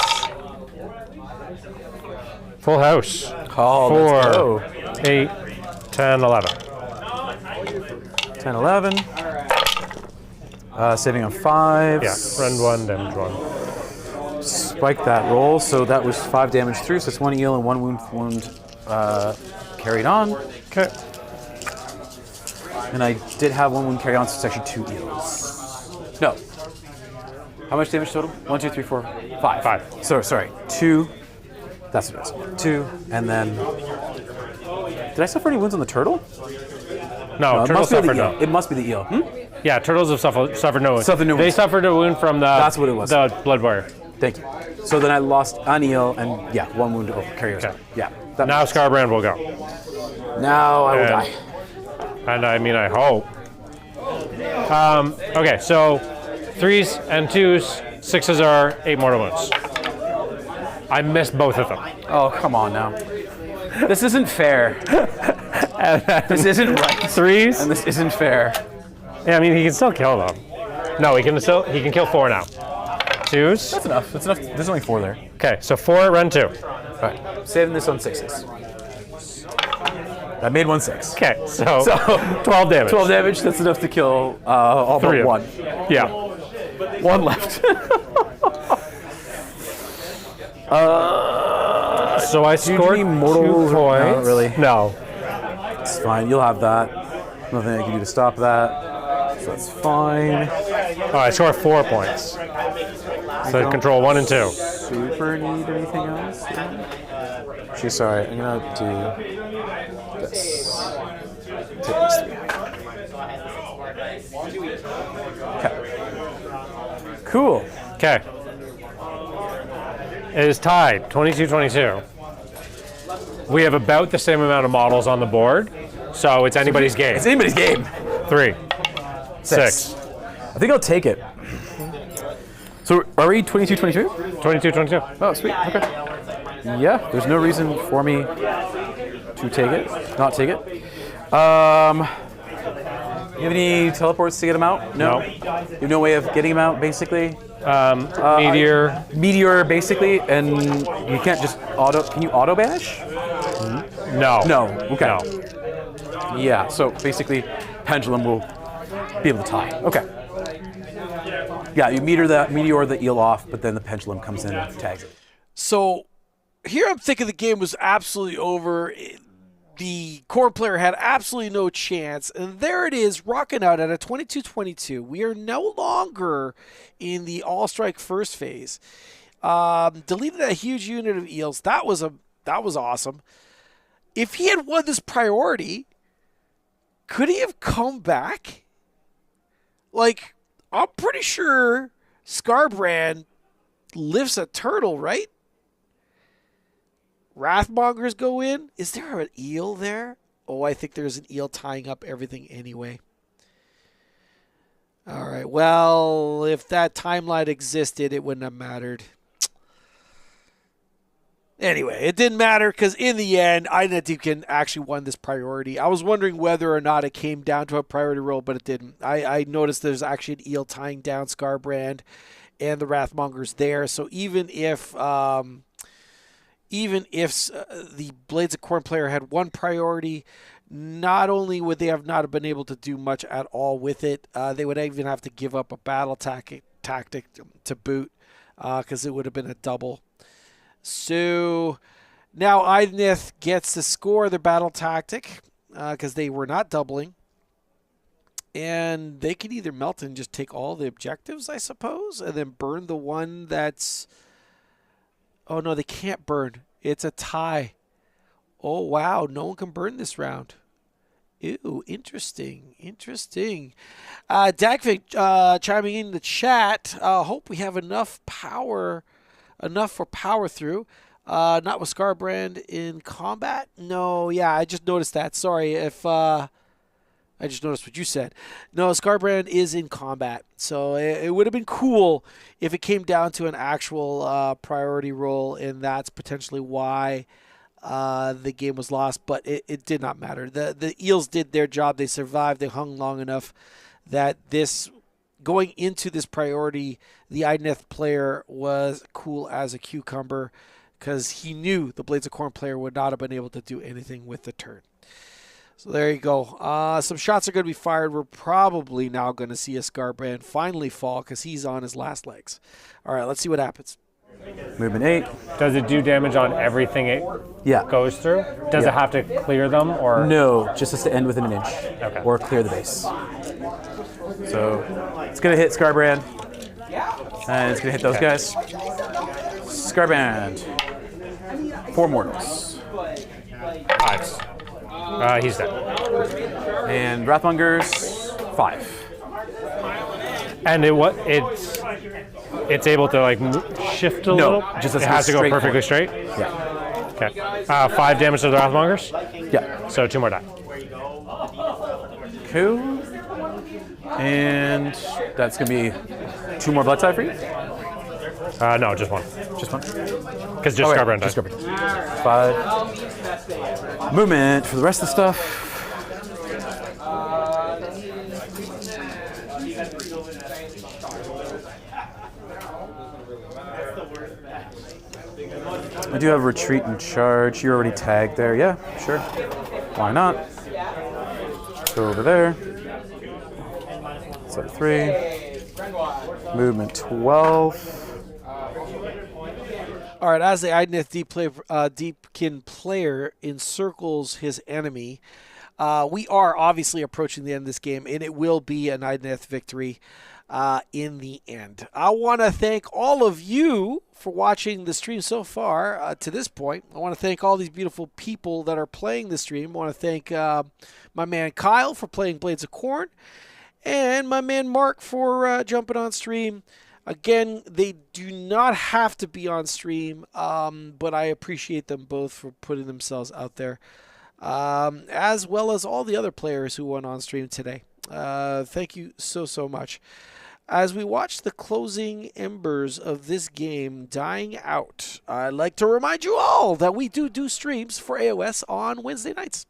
Full house. Oh, 4, 8, 10, 11. 10, 11. Saving on 5. Yeah, rend 1, damage 1. Spike that roll. So that was 5 damage through. So it's 1 eel and 1 wound carried on. Okay. And I did have 1 wound carried on, so it's actually 2 eels. No. How much damage total? 1, 2, 3, 4, 5. 5. So sorry, 2. That's what it is. 2, and then. Did I suffer any wounds on the turtle? No, it turtles must be the suffered eel. no. It must be the eel. Yeah, turtles have suffered no wound. Suffered no They wounds. suffered a wound from the. That's what it was. The blood warrior. Thank you. So then I lost an eel and 1 wound to carry Okay. over. Yeah. That Now makes sense. Skarbrand will go. Now I will And- die. And I mean, I hope. Okay, so 3s and 2s, 6s are 8 mortal wounds. I missed both of them. Oh, come on now. This isn't fair. This isn't right. 3s? And this isn't fair. Yeah, I mean, he can still kill them. No, he can kill 4 now. 2s? That's enough. That's enough. There's only 4 there. Okay, so 4, rend 2. All right. Saving this on 6s. I made 1 6. Okay, so 12 damage. 12 damage. That's enough to kill all 3 but of 1. them. Yeah. 1 left. So I scored any mortals? 2 points. Not really. No. It's fine. You'll have that. Nothing I can do to stop that. So that's fine. Oh, I scored 4 points. So control 1 and 2. Super need anything else? Yeah. Actually, sorry. I'm gonna do this. Take these 3. Okay. Cool. Okay. It is tied, 22-22. We have about the same amount of models on the board, so it's anybody's game. It's anybody's game. 3, 6. I think I'll take it. So are we 22-22? 22. Oh, sweet. Okay. Yeah, there's no reason for me to take it, not take it. You have any teleports to get him out? No. You have no way of getting him out, basically? Meteor. Meteor, basically, and you can't just auto. Can you auto banish? No. No. Okay. No. Yeah. So basically, pendulum will be able to tie. Okay. Yeah, you meteor the eel off, but then the pendulum comes in and tags it. So here I'm thinking the game was absolutely over. The Khorne player had absolutely no chance, and there it is, rocking out at a 22-22. We are no longer in the all-strike first phase. Deleted a huge unit of eels. That was awesome. If he had won this priority, could he have come back? Like, I'm pretty sure Skarbrand lifts a turtle, right? Wrathmongers go in. Is there an eel there? Oh, I think there's an eel tying up everything anyway. All right. Well, if that timeline existed, it wouldn't have mattered. Anyway, it didn't matter because in the end, Idoneth Deepkin actually won this priority. I was wondering whether or not it came down to a priority roll, but it didn't. I noticed there's actually an eel tying down Skarbrand and the Wrathmongers there. So even if the Blades of Khorne player had one priority, not only would they have not been able to do much at all with it, they would even have to give up a battle tactic to boot because it would have been a double. So now Idoneth gets to score their battle tactic because they were not doubling. And they can either melt and just take all the objectives, I suppose, and then burn the one that's... Oh, no, they can't burn. It's a tie. Oh, wow. No one can burn this round. Ew, interesting. Dagvik chiming in the chat. Hope we have enough for power through. Not with Skarbrand in combat? No, yeah, I just noticed that. Sorry if... I just noticed what you said. No, Skarbrands is in combat. So it would have been cool if it came down to an actual priority roll, and that's potentially why the game was lost. But it did not matter. The Eels did their job. They survived. They hung long enough that going into this priority, the Idoneth player was cool as a cucumber because he knew the Blades of Khorne player would not have been able to do anything with the turn. So there you go. Some shots are going to be fired. We're probably now going to see a Skarbrand finally fall because he's on his last legs. All right, let's see what happens. Movement 8. Does it do damage on everything it goes through? Does it have to clear them, or No, just has to end within an inch. Okay. Or clear the base. So it's going to hit Skarbrand. And it's going to hit those guys. Skarbrand. 4 mortals. 5? He's dead. And Wrathmongers, 5. And it's able to like shift a little. Just it has to go perfectly straight. Yeah. Okay. 5 damage to the Wrathmongers. Yeah. So 2 more die. Cool. And that's going to be 2 more blood tie for you? No, just 1. Just 1? Because just Skarbrands died. Just Skarbrands. 5. Movement for the rest of the stuff. I do have retreat and charge. You're already tagged there. Yeah, sure. Why not? Go over there. Set 3. Movement 12. All right, as the Idoneth Deepkin player encircles his enemy, we are obviously approaching the end of this game, and it will be an Idoneth victory in the end. I want to thank all of you for watching the stream so far to this point. I want to thank all these beautiful people that are playing the stream. I want to thank my man Kyle for playing Blades of Khorne, and my man Mark for jumping on stream. Again, they do not have to be on stream, but I appreciate them both for putting themselves out there, as well as all the other players who went on stream today. Thank you so much. As we watch the closing embers of this game dying out, I'd like to remind you all that we do streams for AoS on Wednesday nights.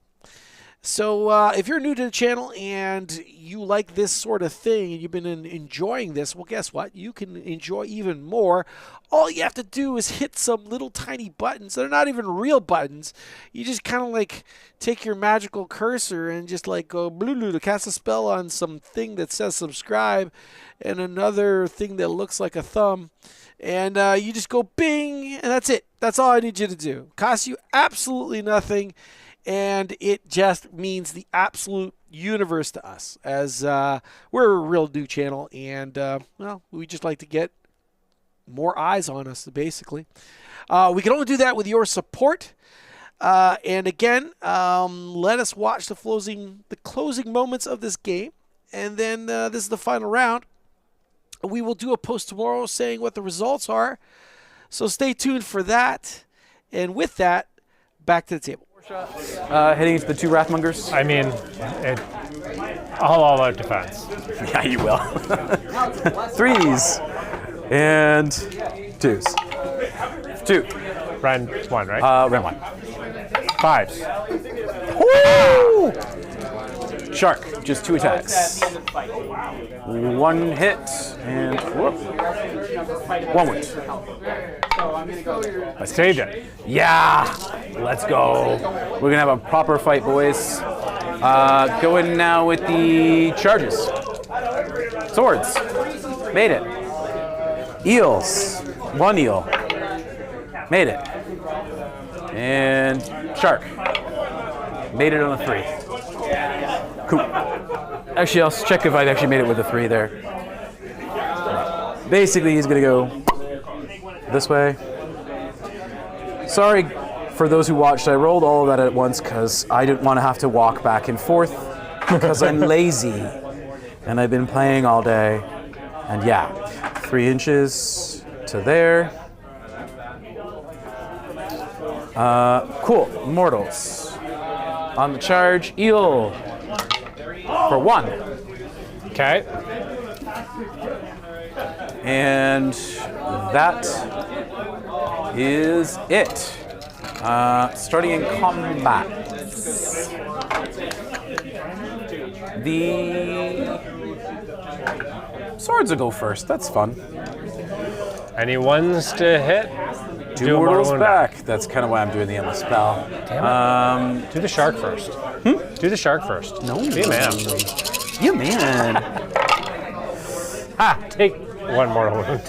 So if you're new to the channel and you like this sort of thing and you've been enjoying this, well, guess what? You can enjoy even more. All you have to do is hit some little tiny buttons. They're not even real buttons. You just kind of like take your magical cursor and just like go blue to cast a spell on some thing that says subscribe and another thing that looks like a thumb. And you just go bing, and that's it. That's all I need you to do. Costs you absolutely nothing. And it just means the absolute universe to us, as we're a real new channel, and well, we just like to get more eyes on us, basically. We can only do that with your support. And again, let us watch the closing moments of this game, and then this is the final round. We will do a post tomorrow saying what the results are, so stay tuned for that. And with that, back to the table. Heading into the 2 Wrathmongers. I mean, all out defense. Yeah, you will. 3s and 2s. 2. Round 1, right? Round 1. 5s. Woo! Shark, just 2 attacks. 1 hit and 1 wound. I saved it. Yeah, let's go. We're gonna have a proper fight, boys. Going now with the charges. Swords, made it. Eels, 1 eel, made it. And shark, made it on a 3. Cool. Actually, I'll check if I actually made it with a 3 there. Basically, he's gonna go this way. Sorry for those who watched, I rolled all of that at once because I didn't want to have to walk back and forth because I'm lazy and I've been playing all day. And yeah, 3 inches to there. Cool, mortals. On the charge, eel for 1. Okay. And that is it. Starting in combat. The swords will go first. That's fun. Any ones to hit? 2 mortals back. That's kind of why I'm doing the endless spell. Damn it. Do the shark first. Do the shark first. No. Be a man. You man. Take 1 mortal wound.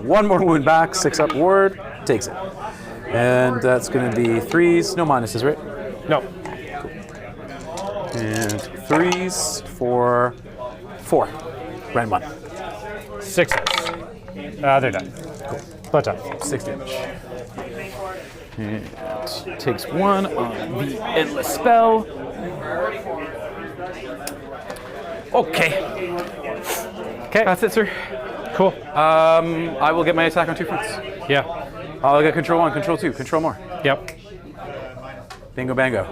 1 more wound back. 6 up ward. Takes it. And that's going to be 3s. No minuses, right? No. And 3s for 4. Round 1. 6s. They're done. Cool. Blood time. 6 damage. And takes 1 on the endless spell. Okay. Okay. That's it, sir. Cool. I will get my attack on 2 fronts. Yeah. I'll get control 1, control 2, control more. Yep. Bingo, bango.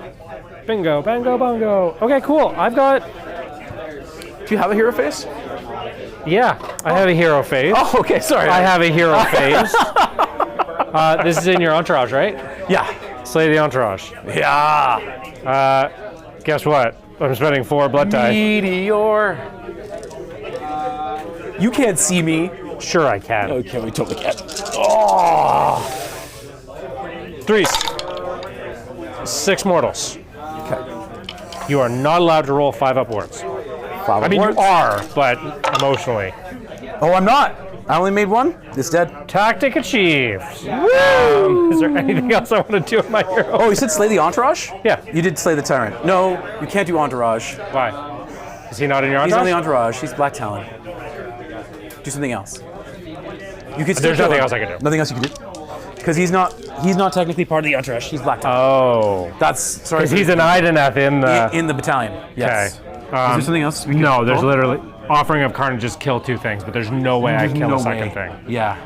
Bingo, bango, bongo. Okay, cool. I've got... Do you have a hero face? Yeah, I have a hero phase. Oh, okay, sorry. I have a hero phase. This is in your entourage, right? Yeah. Slay the entourage. Yeah. Guess what? I'm spending 4 blood die. Meteor. You can't see me. Sure I can. Okay, we totally can. Oh. 3s. 6 mortals. Okay. You are not allowed to roll 5 upwards. 5 I mean, upwards. you are, but emotionally. Oh, I'm not. I only made 1. It's dead. Tactic achieved. Is there anything else I want to do with my hero? Oh, you said slay the entourage? Yeah. You did slay the tyrant. No, you can't do entourage. Why? Is he not in your He's entourage? on the entourage. He's Blacktalon. Do something else. You could. There's nothing else I can do. Nothing else you can do. Because he's not technically part of the entourage. He's Blacktalon. Oh. That's sorry. Because he's an Idoneth in the... in the battalion. Yes. Okay. Is there something else? We can No, there's roll? literally... Offering of Khorne just kill 2 things, but there's no way I kill a second thing. Yeah.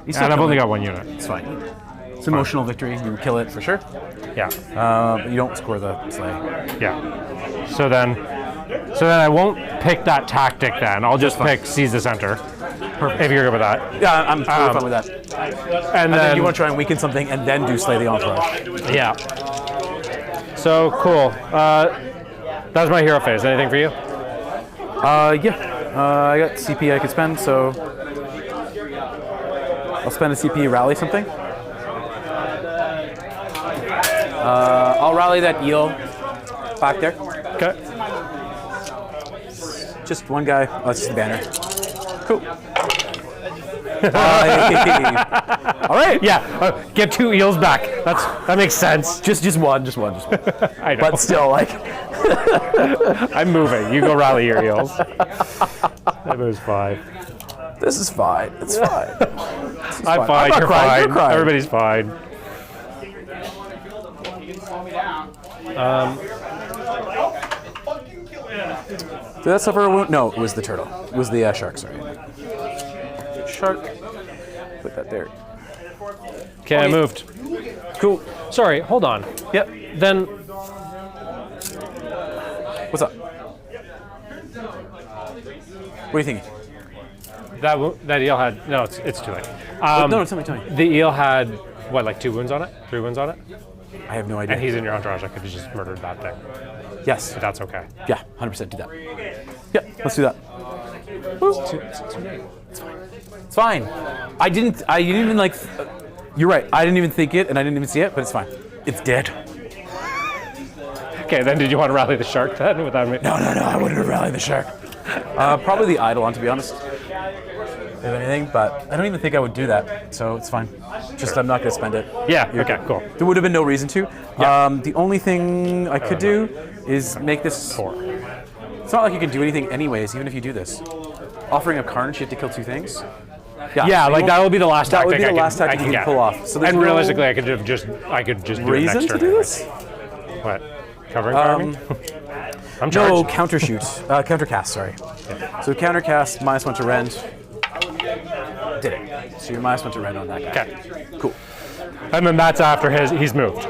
And I've only got 1 unit. It's fine. It's emotional victory. You kill it for sure. Yeah. You don't score the slay. Yeah. So then I won't pick that tactic then. I'll just pick seize the center. Perfect. If you're good with that. Yeah, I'm totally fine with that. And then then you want to try and weaken something and then do slay the entourage. Yeah. So cool. That's my hero phase. Anything for you? Yeah. I got CP I could spend, so I'll spend a CP rally something. I'll rally that eel back there. Okay. Just one guy. Oh, it's just the banner. Cool. All right. Yeah. Get 2 eels back. That makes sense. Just one. I know. But still, like, I'm moving. You go rally your eels. That moves 5. this is fine. It's fine. I'm fine. not You're crying, fine. you're crying. Everybody's fine. Did that suffer a wound? No, it was the turtle. It was the shark, sorry. Shark. Put that there. Okay, I moved. Cool. Sorry, hold on. Yep. Then What's up? What are you thinking? that eel had it's too late. No, tell me. The eel had what, like 2 wounds on it? 3 wounds on it? I have no idea. And he's in your entourage. I could have just murdered that thing. Yes. But that's okay. Yeah, 100% do that. Yeah, let's do that. It's fine. I didn't even like. You're right. I didn't even think it, and I didn't even see it, but it's fine. It's dead. Okay, then did you want to rally the shark then? Without me? No. I wouldn't have rallied the shark. Probably the Eidolon, to be honest. If anything, but I don't even think I would do that, so it's fine. Just I'm not going to spend it. Yeah. Okay. Cool. There would have been no reason to. Yeah. The only thing I could do is make this. 4. It's not like you can do anything anyways, even if you do this. Offering of Khorne, you have to kill 2 things. Yeah, like that will be the last That tactic would be the I last can tactic you get. can pull off. So there's And no realistically, I could just do it next reason to turn. do this? What? Covering fire me? I'm No, charged. countershoot. Countercast, sorry. So countercast, -1 to rend. Did it. So you're -1 to rend on that guy. Okay. Cool. And then that's after he's moved.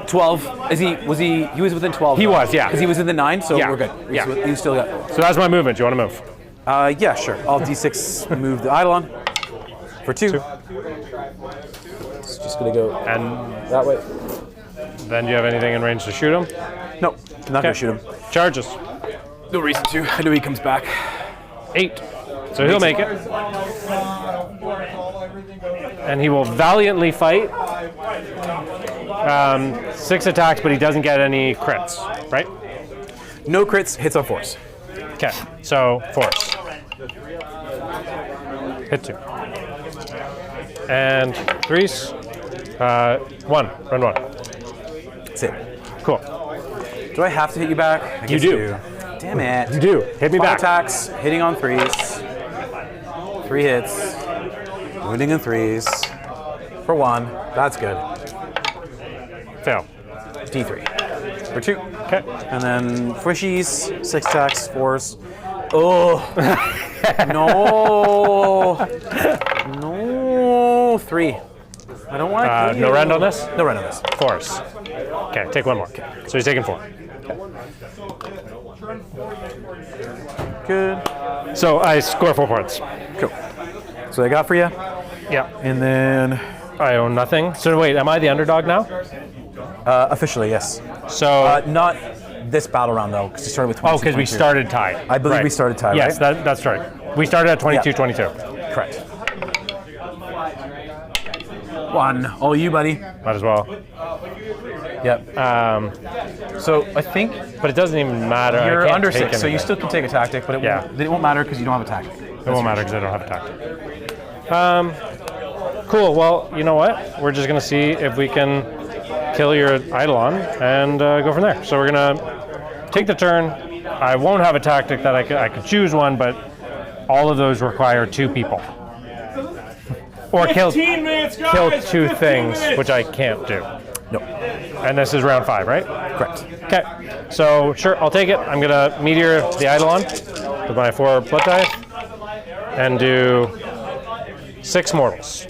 12. He was within 12. He was, yeah. Because he was within 9, so Yeah. we're good. Yeah. You still got. So that's my movement. Do you want to move? Yeah, sure. I'll D6 move the Eidolon for 2. It's just gonna go And that way. then do you have anything in range to shoot him? No, I'm not gonna shoot him. Charges. No reason to. I know he comes back. 8. So he'll make it. And he will valiantly fight. 6 attacks, but he doesn't get any crits, right? No crits, hits on force. Okay, so force. Hit 2. And 3s. 1. Run 1. That's it. Cool. Do I have to hit you back? I guess do. Damn it. You do. Hit me 5 back. attacks, hitting on 3s. 3 hits. Wounding in 3s. For 1. That's good. Fail. D3. For 2. Okay. And then Fwishies, 6 attacks, 4s. Oh. No. No. 3. I don't want to kill you. No rend on this? No rend on this. Force. Okay, take 1 more. So he's taking 4. Good. So I score 4 points. Cool. So I got for you. Yeah. And then I own nothing. So wait, am I the underdog now? officially, yes. So Not this battle round though, because we started with 22. because we started tied. I believe Right. we started tied, Yes, right? that's right. We started at 22-22. Correct. 1. All you, buddy. Might as well. Yep. So I think But it doesn't even matter. I you're can't under take 6, so you anything. still can take a tactic, but it, Yeah. it won't matter because you don't have a tactic. It won't matter because I don't have a tactic. Cool. Well, you know what? We're just gonna see if we can kill your Eidolon and go from there. So we're gonna take the turn. I won't have a tactic that I could choose one, but all of those require 2 people. Or kill 15 minutes, guys. kill 2 15 things, minutes. which I can't do. No. And this is round 5, right? Correct. Okay. So, sure, I'll take it. I'm going to Meteor the Eidolon with my 4 Blood Tithe and do 6 mortals.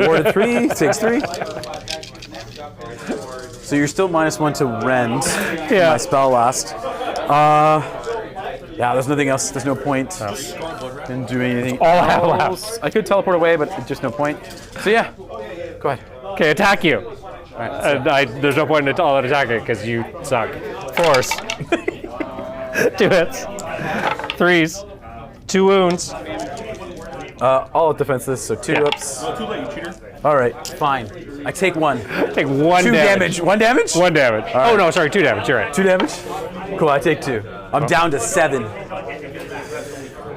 Warded 3, takes 3. So you're still -1 to rend. Yeah. My spell last. Yeah, there's nothing else. There's no point in doing anything. All I have left. I could teleport away, but just no point. So yeah, go ahead. Okay, attack you. All right, so There's no point in all attacking because you suck. Force. 2 hits. 3s. 2 wounds. all defenseless, so 2 ups. Too late, you cheater. All right, fine. I take 1. Take 1 2 damage. 1 damage? 1 damage. Oh no, sorry, 2 damage. You're right. 2 damage? Cool, I take 2. I'm down to 7.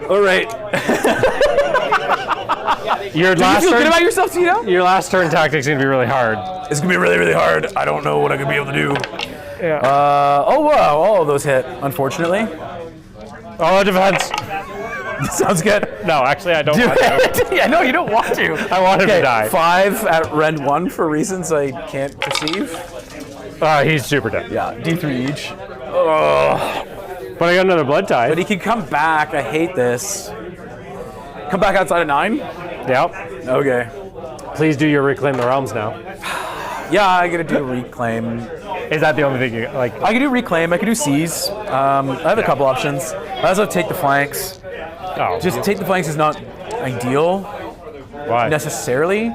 All right. Your Do you last feel good turn. about yourself, Tito? Your last turn tactic's gonna be really hard. It's gonna be really, really hard. I don't know what I'm gonna be able to do. Yeah. Oh wow, all of those hit, unfortunately. All defense. Sounds good. No, actually, I don't want to. Yeah, no, you don't want to. I want him to die. 5 at rend 1 for reasons I can't perceive. He's super dead. Yeah, D3 each. Ugh. But I got another blood tithe. But he can come back. I hate this. Come back outside of 9? Yep. Okay. Please do your reclaim the realms now. Yeah, I gotta do reclaim. Is that the only thing you like? I can do reclaim. I can do seize. I have a couple options. I also take the flanks. Oh, Just take the flanks is not ideal why? necessarily.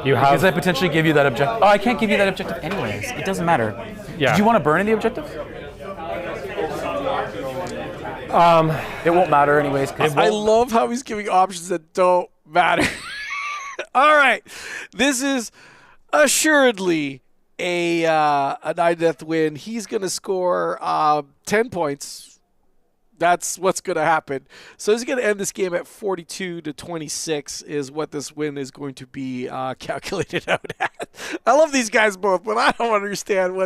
You Because I have. potentially give you that objective. Oh, I can't give you that objective anyways. It doesn't matter. Yeah. Did you want to burn in the objective? It won't matter anyways. 'Cause I love how he's giving options that don't matter. All right, this is assuredly a an Idoneth win. He's going to score 10 points. That's what's going to happen. So he's going to end this game at 42-26 is what this win is going to be calculated out at. I love these guys both, but I don't understand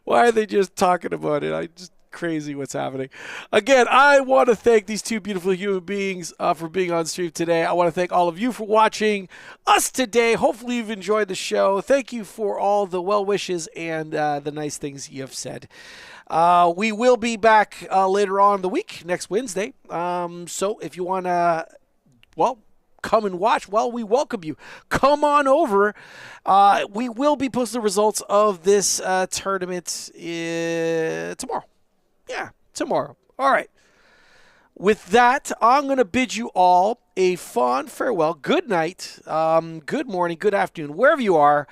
why are they just talking about it. I just crazy what's happening. Again, I want to thank these two beautiful human beings for being on stream today. I want to thank all of you for watching us today. Hopefully you've enjoyed the show. Thank you for all the well wishes and the nice things you have said. We will be back later on in the week, next Wednesday. So if you want to, come and watch. Well, we welcome you. Come on over. We will be posting the results of this tournament tomorrow. Yeah, tomorrow. All right. With that, I'm going to bid you all a fond farewell. Good night, good morning, good afternoon, wherever you are,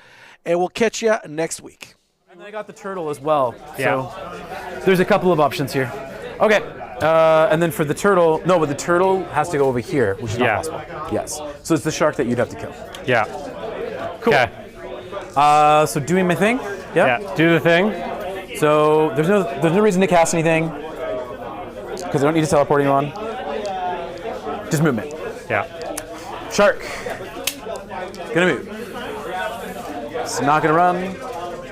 and we'll catch you next week. And I got the turtle as well. Yeah. So there's a couple of options here. Okay. And then for the turtle, no, but the turtle has to go over here, which is not possible. Yes. So it's the shark that you'd have to kill. Yeah. Cool. Okay. So doing my thing. Yeah. Yeah. Do the thing. So there's no reason to cast anything because I don't need to teleport anyone. Just movement. Yeah. Shark. Gonna move. It's not gonna run.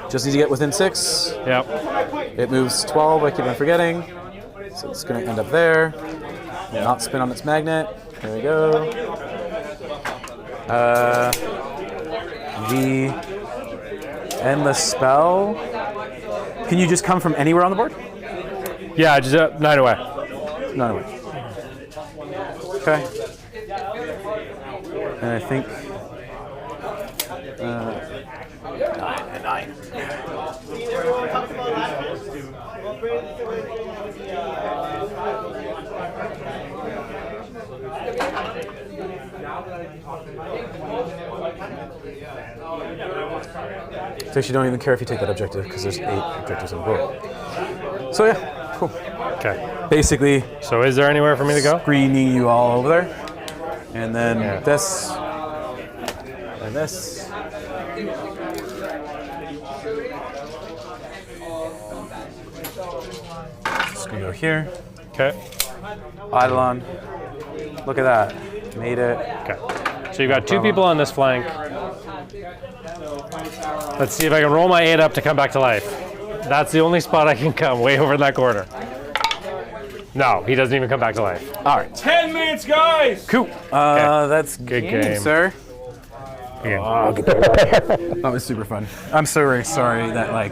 Just need to get within 6. Yep. It moves 12. I keep on forgetting. So it's gonna end up there. Not spin on its magnet. There we go. The endless spell. Can you just come from anywhere on the board? Yeah. Just 9 away. None away. Okay. And I think 9 and 9. So actually don't even care if you take that objective because there's 8 objectives on the board. So yeah, cool. Okay. Basically So is there anywhere for me to go? screening you all over there. And then this and this. Just gonna go here. Okay. Eidolon. Look at that. Made it. Okay. So you've got 2 people on this flank. Let's see if I can roll my 8 up to come back to life. That's the only spot I can come, way over in that corner. No, he doesn't even come back to life. All right. 10 minutes, guys! Cool. That's Good game. sir. Yeah. That was super fun. I'm so very sorry that like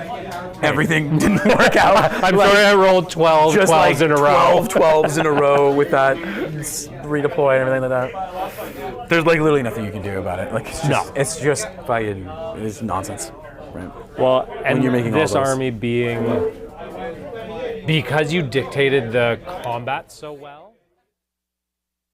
everything didn't work out. I'm sorry I rolled 12 just 12s like in a row. 12s in a row with that redeploy and everything like that. There's like literally nothing you can do about it. Like it's just fucking it's nonsense. Right. Well, and you're making all this those. army being because you dictated the combat so well.